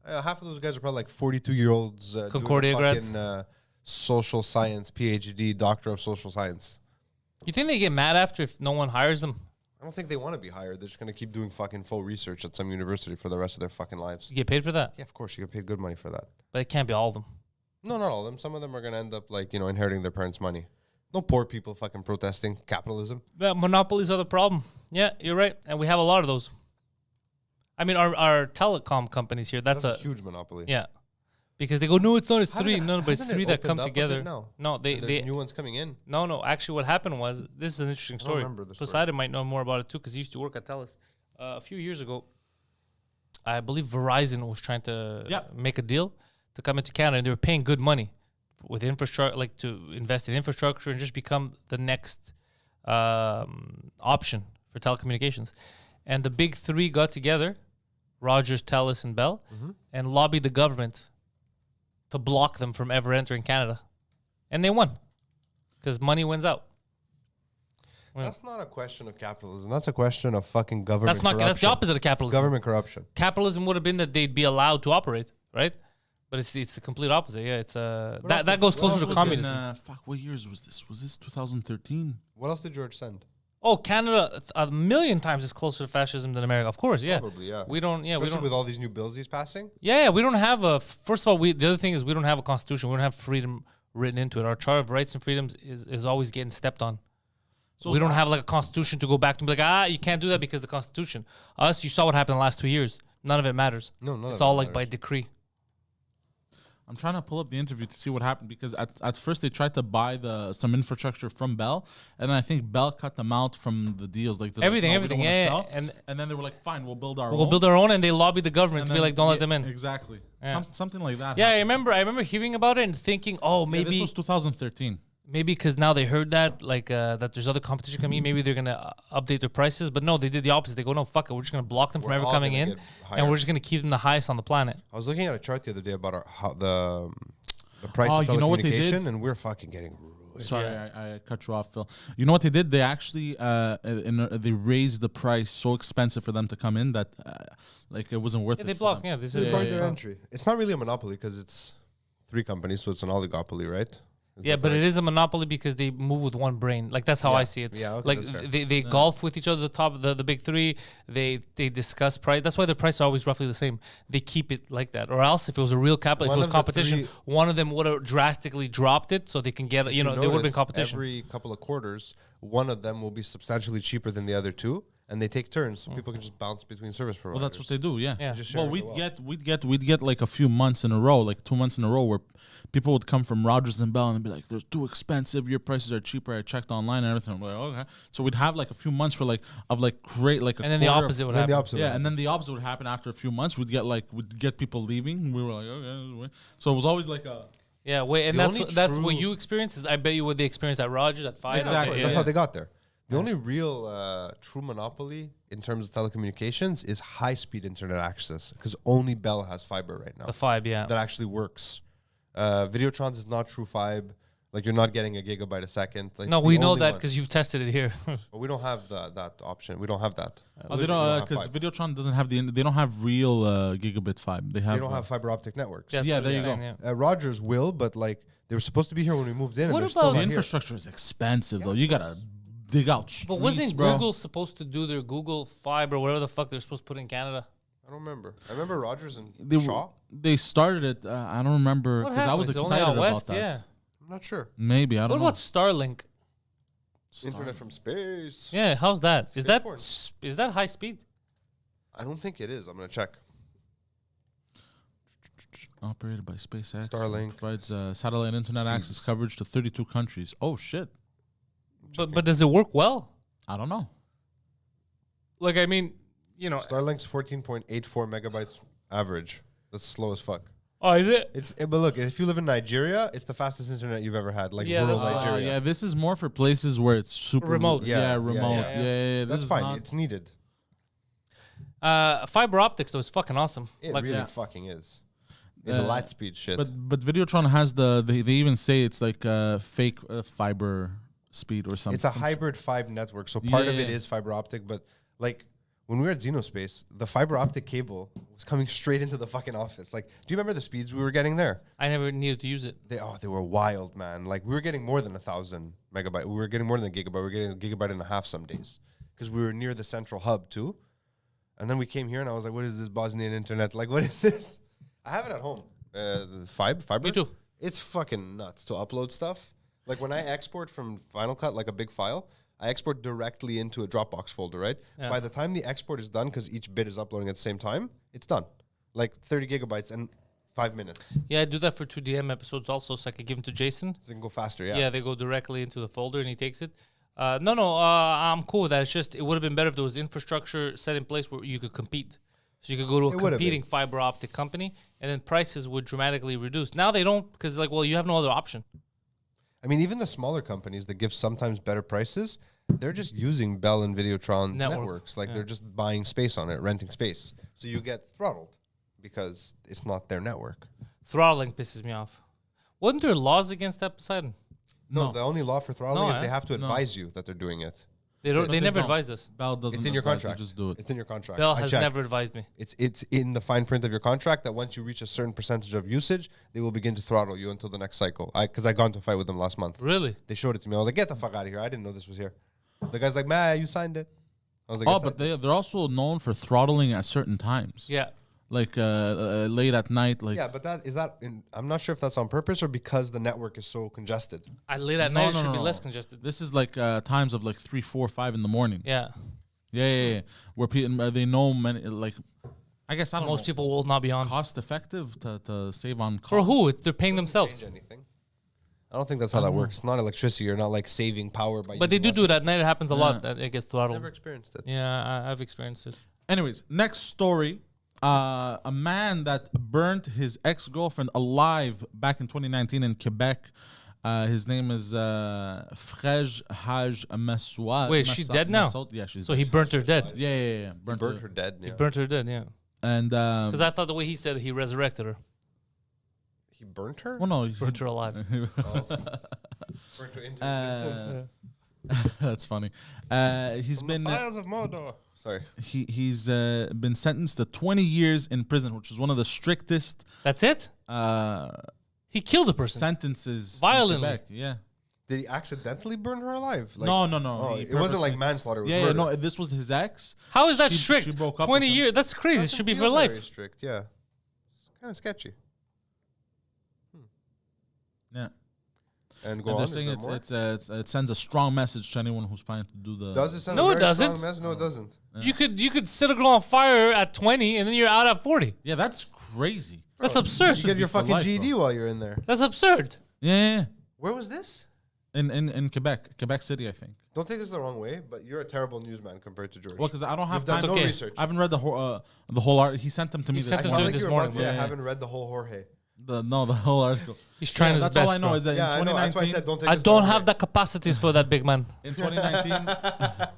Half of those guys are probably like 42-year-olds. Concordia grads. Social science PhD, doctor of social science. You think they get mad after if no one hires them? I don't think they want to be hired. They're just gonna keep doing fucking full research at some university for the rest of their fucking lives. You get paid for that, Yeah, of course you get paid good money for that. but it can't be all of them. No, not all of them. Some of them are gonna end up like inheriting their parents' money. No poor people fucking protesting capitalism. But monopolies are the problem. Yeah, you're right, and we have a lot of those. I mean, our telecom companies here. That's a huge monopoly. yeah, because they go no, it's not. It's Hasn't three. it- No, but it's hasn't it three that opened come up a bit together. now? No, And there's they new ones coming in. No. Actually, what happened was this is an interesting story. remember the story. Poseidon might know more about it too because he used to work at Telus. A few years ago, I believe Verizon was trying to make a deal to come into Canada, and they were paying good money with infrastructure, like to invest in infrastructure and just become the next option for telecommunications. And the big three got together, Rogers, Telus, and Bell, and lobbied the government to block them from ever entering Canada. And they won because money wins out. That's not a question of capitalism. That's a question of fucking government. That's not. corruption. That's the opposite of It's capitalism. government corruption. Capitalism would have been that they'd be allowed to operate, right? But it's the complete opposite. Yeah, it's that goes closer to communism. Fuck, what years was this? Was this 2013? What else did George send? Oh, Canada a million times is closer to fascism than America. Of course, yeah. Probably, yeah. We don't. Yeah, Especially we don't. with all these new bills he's passing. Yeah, we don't have a. First of all, the other thing is we don't have a constitution. We don't have freedom written into it. Our Charter of Rights and Freedoms is always getting stepped on. So we don't have like a constitution to go back to and be like, you can't do that because the Constitution. Us, you saw what happened the last 2 years. None of it matters. No, none of it's it all like matters. by decree. I'm trying to pull up the interview to see what happened because at first they tried to buy some infrastructure from Bell, and I think Bell cut them out from the deals. Like Everything, we don't wanna yeah, sell. and then they were like, "Fine, we'll build our we'll own." build our own, and they lobbied the government And to be then- like, don't let them in. Exactly. Yeah. Something like that. Yeah, I happened. remember hearing about it and thinking, oh, Yeah, maybe this was 2013. maybe because now they heard that that there's other competition coming in, maybe they're gonna update their prices. But no, they did the opposite. They go, no, fuck it, we're just gonna block them from We're ever all coming gonna in, get and higher. we're just gonna keep them the highest on the planet. I was looking at a chart the other day about how the price Oh, of you know what they did? telecommunication, and we're fucking getting ruined. Sorry, I cut you off, Phil. You know what they did? They actually they raised the price so expensive for them to come in that like it wasn't worth Yeah, it. they for block. them. Yeah, this They is. burned their entry. It's not really a monopoly because it's 3 companies, so it's an oligopoly, right? Is Yeah, that but right? it is a monopoly because they move with one brain. Like that's how Yeah. I see it. Yeah, okay, like that's fair. they golf with each other. The big 3. They discuss price. That's why their prices are always roughly the same. They keep it like that. Or else, if it was a real capital, if One it was of the competition, 3 one of them would have drastically dropped it so they can get. If You know, there would have been notice, competition. Every couple of quarters, one of them will be substantially cheaper than the other 2, and they take turns, so people can just bounce between service Well, providers. that's what they do. Yeah. Yeah. Just Well, share we'd the get like a few months in a row, like 2 months in a row, where people would come from Rogers and Bell and be like, "They're too expensive. Your prices are cheaper." I checked online and everything. I'm like, okay. So we'd have like a few months for like great like. And then the quarter of- opposite would Then the happen. opposite. Yeah, and then the opposite would happen after a few months. We'd get people leaving. We were like, okay. So it was always like a. Yeah, wait, and The that's only that's what true- you experienced. Is I bet you what they experienced at Rogers at 5. Exactly. Okay, That's yeah. how they got there. The only real true monopoly in terms of telecommunications is high-speed internet access, because only Bell has fiber right now The 5, yeah. that actually works. Videotrons is not true fiber. Like, you're not getting a gigabyte a second. Like, No, it's we the know only that one. because you've tested it here. But we don't have that option. We don't have that. Oh, they We don't have because fiber. Videotron doesn't have they don't have real gigabit fiber. They have. They don't have fiber optic networks. That's Yeah, what there I'm you go. saying, yeah. Rogers will, but like they were supposed to be here when we moved in, and What they're about still the not here. infrastructure is expensive though. You gotta dig out streets, But wasn't bro. Google supposed to do their Google Fiber, whatever the fuck they're supposed to put in Canada? I don't remember. I remember Rogers and They, Shaw. they started it. I don't remember What because I was happened? It's only excited out about west, that. yeah. I'm not sure. Maybe I What don't know. about Starlink? Internet from space. Yeah, how's that? Is that Spaceborne. is that high speed? I don't think it is. I'm gonna check. Operated by SpaceX. Starlink. Provides satellite internet access coverage to 32 countries. Oh shit! But does it work well? I don't know. Like I mean, you know. Starlink's 14.84 megabytes average. That's slow as fuck. Oh, is it? But look, if you live in Nigeria, it's the fastest internet you've ever had. Like Yeah, rural that's why. Nigeria. Yeah, this is more for places where it's super Remote. Yeah, Yeah, remote. yeah, Yeah, That's this fine. Is not, It's needed. Fiber optics though is fucking awesome. It Like really Yeah. fucking is. It's a light speed shit. but Videotron has they even say it's like fake fiber speed or something. It's a some hybrid fiber network, so part of it Yeah. is fiber optic. But like when we were at Xenospace, the fiber optic cable was coming straight into the fucking office. Like, do you remember the speeds we were getting there? I never needed to use it. They were wild, man. Like we were getting more than 1,000 megabyte. We were getting more than a gigabyte. We were getting a gigabyte and a half some days because we were near the central hub too. And then we came here, and I was like, "What is this Bosnian internet? Like, what is this?" I have it at home. The fiber. Me too. It's fucking nuts to upload stuff. Like when I export from Final Cut, like a big file, I export directly into a Dropbox folder, right? Yeah. By the time the export is done, because each bit is uploading at the same time, it's done. Like 30 gigabytes and 5 minutes. Yeah, I do that for 2DM episodes also, so I could give them to Jason. So they can go faster, Yeah, yeah. they go directly into the folder and he takes it. I'm cool with that. It's just it would have been better if there was infrastructure set in place where you could compete. So you could go to It a would have competing been. fiber optic company, and then prices would dramatically reduce. Now they don't, because like, well, you have no other option. I mean, even the smaller companies that give sometimes better prices, they're just using Bell and Videotron networks. Like they're just buying space on it, renting space. So you get throttled because it's not their network. Throttling pisses me off. Wasn't there laws against that, Poseidon? No, No. the only law for throttling No, is they have to No. advise you that they're doing it. They But never don't. advised us. Bell doesn't. It's in your advise, so contract. Just do it. It's in your contract. Bell I has checked. never advised me. It's in the fine print of your contract that once you reach a certain percentage of usage, they will begin to throttle you until the next cycle. Because I got into a fight with them last month. Really? They showed it to me. I was like, get the fuck out of here. I didn't know this was here. The guy's like, man, you signed it. I was like, Oh, "Yes, but I-" they're also known for throttling at certain times. Yeah. Like late at night. Like yeah, but I'm not sure if that's on purpose or because the network is so congested. At late at No, night, it no, should be no. less congested. This is like times of like 3, 4, 5 in the morning. Yeah. Yeah. Where people they know many like. I guess I don't Most know. people will not be on. Cost effective to save on costs. For who? They're paying themselves. Change anything. I don't think that's how that works. It's not electricity. You're not like saving power by. But they using do less it at night. It happens a lot that it gets throttled. Never experienced it. Yeah, I've experienced it. Anyways, next story. A man that burnt his ex-girlfriend alive back in 2019 in Quebec. His name is Frej Haj Massoud. Wait, she's dead now? Yeah, she's So dead. he burnt her dead. Yeah. Burnt her dead. Yeah. He burnt her dead, yeah. And Because I thought the way he said it, he resurrected her. He burnt her. well, no, Burnt her alive. Burnt her into existence. that's funny. He's been Fires of Mordor. Sorry. he's been sentenced to 20 years in prison, which is one of the strictest That's it? He killed a person. sentences in Violently. Quebec. Yeah. Did he accidentally burn her alive? Like, No. Oh, He it wasn't like purposely- manslaughter. It was Yeah, murder. no. This was his ex. How is that She strict? broke up 20 with him. years? That's crazy. It Doesn't should be feel for life. very strict. Yeah. It's kind of sketchy. Yeah. And go And on. they're Is saying there more? it sends a strong message to anyone who's planning to do the. Does it send No, a it very strong doesn't. message? No, it doesn't. You could set a girl on fire at 20 and then you're out at 40. Yeah, that's crazy. That's absurd. You get your be for fucking life, GED while you're in there. That's absurd. Yeah. Where was this? In Quebec City, I think. Don't take this the wrong way, but you're a terrible newsman compared to George. Well, because I don't have You've done time. no okay. research. I haven't read the whole art. He sent them to me. He This sent I them felt to morning. like this you were about morning, to say I yeah. haven't read the whole Jorge. The whole article. He's trying his That's best. all I know bro. is that Yeah, I in know. That's why I 2019. said don't take I this don't the wrong have way. the capacities for that big man. In 2019, I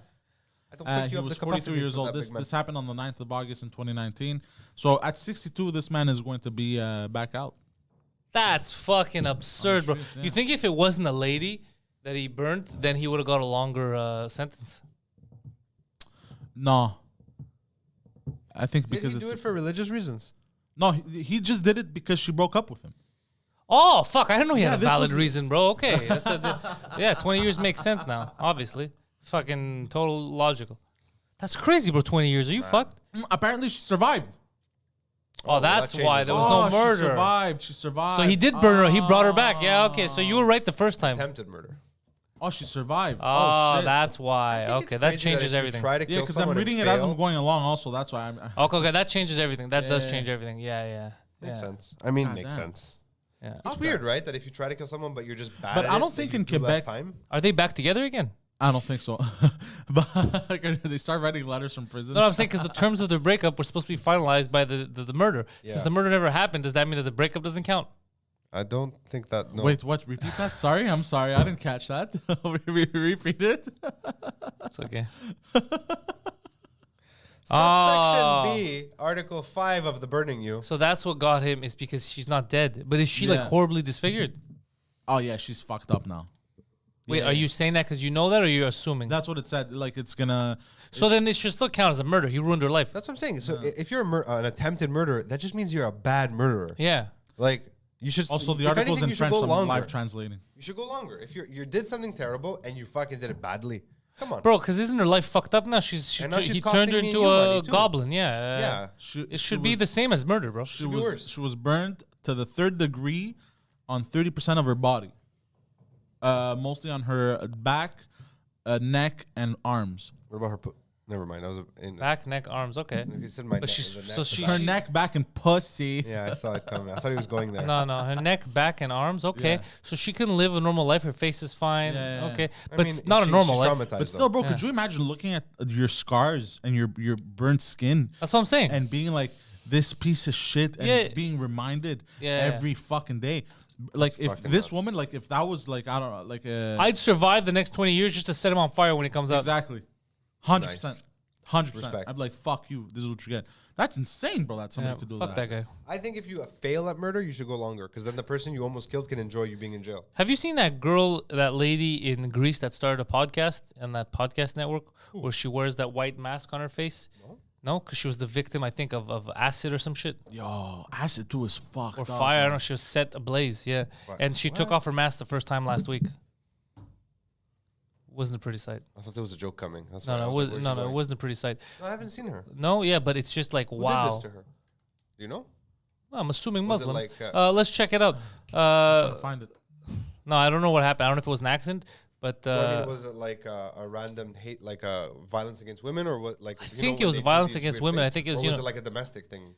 don't think he you have was the 42 capacity years for old. that This big man. this happened on the 9th of August in 2019. So at 62, this man is going to be back out. That's fucking absurd, bro. streets, yeah. You think if it wasn't a lady that he burnt, then he would have got a longer sentence? No. I think Did because he do it's it for religious reasons? no, he just did it because she broke up with him. Oh, fuck. I didn't know he Yeah, had a this valid was- reason, bro. Okay. Yeah, 20 years makes sense now, obviously. Fucking total logical. That's crazy, bro. 20 years. Are you fucked? Apparently, she survived. Oh, that's that why. changes There was a no lot. She murder. survived. She survived. So he did burn her. He brought her back. Yeah, okay. So you were right the first time. Attempted murder. Oh, she survived. Oh, shit. that's why. I think Okay, it's that crazy changes if you everything. Try to Yeah, kill because I'm someone and reading it as I'm fail, going along. Also, that's why I'm. Okay, that changes everything. That does Yeah. change everything. Yeah. Makes Yeah. sense. I mean, God makes damn. sense. Yeah. It's weird, right? That if you try to kill someone, but you're just bad. But at I it, don't that think you in do less Quebec- time. Are they back together again? I don't think so. But they start writing letters from prison. No, I'm saying because the terms of the breakup were supposed to be finalized by the murder. Yeah. Since the murder never happened, does that mean that the breakup doesn't count? I don't think that. No. Wait, what? Repeat that? Sorry, I'm sorry. I didn't catch that. Repeat it. It's okay. Subsection Oh. B, Article 5 of the Burning You. So that's what got him is because she's not dead. But is she Yeah. like horribly disfigured? Oh yeah, she's fucked up now. Wait, Yeah. are you saying that because you know that or you're assuming? That's what it said. Like it's gonna. So then it should still count as a murder. He ruined her life. That's what I'm saying. So if you're an attempted murderer, that just means you're a bad murderer. Yeah. Like you should. Also, the if article's anything, in you should French. go So I'm longer. live translating. You should go longer. If you did something terrible and you fucking did it badly, come on. Bro, because isn't her life fucked up now? She And now she's he turned her costing me into you a money, too. goblin. Yeah. Yeah. It should be the same as murder, bro. She be was worse. she was burned to the 3rd degree on 30% of her body, mostly on her back, neck, and arms. What about her? Never mind. I was in. Back, neck, arms. Okay. You said my But neck. she's- the neck, so the she- back. Her neck, back, and pussy. Yeah, I saw it coming. I thought he was going there. No, her neck, back, and arms. Okay. Yeah. So she can live a normal life. Her face is fine. Yeah. Okay. I But mean, it's not a normal she's life. traumatized, But still, bro, Yeah. could you imagine looking at your scars and your burnt skin That's what I'm saying. and being like this piece of shit and Yeah. being reminded Yeah. every fucking day? Like if fucking this nuts. woman, like if that was like I don't know, like I'd survive the next 20 years just to set him on fire when he comes out. exactly, 100%. 100%. Respect. I'd be like, fuck you. This is what you get. That's insane, bro. That somebody Yeah, could do fuck that guy. I think if you fail at murder, you should go longer because then the person you almost killed can enjoy you being in jail. Have you seen that girl, that lady in Greece that started a podcast on that podcast network where she wears that white mask on her face? No, because she was the victim, I think, of acid or some shit. Yo, acid too is fucked Or up, fire. I bro. don't know. She was set ablaze. Yeah. What? And she took off her mask the first time last week. Wasn't a pretty sight. I thought there was a joke coming. That's No, why I no, was it was, like, where's no, she no, it going? wasn't a pretty sight. No, I haven't seen her. No, yeah, but it's just like, Who wow. did this to her? Do you know? Well, I'm assuming Was it Muslims. like, Let's check it out. Trying to find it. No, I don't know what happened. I don't know if it was an accident, but No, I mean, was it like a random hate, like violence against women, or what? Like, I you know, think when it was they do violence these against weird women. I things? think it was, Or you was know, it like a domestic thing?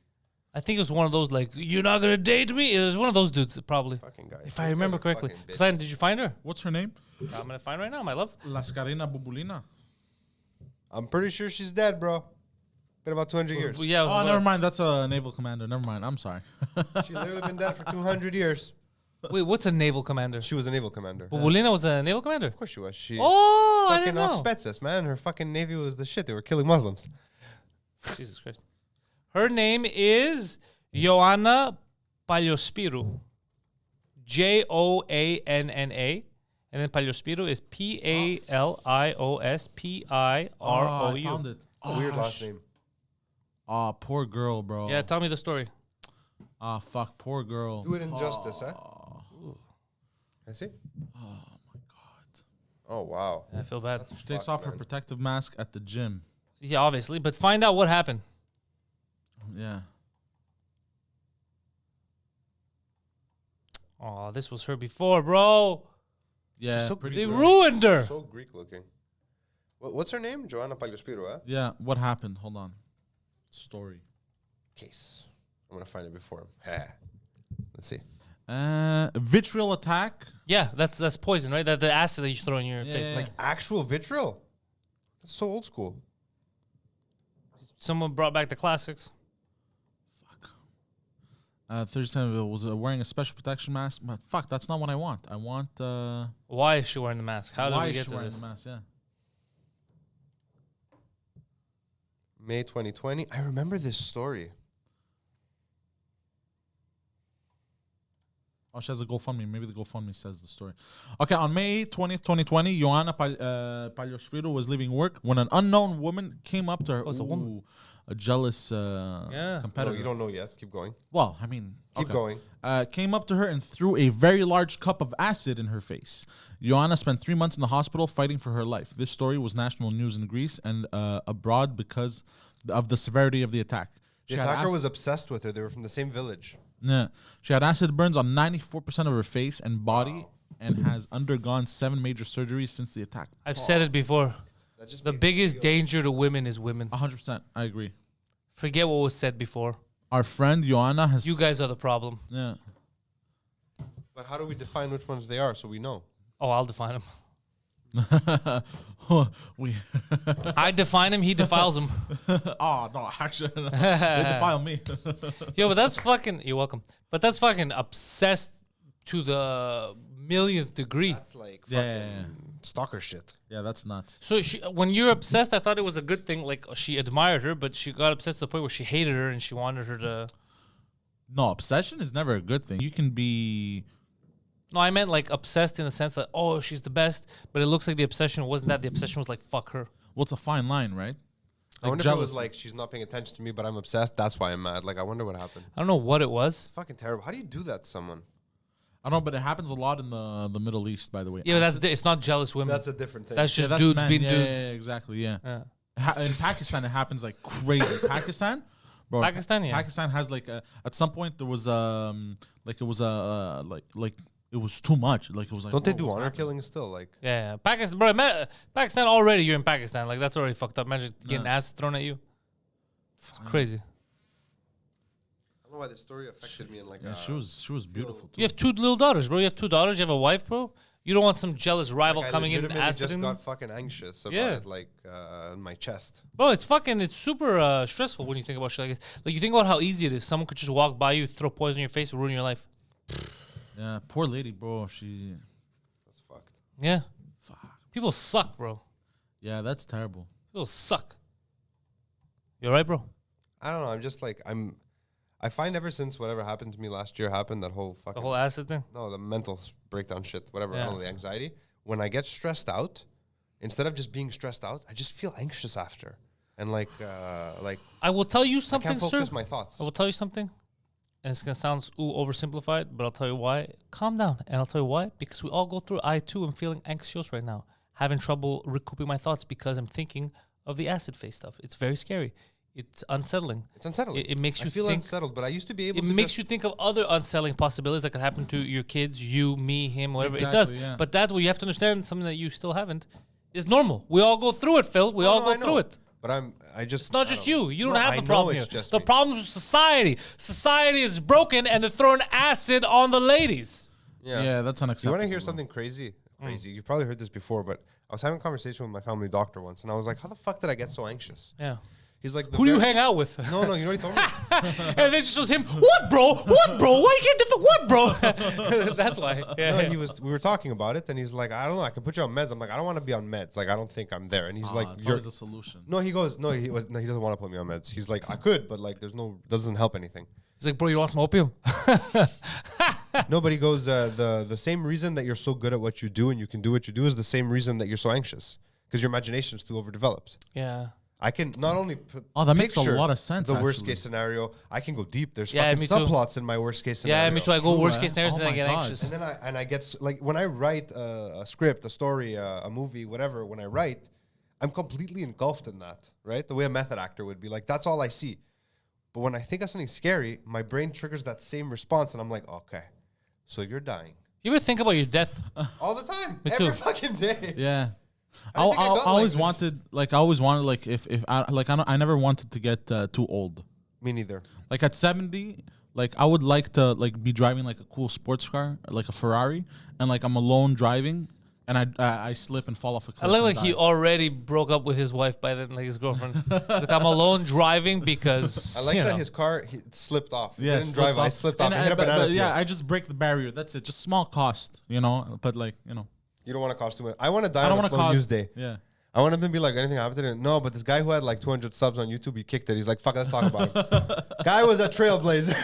I think it was one of those like, you're not gonna date me. It was one of those dudes, probably. Fucking guy. If I remember correctly. Poseidon, did you find her? What's her name? I'm gonna find right now, my love. Lascarina Bubulina. I'm pretty sure she's dead, bro. Been about 200 years. Well, yeah, it was Oh, about- never mind. That's a naval commander. Never mind. I'm sorry. She's literally been dead for 200 years. Wait, what's a naval commander? She was a naval commander. Bulina was a naval commander. Of course she was. She Oh, I fucking didn't off know. Spetses, man. Her fucking navy was the shit. They were killing Muslims. Jesus Christ. Her name is Ioanna Paliospiru. Joanna. And then Paliospiru is Paliospiru. Oh, I found it. Weird last name. Oh, poor girl, bro. Yeah, tell me the story. Ah, fuck, poor girl. Do it in justice, huh? I see. Oh my god. Oh, wow. I feel bad. She takes off her protective mask at the gym. Yeah, obviously, but find out what happened. Yeah. Oh, this was her before, bro. Yeah. so pretty They Greek good. ruined her. So Greek looking. What's her name? Joanna Paliospiru, huh? Yeah. What happened? Hold on. Story. Case. I'm going to find it before him. Ha. Let's see. Vitriol attack. Yeah, that's poison, right? That the acid that you throw in your Yeah, face. yeah, Like actual vitriol. That's so old school. Someone brought back the classics. 37 was wearing a special protection mask. But fuck, that's not what I want. I want. Why is she wearing the mask? How did why we is get she to wearing this? the mask? Yeah. May 2020. I remember this story. Oh, she has a GoFundMe. Maybe the GoFundMe says the story. Okay, on May 20th, 2020, Ioanna Paliospiru was leaving work when an unknown woman came up to her. Oh, it's a woman. Ooh, a jealous No, competitor. you don't know yet. Keep going. Well, I mean, Keep going. Came up to her and threw a very large cup of acid in her face. Ioanna spent 3 months in the hospital fighting for her life. This story was national news in Greece and abroad because of the severity of the attack. The attacker was obsessed with her. They were from the same village. Yeah. She had acid burns on 94% of her face and body and has undergone 7 major surgeries since the attack. I've said it before. That just The made me biggest feel- danger to women is women. 100%. I agree. Forget what was said before. Our friend Ioanna has... You guys are the problem. Yeah. But how do we define which ones they are so we know? Oh, I'll define him. we... I define him, he defiles him. oh, no, actually, no. They defile me. Yo, but that's fucking. You're welcome. But that's fucking obsessed to the millionth degree. That's like Yeah, fucking yeah, yeah. stalker shit. Yeah, that's nuts. So when you're obsessed, I thought it was a good thing. Like she admired her, but she got obsessed to the point where she hated her and she wanted her to. No, obsession is never a good thing. You can be... No, I meant like obsessed in the sense that oh she's the best, but it looks like the obsession wasn't that. The obsession was like fuck her. Well, it's a fine line, right? I wonder if it was jealousy. like she's not paying attention to me, but I'm obsessed. That's why I'm mad. Like I wonder what happened. I don't know what it was. Fucking terrible. How do you do that to someone? I don't know, but it happens a lot in the Middle East, by the way. Yeah, but it's not jealous women. That's a different thing. That's Yeah, just that's dudes men. being Yeah, dudes. Yeah, exactly, yeah. Yeah. In Pakistan, it happens like crazy. Pakistan, bro. Pakistan, yeah. Pakistan has like at some point there was like it was like it was too much. Like it was like Don't they whoa, do what's honor happening? killings still? Like Yeah, Pakistan, bro. Pakistan already. You're in Pakistan. Like that's already fucked up. Imagine getting acid thrown at you. It's crazy. I don't know why this story affected me in like Yeah, she was beautiful too. You have 2 little daughters, bro. You have 2 daughters. You have a wife, bro. You don't want some jealous rival I coming in and legitimately aciding just them. got fucking anxious about Yeah. it, like in my chest. Bro, it's super stressful when you think about shit like this. Like you think about how easy it is. Someone could just walk by you, throw poison in your face, and ruin your life. Yeah, poor lady, bro. She, That's fucked. Yeah. fuck. People suck, bro. Yeah, that's terrible. People suck. You're right, bro. I don't know. I'm just like I find ever since whatever happened to me last year happened, that whole fucking The whole acid thing. no, the mental breakdown shit, whatever. I Yeah. don't know, the anxiety. When I get stressed out, instead of just being stressed out, I just feel anxious after, and like I will tell you I something, can't focus sir. my thoughts. I will tell you something, and it's gonna sound oversimplified, but I'll tell you why. Calm down, and I'll tell you why. Because we all go through. I too am feeling anxious right now, having trouble recouping my thoughts because I'm thinking of the acid face stuff. It's very scary. It's unsettling. It's unsettling. It makes you I feel think. unsettled, but I used to be able It to. makes you think of other unsettling possibilities that could happen to your kids, you, me, him, whatever. Exactly, it does. yeah. But that's what you have to understand. Something that you still haven't is normal. We all go through it, Phil. We all I go know. through it. But I just. It's not just you. You don't have the problem here. Just The me. problem is society. Society is broken, and they're throwing acid on the ladies. Yeah. that's You unacceptable. want to hear something crazy? Crazy. You've probably heard this before, but I was having a conversation with my family doctor once, and I was like, "How the fuck did I get so anxious?" Yeah. He's like, Who do you hang out with? No, you know what he told me? And then it shows him. What, bro? What, bro? Why you get what, bro? That's why. Yeah. No, we were talking about it, and he's like, I don't know, I can put you on meds. I'm like, I don't want to be on meds. Like, I don't think I'm there. And he's like, it's you're. always the solution. No, he goes, no, he doesn't want to put me on meds. He's like, I could, but like, doesn't help anything. He's like, bro, you want some opium? No, but he goes, the same reason that you're so good at what you do and you can do what you do is the same reason that you're so anxious, because your imagination is too overdeveloped. Yeah. I can not only Oh, that makes a picture lot of sense, The worst actually. case scenario, I can go deep. There's Yeah, fucking me too. subplots in my worst case scenario. Yeah, me too. I go True, worst eh? case scenarios Oh and then I my get God. anxious. And then I get like when I write a script, a story, a movie, whatever. When I write, I'm completely engulfed in that. Right, the way a method actor would be. Like that's all I see. But when I think of something scary, my brain triggers that same response, and I'm like, okay, so you're dying You ever think about your death? all the time, Me every too. fucking day. Yeah. I think I got like always this. wanted like if I never wanted to get too old. Me neither. Like at 70, like I would like to like be driving like a cool sports car, like a Ferrari, and like I'm alone driving, and I slip and fall off a I cliff. look and like he die. already broke up with his wife by then, like his girlfriend. He's like, I'm alone driving because I like you that know. his car slipped off. Yeah, He didn't drive. I slipped off. And I hit a but- banana but yeah, peel. I just break the barrier. That's it. Just small cost, but like You don't want to cost too much. I want to die I don't on a want to slow cost. news day. Yeah. I want him to be like, anything happened to him? No, but this guy who had like 200 subs on YouTube, he kicked it. He's like, fuck, let's talk about him. Guy was a trailblazer.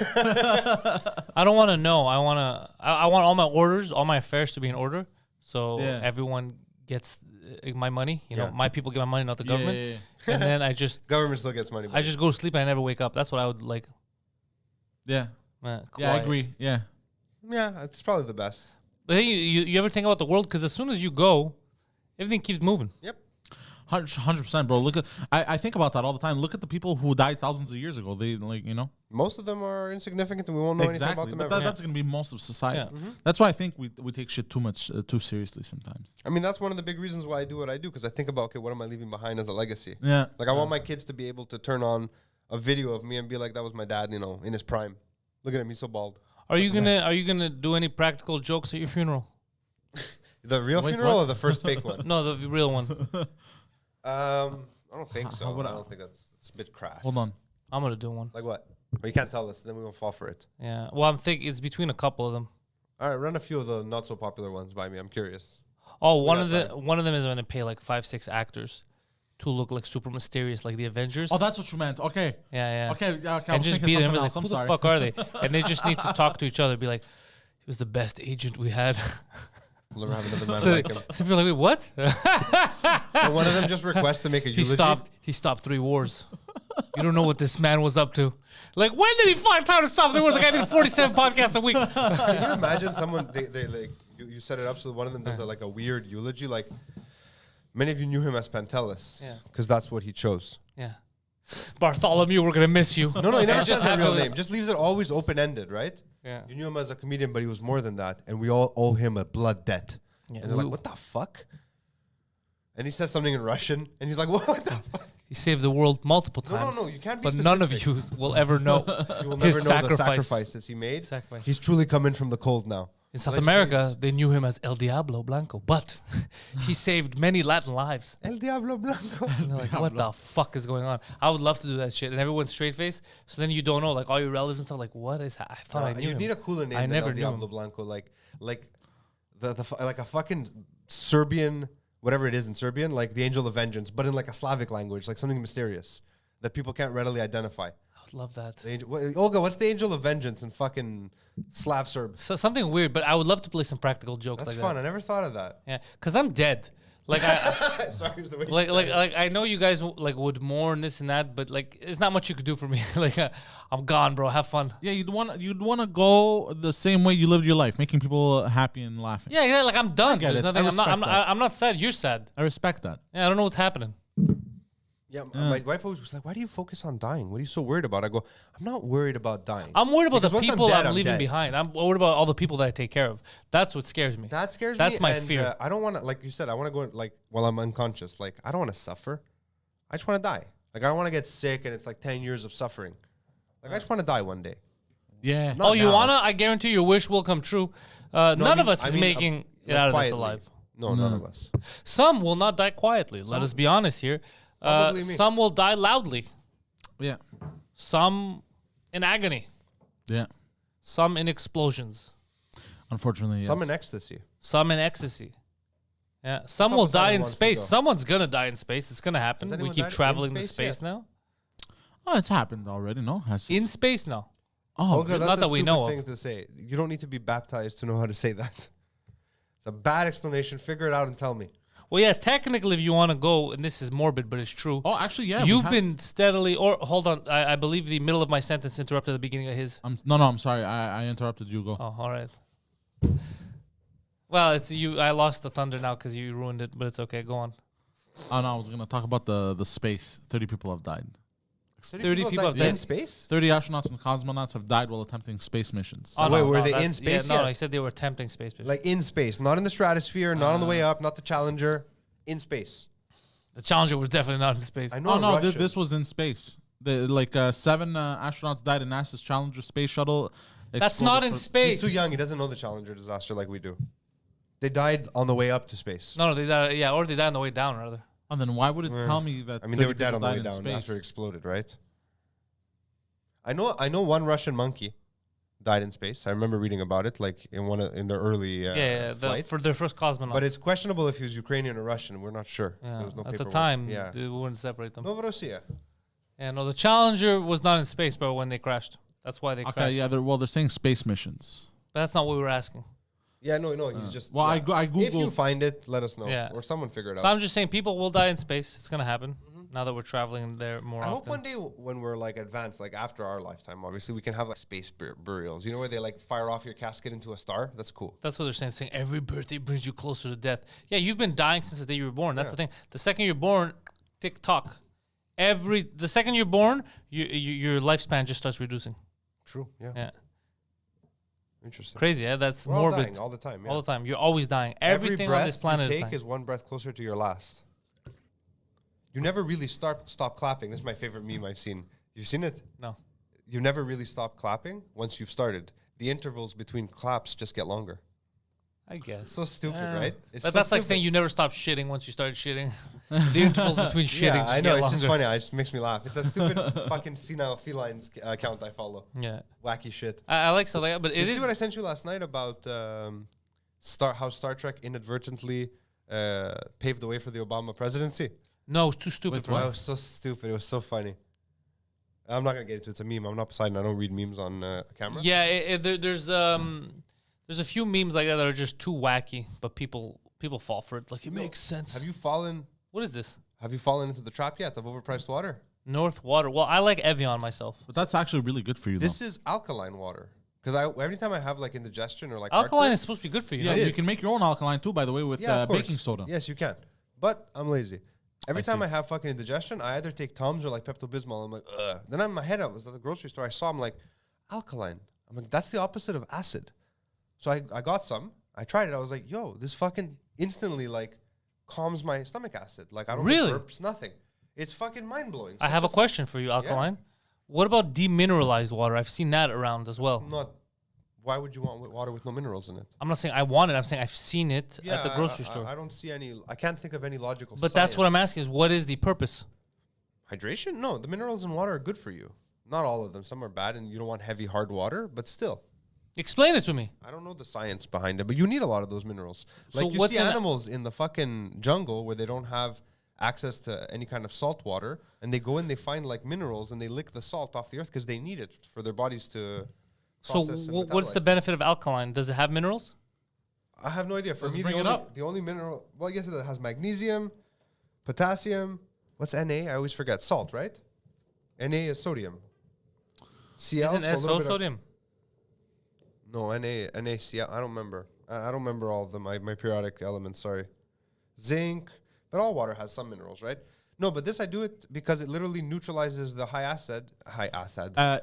I don't want to know. I want all my orders, all my affairs to be in order, so Yeah. everyone gets my money. You know, Yeah. my people get my money, not the Yeah, government. yeah, yeah. And then I just Government still gets money. I just go to sleep and I never wake up. That's what I would like. Yeah. Yeah, I quiet. agree. Yeah. Yeah, it's probably the best. But then you ever think about the world? Because as soon as you go, everything keeps moving. Yep. 100%, bro. Look at I think about that all the time. Look at the people who died thousands of years ago. They Most of them are insignificant and we won't know anything exactly. about them But ever. that's gonna be most of society. Yeah. That's why I think we take shit too seriously sometimes. I mean, that's one of the big reasons why I do what I do, because I think about, okay, what am I leaving behind as a legacy? Yeah. Like, I want my kids to be able to turn on a video of me and be like, that was my dad, in his prime. Look at him, he's so bald. Are you gonna do any practical jokes at your funeral? The real Wait, funeral what? or the first fake one? No, the real one. I don't think so. How would I I- don't think it's a bit crass. Hold on. I'm gonna do one. Like what? Well, you can't tell us, then we won't fall for it. Yeah. Well, I'm thinking it's between a couple of them. All right, run a few of the not so popular ones by me. I'm curious. Oh, We one got of them is going to pay like 5-6 actors to look like super mysterious, like the Avengers. Oh, that's what you meant. Okay. yeah. Okay. Yeah, okay. I And was just thinking beat them. something Like, else. I'm who sorry. the fuck are they? And they just need to talk to each other. Be like, he was the best agent we had. We'll never have another man so, like him. so people are like, wait, what? And one of them just requests to make a He eulogy. stopped 3 wars. You don't know what this man was up to. Like, when did he find time to stop 3 wars? Like, I did 47 podcasts a week. Can you imagine someone, they like, you set it up so one of them does a weird eulogy? Like, many of you knew him as Pantelis. Yeah. Because that's what he chose. Yeah. Bartholomew, we're going to miss you. No, he never And says his have real a- name. Just leaves it always open-ended, right? Yeah. You knew him as a comedian, but he was more than that. And we all owe him a blood debt. Yeah, And they're like, what the fuck? And he says something in Russian. And he's like, what the fuck? He saved the world multiple No, times. no, you can't be But none of specific. you will ever know You will his never know the sacrifice. sacrifices he made. Sacrifice. He's truly come in from the cold now. In South Like, America, he's- they knew him as El Diablo Blanco, but he saved many Latin lives. El Diablo Blanco. And they're like, what the fuck is going on? I would love to do that shit. And everyone's straight face. So then you don't know, like all your relatives and stuff, like, what is I thought I knew you him. need a cooler name I than never El knew Diablo him. Blanco. Like like a fucking Serbian, whatever it is in Serbian, like the Angel of Vengeance, but in like a Slavic language, like something mysterious. that people can't readily identify. I would love that. Olga, what's the angel of vengeance in fucking Slav Serb? So, something weird, but I would love to play some practical jokes That's like fun. that. I never thought of that. Yeah, because I'm dead. Like Sorry, it was the way you like said it. I know you guys like would mourn this and that, but like it's not much you could do for me. Like I'm gone, bro. Have fun. Yeah, you'd want to go the same way you lived your life, making people happy and laughing. Yeah, like I'm done. get There's it. nothing. I I'm respect that. not sad. You're sad. I respect that. Yeah, I don't know what's happening. Yeah, my wife always was like, "Why do you focus on dying? What are you so worried about?" I go, "I'm not worried about dying. I'm worried about Because the once people dead, I'm leaving dead. behind. I'm worried about all the people that I take care of. That's what scares me. That scares me. That's my and, fear. I don't want to, like you said, I want to go like while I'm unconscious. Like I don't want to suffer. I just want to die. Like I don't want to get sick and it's like 10 years of suffering. Like I just want to die one day. Yeah. Not Oh, you now. wanna? I guarantee your wish will come true. None of us is making it out of this quietly. alive. No, none of us. Some will not die quietly. Let us be honest here. Probably me. Some will die loudly. Yeah. Some in agony. Yeah. Some in explosions. Unfortunately, yes. Some in ecstasy. Some in ecstasy. Yeah. Some thought will Poseidon die in wants to space. go. Someone's gonna die in space. It's gonna happen. Has We anyone keep died in traveling to space space yet? now. Oh, it's happened already. No, has it? In space now. Oh, Olga, that's not a that we stupid know of. thing to say. You don't need to be baptized to know how to say that. It's a bad explanation. Figure it out and tell me. Well, yeah. Technically, if you want to go, and this is morbid, but it's true. oh, actually, yeah. You've been steadily, or hold on, I believe the middle of my sentence interrupted the beginning of his. No, I'm sorry. I interrupted you. Go. Oh, all right. Well, it's you. I lost the thunder now because you ruined it, but it's okay. Go on. Oh no, I was gonna talk about the space. 30 people have died. 30 people have in died. space? 30 astronauts and cosmonauts have died while attempting space missions. Oh, Wait, were they in that's- space Yeah, no, yet? he said they were attempting space. Like in space, not in the stratosphere, not on the way up, not the Challenger, in space. The Challenger was definitely not in space. I know. Oh no, Russia. this was in space. Seven astronauts died in NASA's Challenger space shuttle. That's exploded not in for- space. He's too young. He doesn't know the Challenger disaster like we do. They died on the way up to space. No, they died. Yeah, or they died on the way down, rather. And then why would it tell me that? I mean, they 30 were dead people on the way died in down space? after it exploded, right? I know one Russian monkey died in space. I remember reading about it, like in their early flight. for their first cosmonaut. But it's questionable if he was Ukrainian or Russian. We're not sure. yeah, There was no at the paperwork. time, yeah. they wouldn't separate them. Novorossiya. Yeah, no, the Challenger was not in space, bro, when they crashed. That's why they Okay, crashed. yeah. They're saying space missions. But that's not what we were asking. Yeah, no, he's just. Well, yeah. I If you googled. find it, let us know. Yeah. Or someone figure it So out. I'm just saying people will die in space. It's going to happen now that we're traveling there more I hope often. one day when we're like advanced, like after our lifetime, obviously we can have like space burials. You know where they like fire off your casket into a star? That's cool. That's what they're saying. Every birthday brings you closer to death. Yeah, you've been dying since the day you were born. That's the thing. The second you're born, tick tock. The second you're born, your lifespan just starts reducing. True. Yeah. Yeah, Interesting. crazy. Yeah, that's We're all morbid. dying all the time. Yeah. All the time. You're always dying. Every Everything breath on this planet you is take dying. is one breath closer to your last. You never really stop clapping. This is my favorite meme I've seen. You've seen it? No. You never really stop clapping once you've started. The intervals between claps just get longer. I guess. So stupid, right? It's But so that's like stupid. saying you never stop shitting once you start shitting. The intervals between shitting Yeah, just I know. get It's just longer. funny. It just makes me laugh. It's that stupid fucking senile felines account I follow. Yeah. Wacky shit. I like stuff like that, but Did it you is... see what I sent you last night about how Star Trek inadvertently paved the way for the Obama presidency? No, it's too stupid Wait, for Wow, me. it was so stupid. It was so funny. I'm not gonna get into it. It's a meme. I'm not Poseidon. I don't read memes on camera. Yeah, there's a few memes like that that are just too wacky, but people fall for it. Like, it makes sense. Have you fallen? What is this? Have you fallen into the trap yet of overpriced water? North water. Well, I like Evian myself. But that's actually really good for you. This is alkaline water. Because every time I have like indigestion or like Alkaline heartburn- is supposed to be good for you. yeah, no? you can make your own alkaline too, by the way, with of course. baking soda. Yes, you can. But I'm lazy. Every I time see. I have fucking indigestion, I either take Tums or like Pepto-Bismol. I'm like, ugh. Then in my head, I was at the grocery store. I saw I'm like, alkaline. I'm like, that's the opposite of acid. So I got some. I tried it. I was like, yo, this fucking instantly like calms my stomach acid. Like I don't Really? get burps, nothing. It's fucking mind blowing. I have a question for you, Alkaline. What about demineralized water? I've seen that around as well. Not. Why would you want water with no minerals in it? I'm not saying I want it. I'm saying I've seen it at the grocery store. I don't see any. I can't think of any logical. But that's what I'm science. asking: is what is the purpose? Hydration? No, the minerals in water are good for you. Not all of them. Some are bad, and you don't want heavy, hard water. But still, Explain it to me. I don't know the science behind it. But you need a lot of those minerals. So Like you what's see in it? animals in the fucking jungle where they don't have access to any kind of salt water, and they go in, they find like minerals, and they lick the salt off the earth because they need it for their bodies to So process and what's the metabolize. benefit of alkaline? Does it have minerals? I have no idea. For Let's me, bring it up. the only mineral, well, I guess it has magnesium, potassium. What's Na? I always forget. Salt, right? Na is sodium. Cl. Isn't so a little SO bit of- sodium? No, NaCl. I don't remember. I don't remember all of them. My periodic elements. Sorry. Zinc. But all water has some minerals, right? No, but this I do it because it literally neutralizes the high acid.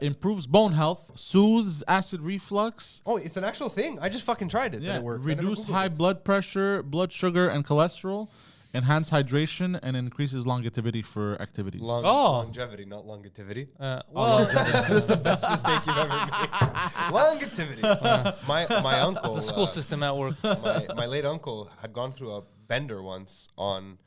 Improves bone health, soothes acid reflux. Oh, it's an actual thing. I just fucking tried it. Yeah, And it worked. I never reduce Googled high it. blood pressure, blood sugar, and cholesterol. Enhance hydration and increases longevity for activities. Longevity, not longevity. Well, That's the best mistake you've ever made. Longevity. My uncle. the school system at work. My late uncle had gone through a bender once on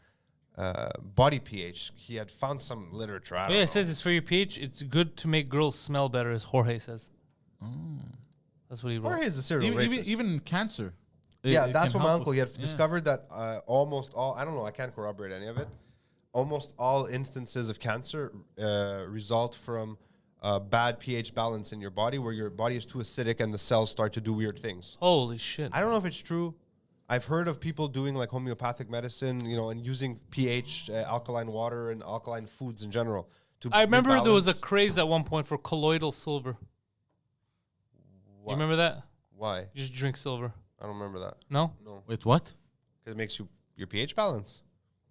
body pH. He had found some literature. I don't Yeah, know. it says it's for your pH. It's good to make girls smell better, as Jorge says. That's what he wrote. Jorge is a serial rapist. Even cancer. Yeah, It that's can what my help uncle, with- he had yeah. discovered that almost all, I don't know, I can't corroborate any of it. Almost all instances of cancer result from bad pH balance in your body, where your body is too acidic and the cells start to do weird things. Holy shit. I don't know if it's true. I've heard of people doing like homeopathic medicine, and using pH, alkaline water, and alkaline foods in general. I remember there was a rebalance. craze at one point for colloidal silver. Why? You remember that? Why? You just drink silver. I don't remember that. No? No, Wait, what? because it makes your pH balance.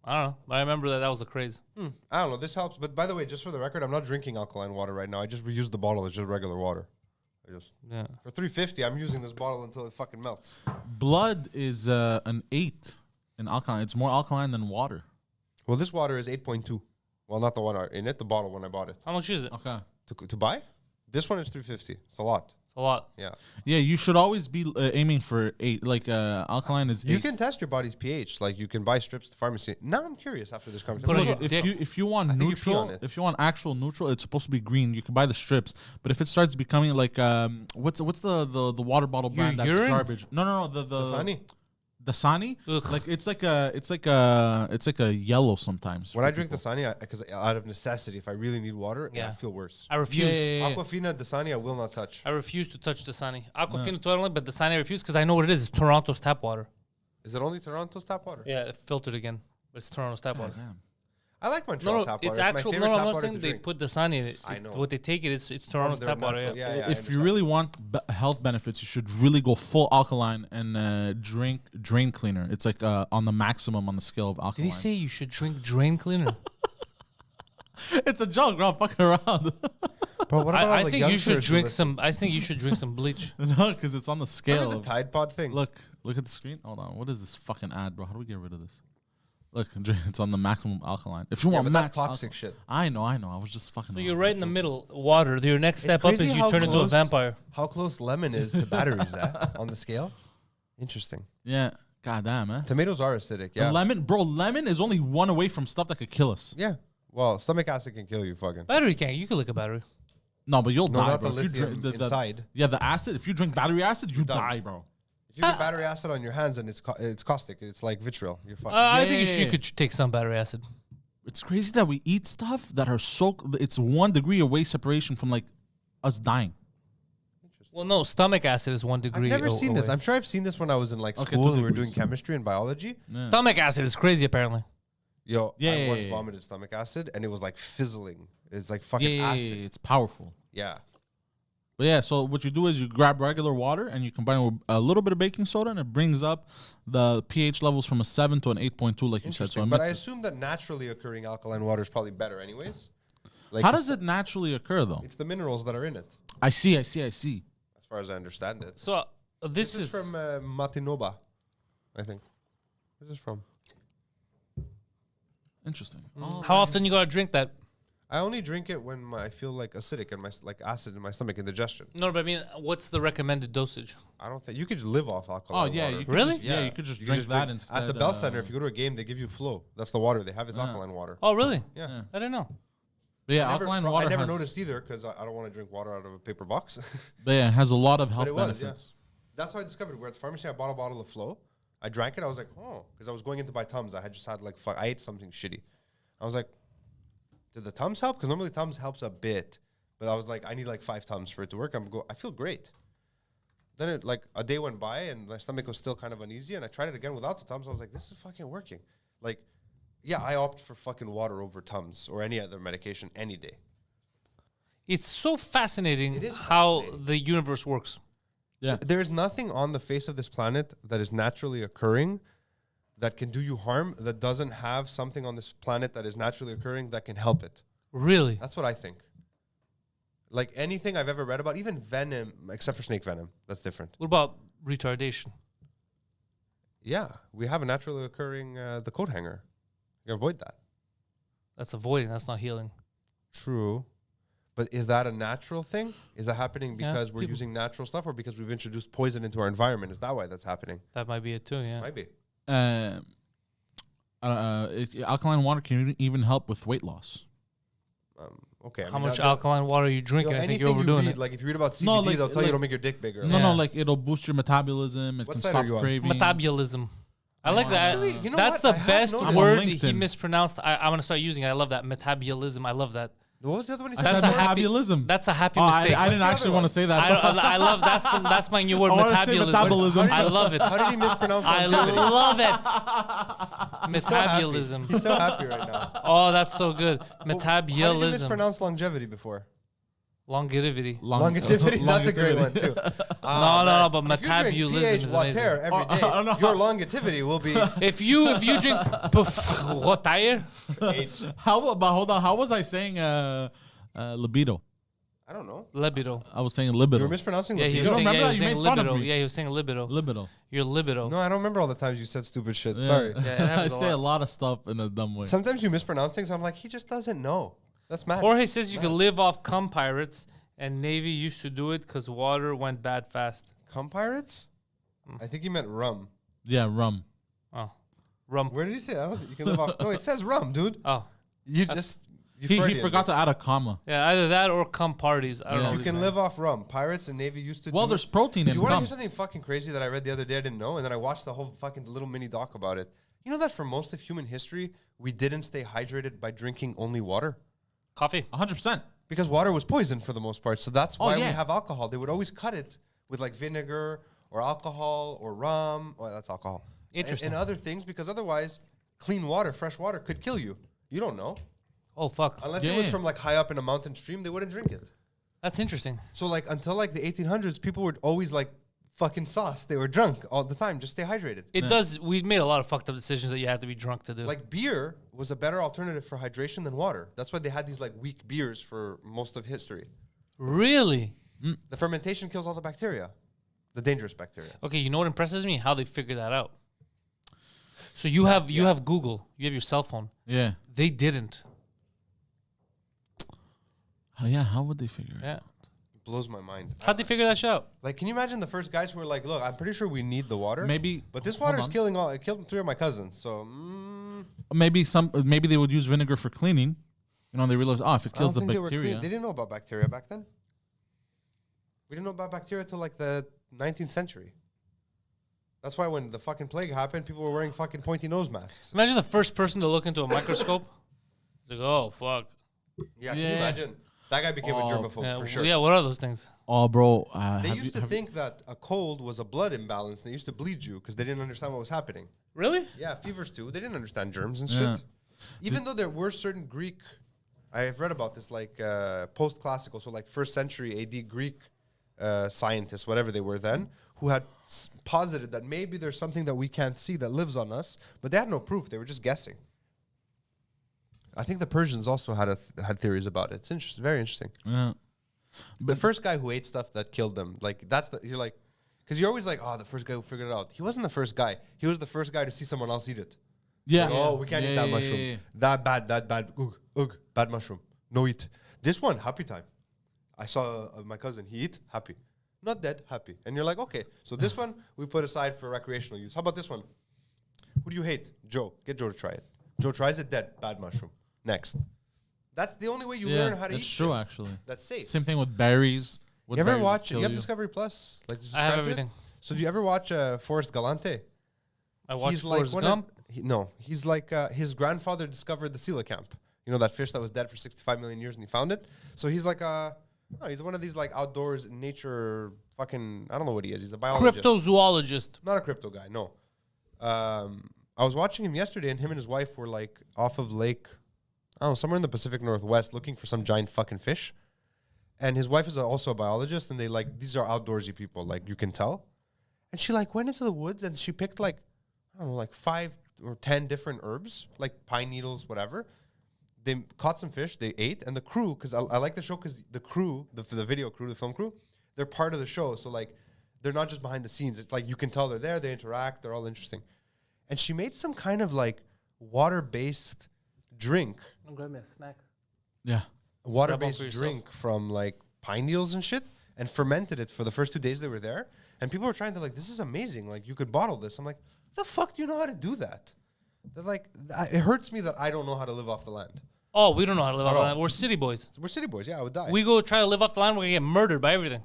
I don't know. But I remember that was a craze. I don't know. This helps. But by the way, just for the record, I'm not drinking alkaline water right now. I just reused the bottle. It's just regular water. Yeah. For $3.50, I'm using this bottle until it fucking melts. Blood is an 8 in alkaline. It's more alkaline than water. Well, this water is 8.2. Well, not the one in it, the bottle when I bought it. How much is it? Okay. To buy? This one is $3.50. It's a lot. It's a lot. Yeah. Yeah, you should always be aiming for 8. Like alkaline is 8. You can test your body's pH. Like you can buy strips at the pharmacy. Now I'm curious after this conversation. Put it Look, in- Look, if you want think you pee on neutral, it. if you want actual neutral, it's supposed to be green. You can buy the strips, but if it starts becoming like what's the water bottle Your brand that's urine? garbage? No, the Dasani. Dasani. Ugh. Like it's like a yellow sometimes. When I drink Dasani, because out of necessity, if I really need water, Yeah. I feel worse. I refuse. Yeah. Aquafina, Dasani, I will not touch. I refuse to touch Dasani. Aquafina totally, but Dasani I refuse because I know what it is. It's Toronto's tap water. Is it only Toronto's tap water? Yeah, filtered again. But it's Toronto's tap water. I like Montreal No, tap it's water. actual. my No, favorite I'm tap not water saying to they drink. put Dasani in it. I know. What they take it's Toronto's From tap their water. natural- Yeah. yeah, I If you understand. really want health benefits, you should really go full alkaline and drink drain cleaner. It's like on the maximum on the scale of Did alkaline. he say you should drink drain cleaner? It's a joke, bro. I'm fucking around. Bro, what about all I the think you should youngsters who drink listen? some. I think you should drink some bleach. No, because it's on the scale. Remember the Of, Tide Pod thing? look at the screen. Hold on. What is this fucking ad, bro? How do we get rid of this? Look, it's on the maximum alkaline. If you Yeah, want but max that's toxic alkaline- shit. I know. I was just fucking. So you're right in the middle. Water. Your next step up crazy is you how turn into a close- vampire. How close lemon is to batteries on the scale? Interesting. Yeah. God damn, man. Tomatoes are acidic, yeah. Lemon is only one away from stuff that could kill us. Yeah. Well, stomach acid can kill you, fucking. Battery can't. You can lick a battery. No, but you'll No, die, not bro. the If you lithium drink inside. Yeah, the acid. If you drink battery acid, you done. die, bro. If you get battery acid on your hands and it's caustic, it's like vitriol. You're fucked. I think Yeah. you could take some battery acid. It's crazy that we eat stuff that are so. It's 1 degree away separation from like us dying. Well, no, stomach acid is 1 I've degree. never seen this. away. I'm sure I've seen this when I was in like Okay, school 2 and we were doing degrees. chemistry and biology. Stomach acid is crazy, apparently. Yo, Yeah, I yeah, once yeah. vomited stomach acid and it was like fizzling. It's like Yeah, fucking yeah, acid. it's powerful. Yeah. But yeah, so what you do is you grab regular water and you combine it with a little bit of baking soda, and it brings up the pH levels from a 7 to an 8.2, like you said. So Interesting. it But I mixes. assume that naturally occurring alkaline water is probably better anyways. Like How does it naturally occur, though? It's the minerals that are in it, I see. as far as I understand it. So this This is from Matinoba, I think. Where's this from? Interesting. How often you gotta drink that? I only drink it when I feel like acidic and like acid in my stomach, indigestion. No, but I mean, what's the recommended dosage? I don't think you could live off Oh alkaline yeah, water. you could Really? Just, yeah, you could just You drink that instead. At the Bell Center, if you go to a game, they give you Flow. That's the water they have. It's alkaline water. Oh, really? Yeah. I didn't know. But yeah, I never, alkaline I water. never has, noticed either because I don't want to drink water out of a paper box. But yeah, it has a lot of health it was, benefits. That's how I discovered. We're at the pharmacy. I bought a bottle of Flow, I drank it. I was like, oh, because I was going in to buy Tums. I had just had like, I ate something shitty. I was like, did the Tums help? Because normally Tums helps a bit. But I was like, I need like 5 Tums for it to work. I feel great. Then it like a day went by and my stomach was still kind of uneasy. And I tried it again without the Tums. I was like, this is fucking working. Like, yeah, I opt for fucking water over Tums or any other medication any day. It's so fascinating It is how fascinating. the universe works. Yeah. There is nothing on the face of this planet that is naturally occurring that can do you harm that doesn't have something on this planet that is naturally occurring that can help it. Really? That's what I think. Like anything I've ever read about, even venom, except for snake venom, that's different. What about retardation? Yeah, we have a naturally occurring the coat hanger. You can avoid that. That's avoiding. That's not healing. True. But is that a natural thing? Is that happening Yeah, because we're people- using natural stuff or because we've introduced poison into our environment? Is that why that's happening? That might be it too. Yeah. Might be. Alkaline water can even help with weight loss. Okay. I How mean, much that- alkaline water are you Yo, drinking? I think anything you're overdoing read, it. like if you read about CBD, No, like- they'll tell you like- don't make your dick bigger. No, Yeah. like it'll boost your metabolism. It What can side are stop you on? craving. Metabolism. I like that. Actually, you know That's what? the I have best noticed- I'm on word he LinkedIn. mispronounced. I'm gonna start using it. I love that metabolism. I love that. What was the other one he I said? That's said a happy- metabolism. That's a happy Oh, mistake. I didn't What's the actually other want one? to say that. I love that's my new word. I wanted to say Metabolism. metabolism. I love it. How did he mispronounce I longevity? love it. He's so happy. Metabolism. He's so happy right now. Oh, that's so good. How did you Metabolism. mispronounce longevity before? Longevity. Longevity? That's a great one, too. No, but If you drink metabolism pH is water amazing. every day, your longevity will be If you drink water, H. How about hold on? How was I saying libido? I don't know. libido. I was saying You libido. were mispronouncing Yeah, he libido? was saying, remember yeah, that? he was You saying made fun of libido. me. Yeah, he was saying libido. Libido. Your libido. No, I don't remember all the times you said stupid shit. Yeah. Sorry. Yeah, it I happens say a lot. lot of stuff in a dumb way. Sometimes you mispronounce things. I'm like, he just doesn't know. That's mad. Jorge says you can live off cum pirates, and Navy used to do it because water went bad fast. Cum pirates? I think he meant rum. Yeah, rum. Oh, rum. Where did he say that? You can live off. No, it says rum, dude. Oh, You just. You He Freudian forgot it. to add a comma. yeah, either that or cum parties. I don't Yeah. know. You what can he's live off rum. Pirates and Navy used to. Well, do there's it. protein Do in you want to rum. hear something fucking crazy that I read the other day? I didn't know, and then I watched the whole fucking little mini doc about it. You know that for most of human history, we didn't stay hydrated by drinking only water coffee. 100%. because water was poison for the most part. So that's why we yeah. have alcohol. They would always cut it with like vinegar or alcohol or rum. Oh, that's alcohol. Interesting. And other things because otherwise, clean water, fresh water could kill you. You don't know. Oh fuck, Unless it was Yeah. from like high up in a mountain stream, they wouldn't drink it. that's interesting. So like until like the 1800s, people were always like fucking sauce. They were drunk all the time. Just stay hydrated. It does. We made a lot of fucked up decisions that you had to be drunk to do. Like beer was a better alternative for hydration than water. That's why they had these like weak beers for most of history. really? The fermentation kills all the bacteria, the dangerous bacteria. Okay, you know what impresses me? How they figured that out. So you have Google, you have your cell phone. Yeah. They didn't. Oh, yeah, how would they figure it? Yeah. Blows my mind. How'd they figure that shit out? Like, can you imagine the first guys who were like, "Look, I'm pretty sure we need the water, Maybe, but this hold water is on. killing all. It killed 3 of my cousins. So Maybe they would use vinegar for cleaning. You know, they realize, if it I kills don't the think they were bacteria. clean. They didn't know about bacteria back then. We didn't know about bacteria till like the 19th century. That's why when the fucking plague happened, people were wearing fucking pointy nose masks. Imagine the first person to look into a microscope. It's like, oh fuck. Yeah, can you Yeah. imagine? That guy became a Oh, germaphobe Yeah, for sure. yeah, what are those things? Oh, bro. They used to think that a cold was a blood imbalance. And they used to bleed you because they didn't understand what was happening. Really? Yeah, fevers too. They didn't understand germs and Yeah. shit. Even though there were certain Greek, I've read about this, like post-classical, so like 1st century AD Greek scientists, whatever they were then, who had posited that maybe there's something that we can't see that lives on us, but they had no proof. They were just guessing. I think the Persians also had theories about it. It's interesting, very interesting. Yeah. The first guy who ate stuff that killed them, like you're like, because you're always like, oh, the first guy who figured it out. He wasn't the first guy. He was the first guy to see someone else eat it. Yeah. Like, oh, we can't eat that mushroom. yeah. That bad. Ugh, bad mushroom. No eat. This one, happy time. I saw my cousin. He eat, happy. Not dead, happy. And you're like, okay. So this one we put aside for recreational use. How about this one? Who do you hate? Joe. Get Joe to try it. Joe tries it, dead, bad mushroom. Next. That's the only way you learn how to eat. That's true, things. actually. That's safe. Same thing with berries. You ever watch? You have Discovery Plus? Like, I have everything. So do you ever watch Forrest Galante? I watched He's like Forrest one Gump. he's like his grandfather discovered the coelacanth. You know that fish that was dead for 65 million years and he found it. So he's like he's one of these like outdoors nature fucking I don't know what he is. He's a biologist. Cryptozoologist. Not a crypto guy, no. I was watching him yesterday, and him and his wife were like off of Lake, I don't know, somewhere in the Pacific Northwest, looking for some giant fucking fish. And his wife is also a biologist, and they like these are outdoorsy people, like you can tell. And she like went into the woods and she picked like I don't know, like 5 or 10 different herbs, like pine needles, whatever. They caught some fish, they ate, and the crew, because I like the show because the crew, the video crew, the film crew, they're part of the show. So like they're not just behind the scenes. It's like you can tell they're there, they interact, they're all interesting. And she made some kind of like water-based drink. I'm grabbing me a snack. Yeah. Water-based drink from like pine needles and shit, and fermented it for the first 2 days they were there. And people were trying to like, this is amazing. Like you could bottle this. I'm like, the fuck do you know how to do that? They're like, it hurts me that I don't know how to live off the land. Oh, we don't know how to live off the all. land. We're city boys. We're city boys. Yeah, I would die. We go try to live off the land, we're gonna get murdered by everything.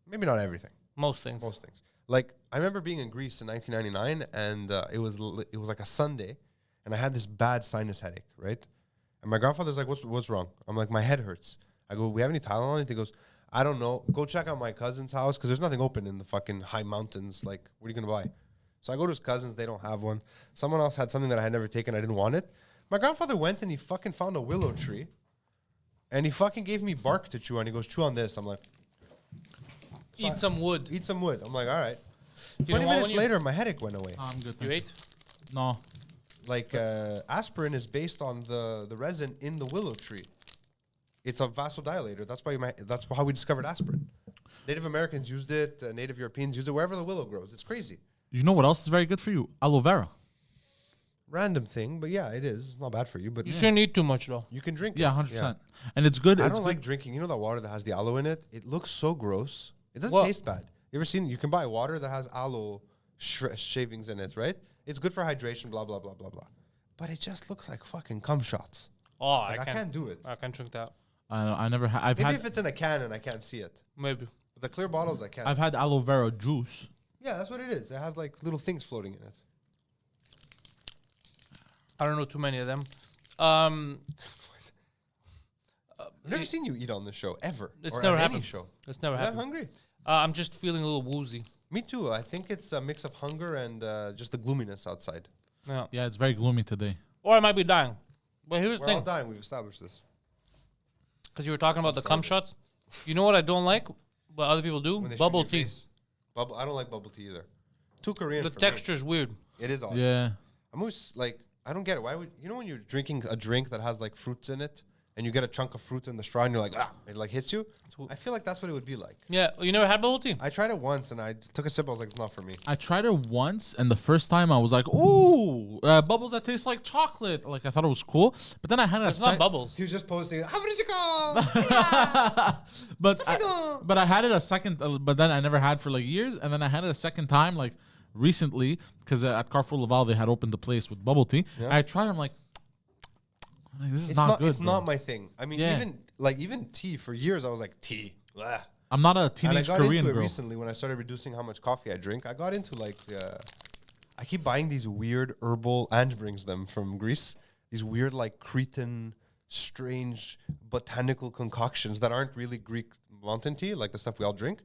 Maybe not everything. Most things. Most things. Like I remember being in Greece in 1999, and it was like a Sunday, and I had this bad sinus headache, right? And my grandfather's like, "What's wrong?" I'm like, "My head hurts." I go, "We have any Tylenol on it?" He goes, "I don't know. Go check out my cousin's house because there's nothing open in the fucking high mountains. Like, what are you gonna buy?" So I go to his cousin's. They don't have one. Someone else had something that I had never taken. I didn't want it. My grandfather went and he fucking found a willow tree, and he fucking gave me bark to chew on. He goes, "Chew on this." I'm like, Eat some wood. "Eat some wood." I'm like, "All right." You 20 don't want minutes one, later, my headache went away. I'm good. You ate? No. Like aspirin is based on the resin in the willow tree. It's a vasodilator. That's how we discovered aspirin. Native Americans used it. Native Europeans used it wherever the willow grows. It's crazy. You know what else is very good for you? Aloe vera. Random thing, but yeah, it is. It's not bad for you, but You shouldn't eat too much though. you can drink Yeah, it. 100%. And it's good. I It's don't good. like drinking. You know that water that has the aloe in it? It looks so gross. It doesn't Well- taste bad. You ever seen? You can buy water that has aloe shavings in it, right? It's good for hydration, blah, blah, blah, blah, blah. But it just looks like fucking cum shots. Oh, Like, I can't do it. I can't drink that. I never had. I've Maybe had. if it's in a can and I can't see it. Maybe. But the clear bottles, I can. I've had aloe vera juice. Yeah, that's what it is. It has like little things floating in it. I don't know too many of them. I've never seen you eat on the show ever. It's or never at happened. Any show. It's never Is that happened. hungry? I'm just feeling a little woozy. Me too. I think it's a mix of hunger and just the gloominess outside. Yeah. Yeah, it's very gloomy today. Or I might be dying. But here's the We're all thing. dying. We've established this. Because you were talking about the cum shots. You know what I don't like? What other people do? When they Bubble shoot your tea. face. I don't like bubble tea either. Too Korean The for texture's weird. me. It is odd. Yeah. I'm always like, I don't get it. Why would you know when you're drinking a drink that has like fruits in it, and you get a chunk of fruit in the straw, and you're like, it like hits you. I feel like that's what it would be like. Yeah. You never had bubble tea? I tried it once, and I took a sip. I was like, it's not for me. I tried it once, and the first time I was like, "Ooh, bubbles that taste like chocolate." Like I thought it was cool, but then I had It's not bubbles. He was just posting, how many you go? but I had it a second, but then I never had for like years, and then I had it a second time like recently because at Carrefour Laval they had opened the place with bubble tea. Yeah. I tried. I'm like, this is It's not good. It's bro. not my thing. I mean, Yeah. even tea for years, I was like tea. Blah. I'm not a And I teenage got Korean into it girl. recently when I started reducing how much coffee I drink. I got into like, I keep buying these weird herbal. Ange brings them from Greece. These weird like Cretan, strange botanical concoctions that aren't really Greek mountain tea, like the stuff we all drink.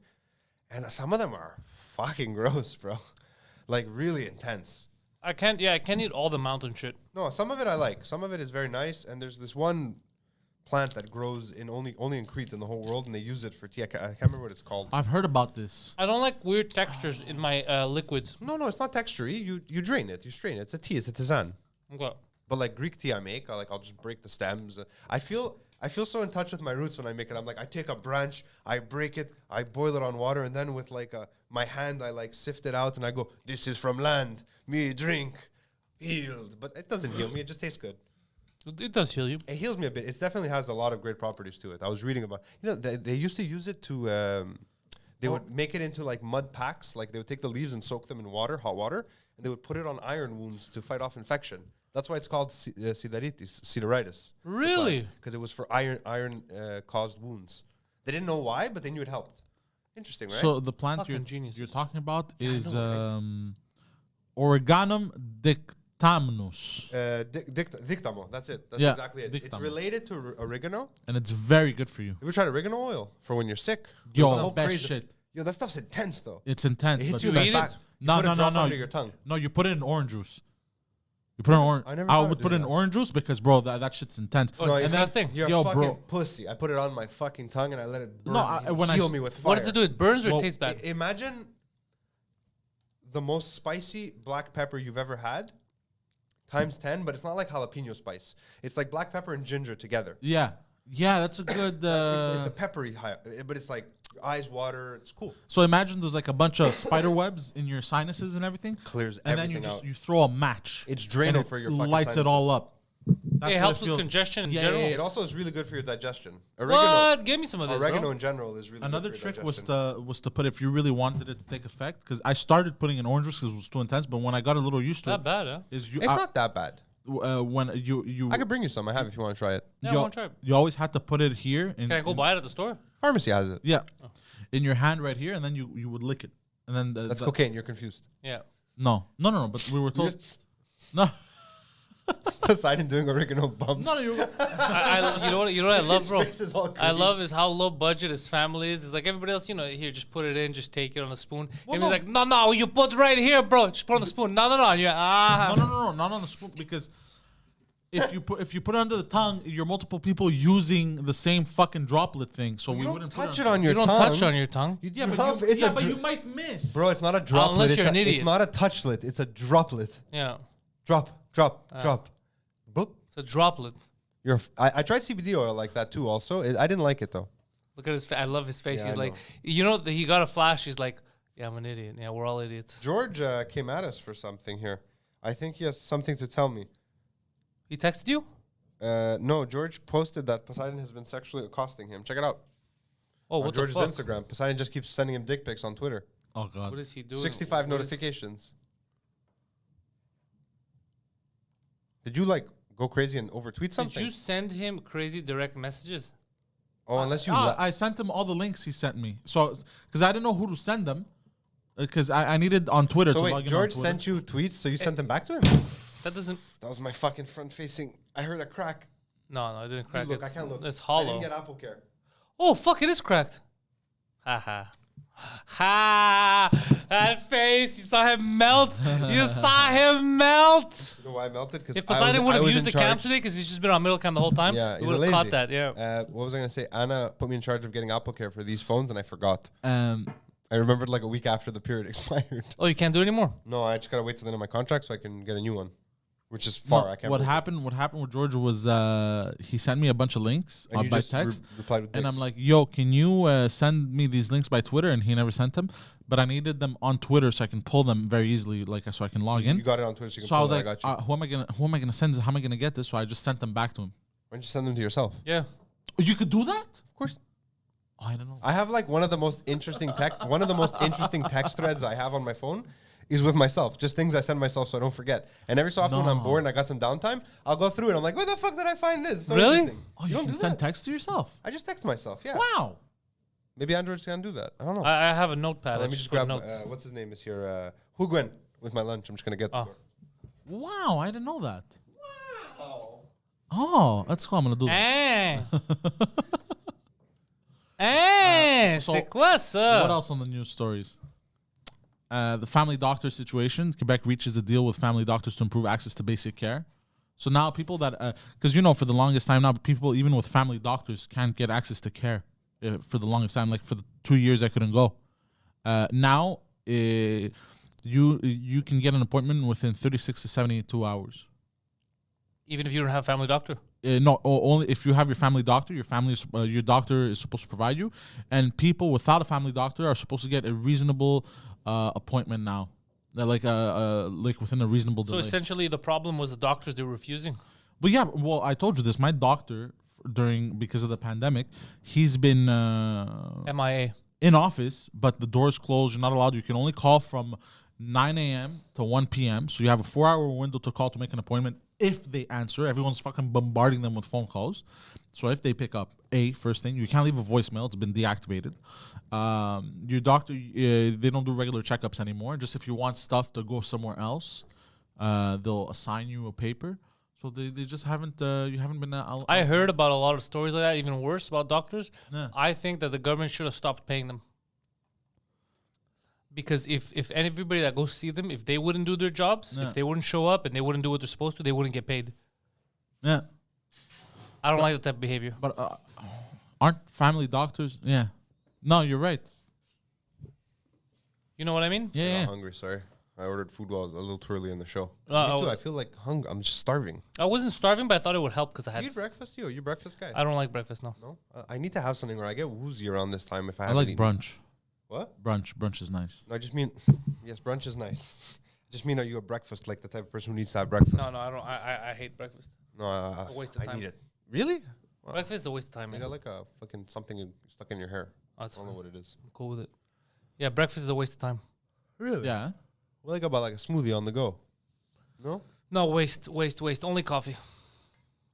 And some of them are fucking gross, bro. Like really intense. I can't eat all the mountain shit. No, some of it I like. Some of it is very nice. And there's this one plant that grows in only in Crete in the whole world, and they use it for tea. I can't remember what it's called. I've heard about this. I don't like weird textures in my liquids. No, it's not texture-y. You drain it. You strain it. It's a tea. It's a tisane. Okay. But like Greek tea I make, I'll just break the stems. I feel so in touch with my roots when I make it. I'm like, I take a branch, I break it, I boil it on water, and then with like my hand, I like sift it out, and I go, this is from land. Me drink, healed. But it doesn't heal me. It just tastes good. It does heal you. It heals me a bit. It definitely has a lot of great properties to it. I was reading about, they used to use it to, they would make it into like mud packs. Like they would take the leaves and soak them in water, hot water, and they would put it on iron wounds to fight off infection. That's why it's called sideritis. Really? Because it was for iron caused wounds. They didn't know why, but they knew it helped. Interesting, right? So the plant Fucking geniuses. you're talking about I is know, right? Oreganum dictamnus. Dictamo. That's it. That's Yeah, exactly it. It's dictamo. related to oregano. And it's very good for you. You ever tried oregano oil for when you're sick? Yo, There's a the whole best crazy- shit. Yo, that stuff's intense though. It's intense. It hits but you in You the eat back. it? You No, put a no, drop no. under your tongue. No, you put it in orange juice. You put it in orange. I never I thought would of put it in doing that. orange juice because, bro, that shit's intense. Oh, it's And then disgusting. You're Yo, a fucking bro. pussy. I put it on my fucking tongue and I let it burn. No, when I heal s- me with fire. What does it do? It burns or Well, it tastes bad? Imagine the most spicy black pepper you've ever had times 10, but it's not like jalapeno spice. It's like black pepper and ginger together. Yeah. Yeah, that's a good. It's a peppery, but it's like eyes water. It's cool. So imagine there's like a bunch of spider webs in your sinuses and everything. Clears And then everything out. you throw a match. It's and Drano it for your fucking lights it all sinuses. up. That's It what helps with feels- congestion in Yeah, general. yeah, It also is really good for your digestion. Oregano, What? Give me some of this, oregano bro. in general is really Another good for your trick was digestion. to put, if you really wanted it to take effect, because I started putting in orange juice because it was too intense, but when I got a little used to Not it, bad, huh? is you It's not that bad. when you I could bring you some. I have if you want to try it. Yeah, I you, want to try it. you always had to put it here. Can I go buy it at the store? Pharmacy has it. Yeah, in your hand right here, and then you would lick it, and then That's cocaine. You're confused. Yeah. No. But we were You told just no. Poseidon doing oregano bumps. No, you. You know what I love, His bro? face is all I green. love is how low budget his family is. It's like everybody else, here, just put it in, just take it on a spoon. Well, And he's no. like, no, you put right here, bro. Just put on the spoon. No. Yeah, No, not on the spoon because if you put it under the tongue, you're multiple people using the same fucking droplet thing. So we You don't wouldn't touch put it on your You don't tongue. touch on your tongue. Yeah, drop- but, it's a but dr- you might miss, Bro, it's not a droplet. Unless it's you're an idiot. It's not a touchlet. It's a droplet. Yeah. Drop. Boop. It's a droplet. I tried CBD oil like that too. Also, I didn't like it though. Look at his face. I love his face. Yeah, He's I like, know. he got a flash. He's like, yeah, I'm an idiot. Yeah, we're all idiots. George came at us for something here. I think he has something to tell me. He texted you? No, George posted that Poseidon has been sexually accosting him. Check it out. Oh, On what George's the fuck? Instagram. Poseidon just keeps sending him dick pics on Twitter. Oh god. What is he doing? 65 What is- notifications. Did you like go crazy and overtweet Did something? you send him crazy direct messages? Oh, unless you. I sent him all the links he sent me. So because I didn't know who to send them, because I needed on Twitter so to wait, log in George on Twitter. sent you tweets, so you sent them back to him? That doesn't. That was my fucking front facing. I heard a crack. No, I didn't crack. Look, I can't look. It's I hollow. didn't get Apple Care. Oh, fuck, it is cracked. Ha ha. Ha! That face, you saw him melt. You saw him melt. You know why I melted? Because If Poseidon would have used the cam today, because he's just been on middle cam the whole time, Yeah, he he's would have lazy. caught that. Yeah. What was I gonna say? Anna put me in charge of getting Apple Care for these phones, and I forgot. Um, I remembered like a week after the period expired. Oh, you can't do it anymore. No, I just gotta wait till the end of my contract so I can get a new one, which is far. no, I can't. what believe it. happened? What happened with George was he sent me a bunch of links And you by just text. replied with And I'm dicks. like, yo, can you send me these links by Twitter? And he never sent them. But I needed them on Twitter so I can pull them very easily, so I can log in. You got it on Twitter, so you can. So I pull was it, like, got you. who am I gonna send? How am I gonna get this? So I just sent them back to him. Why don't you send them to yourself? Yeah. You could do that? Of course. Oh, I don't know. I have like one of the most interesting text threads I have on my phone is with myself. Just things I send myself so I don't forget. And every so often when I'm No. bored and I got some downtime, I'll go through it. I'm like, where the fuck did I find this? So Really? interesting. Oh, you don't can do send that. text to yourself. I just text myself. Yeah. Wow. Maybe Android's gonna do that. I don't know. I have a notepad. Let I me just put grab. notes. What's his name is here? Huguen with my lunch. I'm just gonna get. Oh. Wow, I didn't know that. Wow. Oh, that's cool. I'm gonna do that. So C'est quoi ça? What else on the news stories? The family doctor situation. Quebec reaches a deal with family doctors to improve access to basic care. So now people that, because for the longest time now, people even with family doctors can't get access to care for the longest time. Like for the 2 years I couldn't go. Now you can get an appointment within 36 to 72 hours. Even if you don't have a family doctor. No, only if you have your family doctor. Your doctor is supposed to provide you, and people without a family doctor are supposed to get a reasonable appointment now. They're like within a reasonable So delay. essentially, the problem was the doctors they were refusing. But yeah, well, I told you this. My doctor because of the pandemic, he's been MIA. in office, but the doors closed. You're not allowed. You can only call from 9 a.m. to 1 p.m. So you have a 4-hour window to call to make an appointment if they answer. Everyone's fucking bombarding them with phone calls. So if they pick up, first thing, you can't leave a voicemail. It's been deactivated. Your doctor, they don't do regular checkups anymore. Just if you want stuff to go somewhere else, they'll assign you a paper. So they just haven't, you haven't been... I heard about a lot of stories like that, even worse, about doctors. Yeah. I think that the government should have stopped paying them. Because if everybody that goes see them, if they wouldn't do their jobs, if they wouldn't show up and they wouldn't do what they're supposed to, they wouldn't get paid. Yeah. I don't like that type of behavior. But aren't family doctors... Yeah. No, you're right. You know what I mean? Yeah, I'm yeah. not hungry, sorry. I ordered food while a little too early in the show. Me Uh, too. I feel like hungry. I'm just starving. I wasn't starving, but I thought it would help because I You had... eat breakfast, you? Are you a breakfast guy? I don't like breakfast, no. No? I need to have something where I get woozy around this time if I I haven't like eaten. brunch. What? Brunch is nice. No, I just mean... yes, brunch is nice. Just mean, are you a breakfast, like the type of person who needs to have breakfast? No, I don't. I hate breakfast. No, a waste of I time. need it. Really? Wow. Breakfast is a waste of time, You man. got like a fucking something stuck in your hair. Oh, that's I don't know fine. what it is. I'm cool with it. Yeah, breakfast is a waste of time. Really? Yeah. What like about like a smoothie on the go? No? No, waste. Only coffee.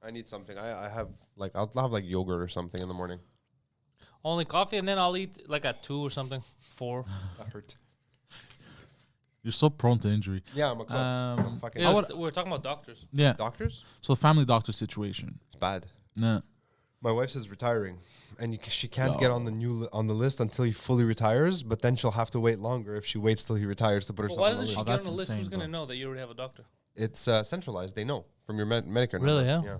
I need something. I have like I'll have like yogurt or something in the morning. Only coffee, and then I'll eat like at 2 or something. 4. That hurt. You're so prone to injury. Yeah, I'm a klutz. I'm fucking Yeah, we were talking about doctors. Yeah. doctors. So family doctor situation. It's bad. Yeah. My wife says retiring, and she can't get on the on the list until he fully retires. But then she'll have to wait longer if she waits till he retires to put herself Why on the doesn't she list. get on that's the list? insane, Who's gonna bro. know that you already have a doctor? It's centralized. They know from your Medicare. Really, number. yeah? Yeah.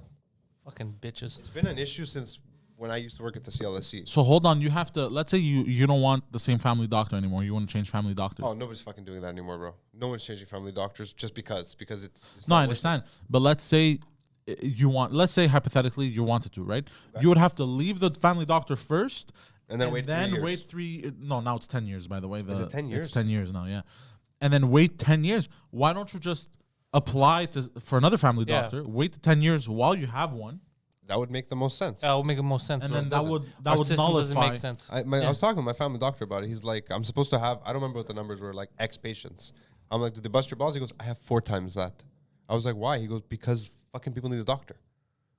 Fucking bitches. It's been an issue since when I used to work at the CLSC. So hold on, you have to. Let's say you don't want the same family doctor anymore. You want to change family doctors. Oh, nobody's fucking doing that anymore, bro. No one's changing family doctors just because it's No, not I worth it. understand. But let's say you want. Let's say hypothetically you wanted to, right? You would have to leave the family doctor first, And then wait 3 years. wait 3. No, now it's 10 years. By the way, Is it 10 It's years? 10 years now. Yeah, and then wait 10 years. Why don't you just apply for another family Yeah. doctor? Wait the 10 years while you have one, That would make the most sense. That would make the most sense. and bro. then doesn't. that Our would system nullify. doesn't make sense. I was talking to my family doctor about it. He's like, I'm supposed to have, I don't remember what the numbers were, like X patients. I'm like, did they bust your balls? He goes, I have 4 times that. I was like, why? He goes, because fucking people need a doctor.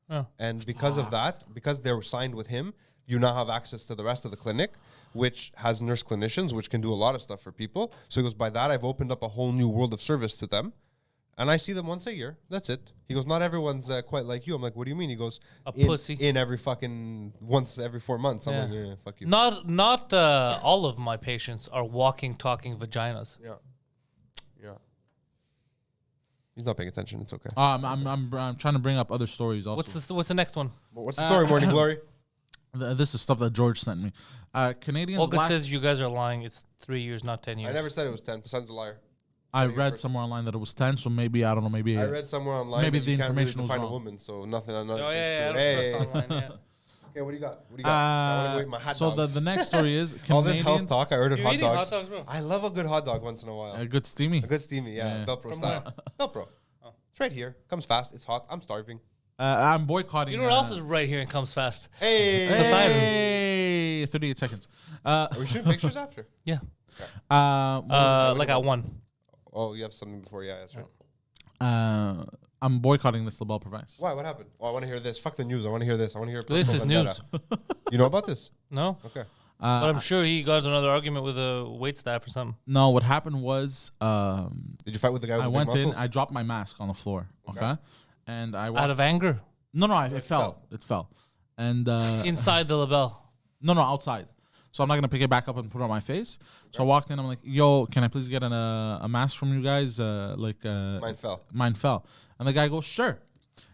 Oh. And because of that, because they're signed with him, you now have access to the rest of the clinic, which has nurse clinicians, which can do a lot of stuff for people. So he goes, by that, I've opened up a whole new world of service to them. And I see them once a year. That's it. He goes, not everyone's quite like you. I'm like, what do you mean? He goes, Pussy. in every fucking, once every 4 months. I'm Yeah. like, yeah, fuck you. Not all of my patients are walking, talking vaginas. Yeah. Yeah. He's not paying attention. It's okay. I'm trying to bring up other stories also. What's the next one? Well, what's the story, Morning Glory? This is stuff that George sent me. Canadians. Olga lack- says you guys are lying. It's 3 years, not 10 years. I never said it was 10. Poseidon's a liar. I read somewhere online that it was 10, so maybe I don't know. Maybe I read somewhere online maybe that the you can't really information was define a wrong. woman, so nothing. I'm not Oh, yeah, hey. I don't trust online, yeah. Okay, what do you got? What do you got? I want to go eat my hot So dogs. the next story is All this health Canadians. talk, I ordered You're hot eating dogs. hot dogs, bro? I love a good hot dog once in a while. A good steamy. A good steamy, yeah. Yeah. Velcro From style. Velcro. It's right here. Comes fast. It's hot. I'm starving. I'm boycotting. You know what else is right here and comes fast? Hey! Hey, 38 seconds. Are we shooting pictures after? Yeah. Like Like at 1. Oh, you have something before. Yeah, that's right. I'm boycotting this LaBelle Province. Why? What happened? Oh, I want to hear this. Fuck the news. I want to hear this. I want to hear This is personal news. vendetta. You know about this? No? Okay. But I'm sure he got into another argument with a wait staff or something. No, what happened was Did you fight with the guy with I the went big in, muscles? I dropped my mask on the floor. Okay. And I Out walked. of anger. No, it fell. It fell. And Inside the label. no, outside. So I'm not gonna pick it back up and put it on my face. So I walked in. I'm like, "Yo, can I please get a mask from you guys?" Mine fell. Mine fell. And the guy goes, "Sure,"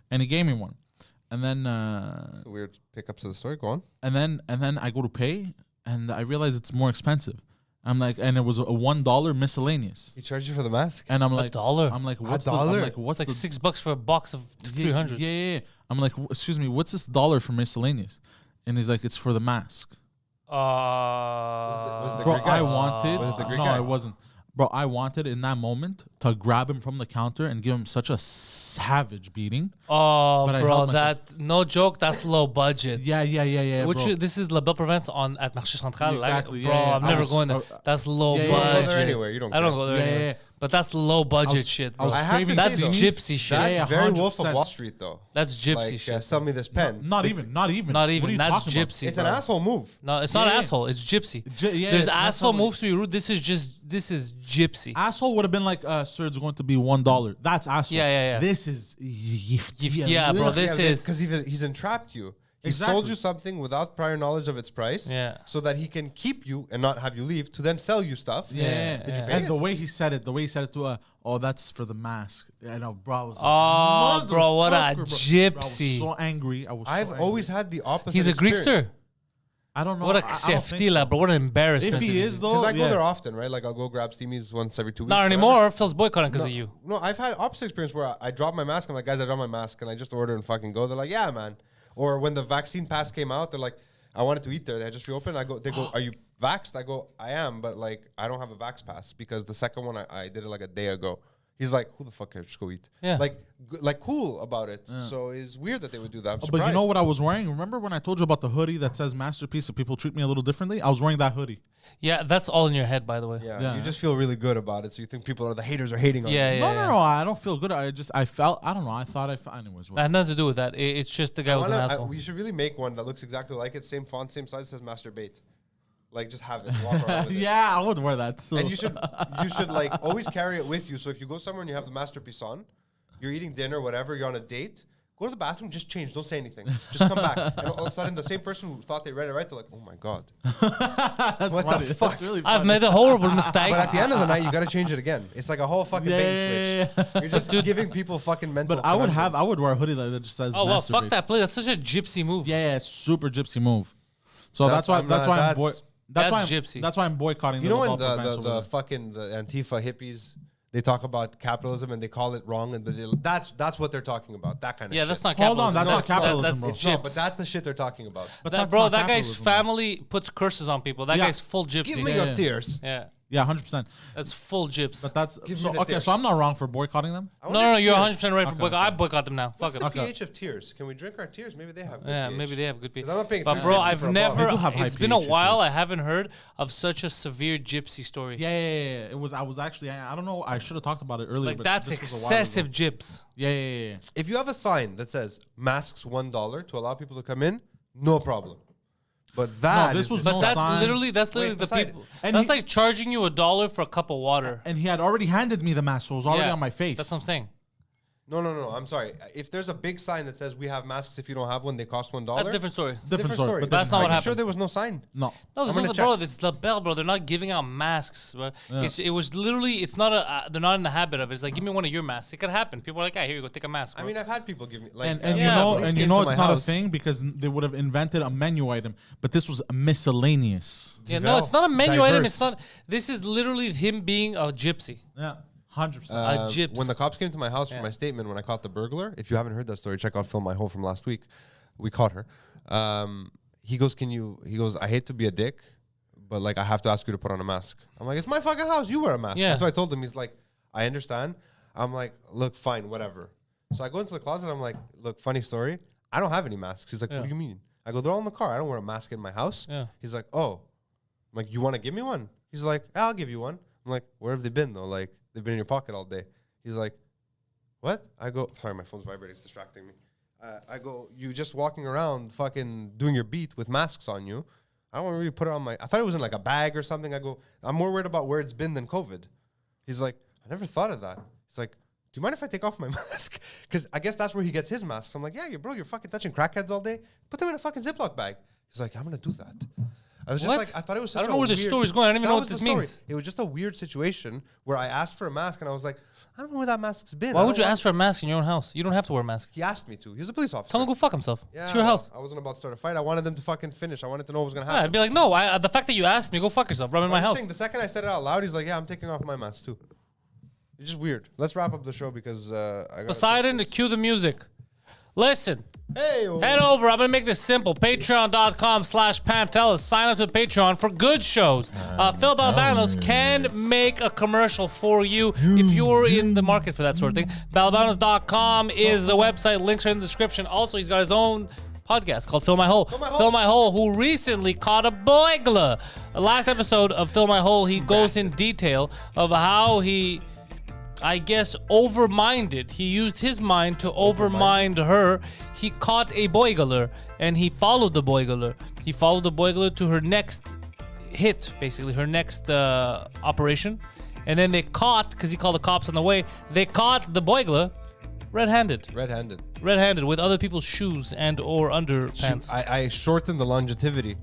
and he gave me one. And then It's a weird pickup to the story. Go on. and then I go to pay, and I realize it's more expensive. I'm like, and it was a $1 miscellaneous. He charged you for the mask? And I'm like, $1? I'm like, what's $1? I'm like, what's It's like the $6 for a box of 300. Yeah. I'm like, excuse me, what's this $1 for miscellaneous? And he's like, it's for the mask. Was it the Bro, Greek guy? I wanted. Was it the Greek no, guy? it wasn't. Bro, I wanted in that moment to grab him from the counter and give him such a savage beating. Oh, But I bro, held myself. that no joke. That's low budget. Yeah. bro. This is La Belle Provence at Marché Central. Exactly, Bro, yeah. I'm I never was going there. so- That's low Yeah, You don't budget. go there anywhere. You don't I don't care. go there. anyway. But that's low budget was- shit, I bro. was I have to craving That's say, though, gypsy shit. That's Yeah, very Wolf of 100%. Wall Street, though. That's gypsy Like, shit. sell me this pen. Not even. Not What are even. you That's talking about? gypsy. It's an bro. asshole move. No, it's not Yeah, yeah. asshole. It's gypsy. Yeah, There's it's not asshole somebody- moves to be rude. This is gypsy. Asshole would have been like, sir, it's going to be $1. That's asshole. Yeah, yeah, yeah. This is Yeah, bro. This is because he's entrapped you. He Exactly. sold you something without prior knowledge of its price. Yeah. So that he can keep you and not have you leave to then sell you stuff. Yeah, Did you pay and it? the way he said it to, oh, that's for the mask. And bro, I was like, Oh, bro, what a motherfucker, bro. Bro, gypsy. I was so angry. I've always had the opposite. He's a experience. Greekster. I don't know. What a I don't think ksefdila, so. bro. What an embarrassment. If he is though, Because I go yeah. there often, right? Like I'll go grab steamies once every 2 weeks. Not whatever. anymore. Phil's boycotting because of you. No, I've had opposite experience where I drop my mask. I'm like, guys, I dropped my mask, and I just order and fucking go. They're like, yeah, man. Or when the vaccine pass came out, they're like, I wanted to eat there. They just reopened. They go, are you vaxxed? I go, I am, but like, I don't have a vax pass because the second one I did it like a day ago. He's like, who the fuck cares? Just go eat. Yeah. Like cool about it. So it's weird that they would do that. I'm surprised. But you know what I was wearing? Remember when I told you about the hoodie that says masterpiece? That people treat me a little differently. I was wearing that hoodie. Yeah, that's all in your head, by the way. Yeah, you just feel really good about it. So you think the haters are hating on you. Yeah, yeah. No, I don't feel good. I felt. I don't know. I thought anyways. That had nothing to do with that. It's just the guy was an asshole. We should really make one that looks exactly like it. Same font, same size, says masturbate. Like just have it. Walk around with it. Yeah, I would wear that. So. And you should like always carry it with you. So if you go somewhere and you have the masterpiece on, you're eating dinner, whatever, you're on a date, go to the bathroom, just change, don't say anything. Just come back. And all of a sudden the same person who thought they read it right, they're like, oh my God. That's what funny. the fuck? That's really I've funny. made a horrible mistake. But at the end of the night, you gotta change it again. It's like a whole fucking bait and switch. Yeah. You're just giving people fucking mental. But I conundrums. would wear a hoodie that just says. Oh well, fuck masturbate. that play. That's such a gypsy move. Yeah, super gypsy move. So That's- that's why. I'm That's not- why I'm. that's- That's why. That's gypsy. That's why I'm boycotting. You know when golf events over the there. fucking the Antifa hippies, they talk about capitalism and they call it wrong, and that's what they're talking about. That kind of Yeah, shit. that's not Hold on, capitalism. that's No, not capitalism, that's bro. It's chips. not, but that's the shit they're talking about. But That, that's bro, not that guy's capitalism, bro. family puts curses on people. That Yeah. guy's full gypsy. Give me Yeah, your yeah. tears. Yeah, Yeah, 100%. that's full gyps. But that's Give so me the okay. tears. So I'm not wrong for boycotting them. I No, wonder no, if you're tears- 100% right for Okay, boycott. I boycott them now. What's Fuck the it. pH of tears? Can we drink our tears? Maybe they have good Yeah, pH. maybe they have good pH. 'Cause I'm not paying But bro, 350 I've for a never. bottle. They do have high It's been a pH while. issues. I haven't heard of such a severe gypsy story. Yeah. It was. I was actually. I don't know. I should have talked about it earlier. Like but that's this was a while ago. excessive gyps. Yeah. If you have a sign that says masks $1 to allow people to come in, no problem. But that this is was the- But no that's sign. literally the Poseidon. people. And That's he- like charging you $1 for a cup of water. And he had already handed me the mask, so it was already Yeah, on my face. That's what I'm saying. No. I'm sorry. If there's a big sign that says we have masks, if you don't have one, they cost $1. That's a different story. Different story. But that's not what Are you sure happened. there was no sign? No. No, there's I'm no gonna bro. check. It's the bell, bro. They're not giving out masks. Bro. It was literally. It's not a. They're not in the habit of it. It's like give me one of your masks. It could happen. People are like, hey, here you go, take a mask. I Bro. mean, I've had people give me like, And Yeah, police you came know to it's my not house. a thing because they would have invented a menu item, but this was miscellaneous. yeah, no, it's not a menu item. Diverse. It's not. This is literally him being a gypsy. Yeah, 100%. A gyps. When the cops came to my house for Yeah. my statement, when I caught the burglar, if you haven't heard that story, check out Film My Hole from last week. We caught her. He goes, I hate to be a dick, but like I have to ask you to put on a mask. I'm like, it's my fucking house. You wear a mask. Yeah. That's what I told him. He's like, I understand. I'm like, look, fine, whatever. So I go into the closet. I'm like, look, funny story. I don't have any masks. He's like, Yeah. what do you mean? I go, they're all in the car. I don't wear a mask in my house. Yeah. He's like, oh. I'm like, you want to give me one? He's like, I'll give you one. I'm like, where have they been though? Like, they've been in your pocket all day. He's like, what? I go, sorry, my phone's vibrating. It's distracting me. I go, you just walking around fucking doing your beat with masks on you. I don't want to really put it on my, I thought it was in like a bag or something. I go, I'm more worried about where it's been than COVID. He's like, I never thought of that. He's like, do you mind if I take off my mask? Because I guess that's where he gets his masks. I'm like, yeah, bro, you're fucking touching crackheads all day. Put them in a fucking Ziploc bag. He's like, I'm going to do that. I was just What? like, I thought it was such I don't know where the weird- story's going. I don't even That know what was the this story. means. It was just a weird situation where I asked for a mask and I was like, I don't know where that mask's been. Why I would don't you want- ask for a mask in your own house? You don't have to wear a mask. He asked me to. He was a police officer. Tell him to go fuck himself. Yeah, It's your well, house. I wasn't about to start a fight. I wanted them to fucking finish. I wanted to know what was going to Yeah, happen. I'd be like, no. The fact that you asked me, go fuck yourself. Bro, I'm in my I'm just house. saying, the second I said it out loud, he's like, yeah, I'm taking off my mask too. It's just weird. Let's wrap up the show because I got Poseidon, to cue the music. Listen. Hey, Head over. I'm going to make this simple. Patreon.com/Pantelis. Sign up to Patreon for good shows. Phil Balabanos can make a commercial for you if you're in the market for that sort of thing. Balabanos.com is the website. Links are in the description. Also, he's got his own podcast called Fill My Hole. Fill My Hole, who recently caught a boigler. The last episode of Fill My Hole, he goes in detail of how he I guess, overminded. He used his mind to overmind her. He caught a boigeler, and he followed the boigeler. He followed the boigeler to her next hit, basically, her next operation. And then they caught, because he called the cops on the way, they caught the boigeler red-handed. Red-handed, with other people's shoes and or underpants. I shortened the longevity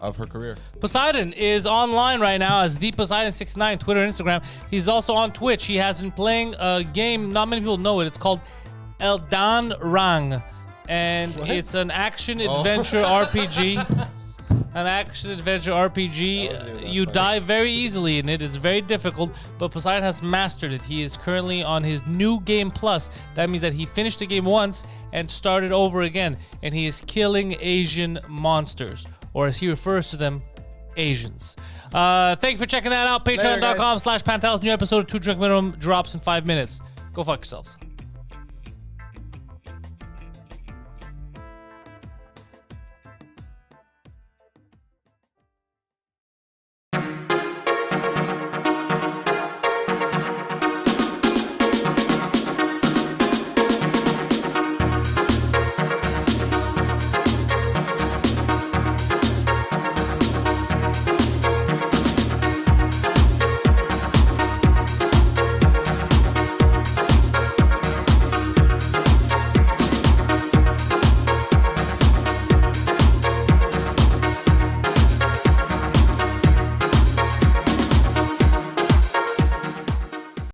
of her career. Poseidon is online right now as the Poseidon69, Twitter and Instagram. He's also on Twitch. He has been playing a game, not many people know it. It's called Eldan Rang. And it's an action-adventure RPG. An action-adventure RPG. You die very easily in it. It's very difficult, but Poseidon has mastered it. He is currently on his new game plus. That means that he finished the game once and started over again. And he is killing Asian monsters. Or as he refers to them, Asians. Thank you for checking that out. Patreon.com/Pantelis. New episode of 2 Drink Minimum drops in 5 minutes. Go fuck yourselves.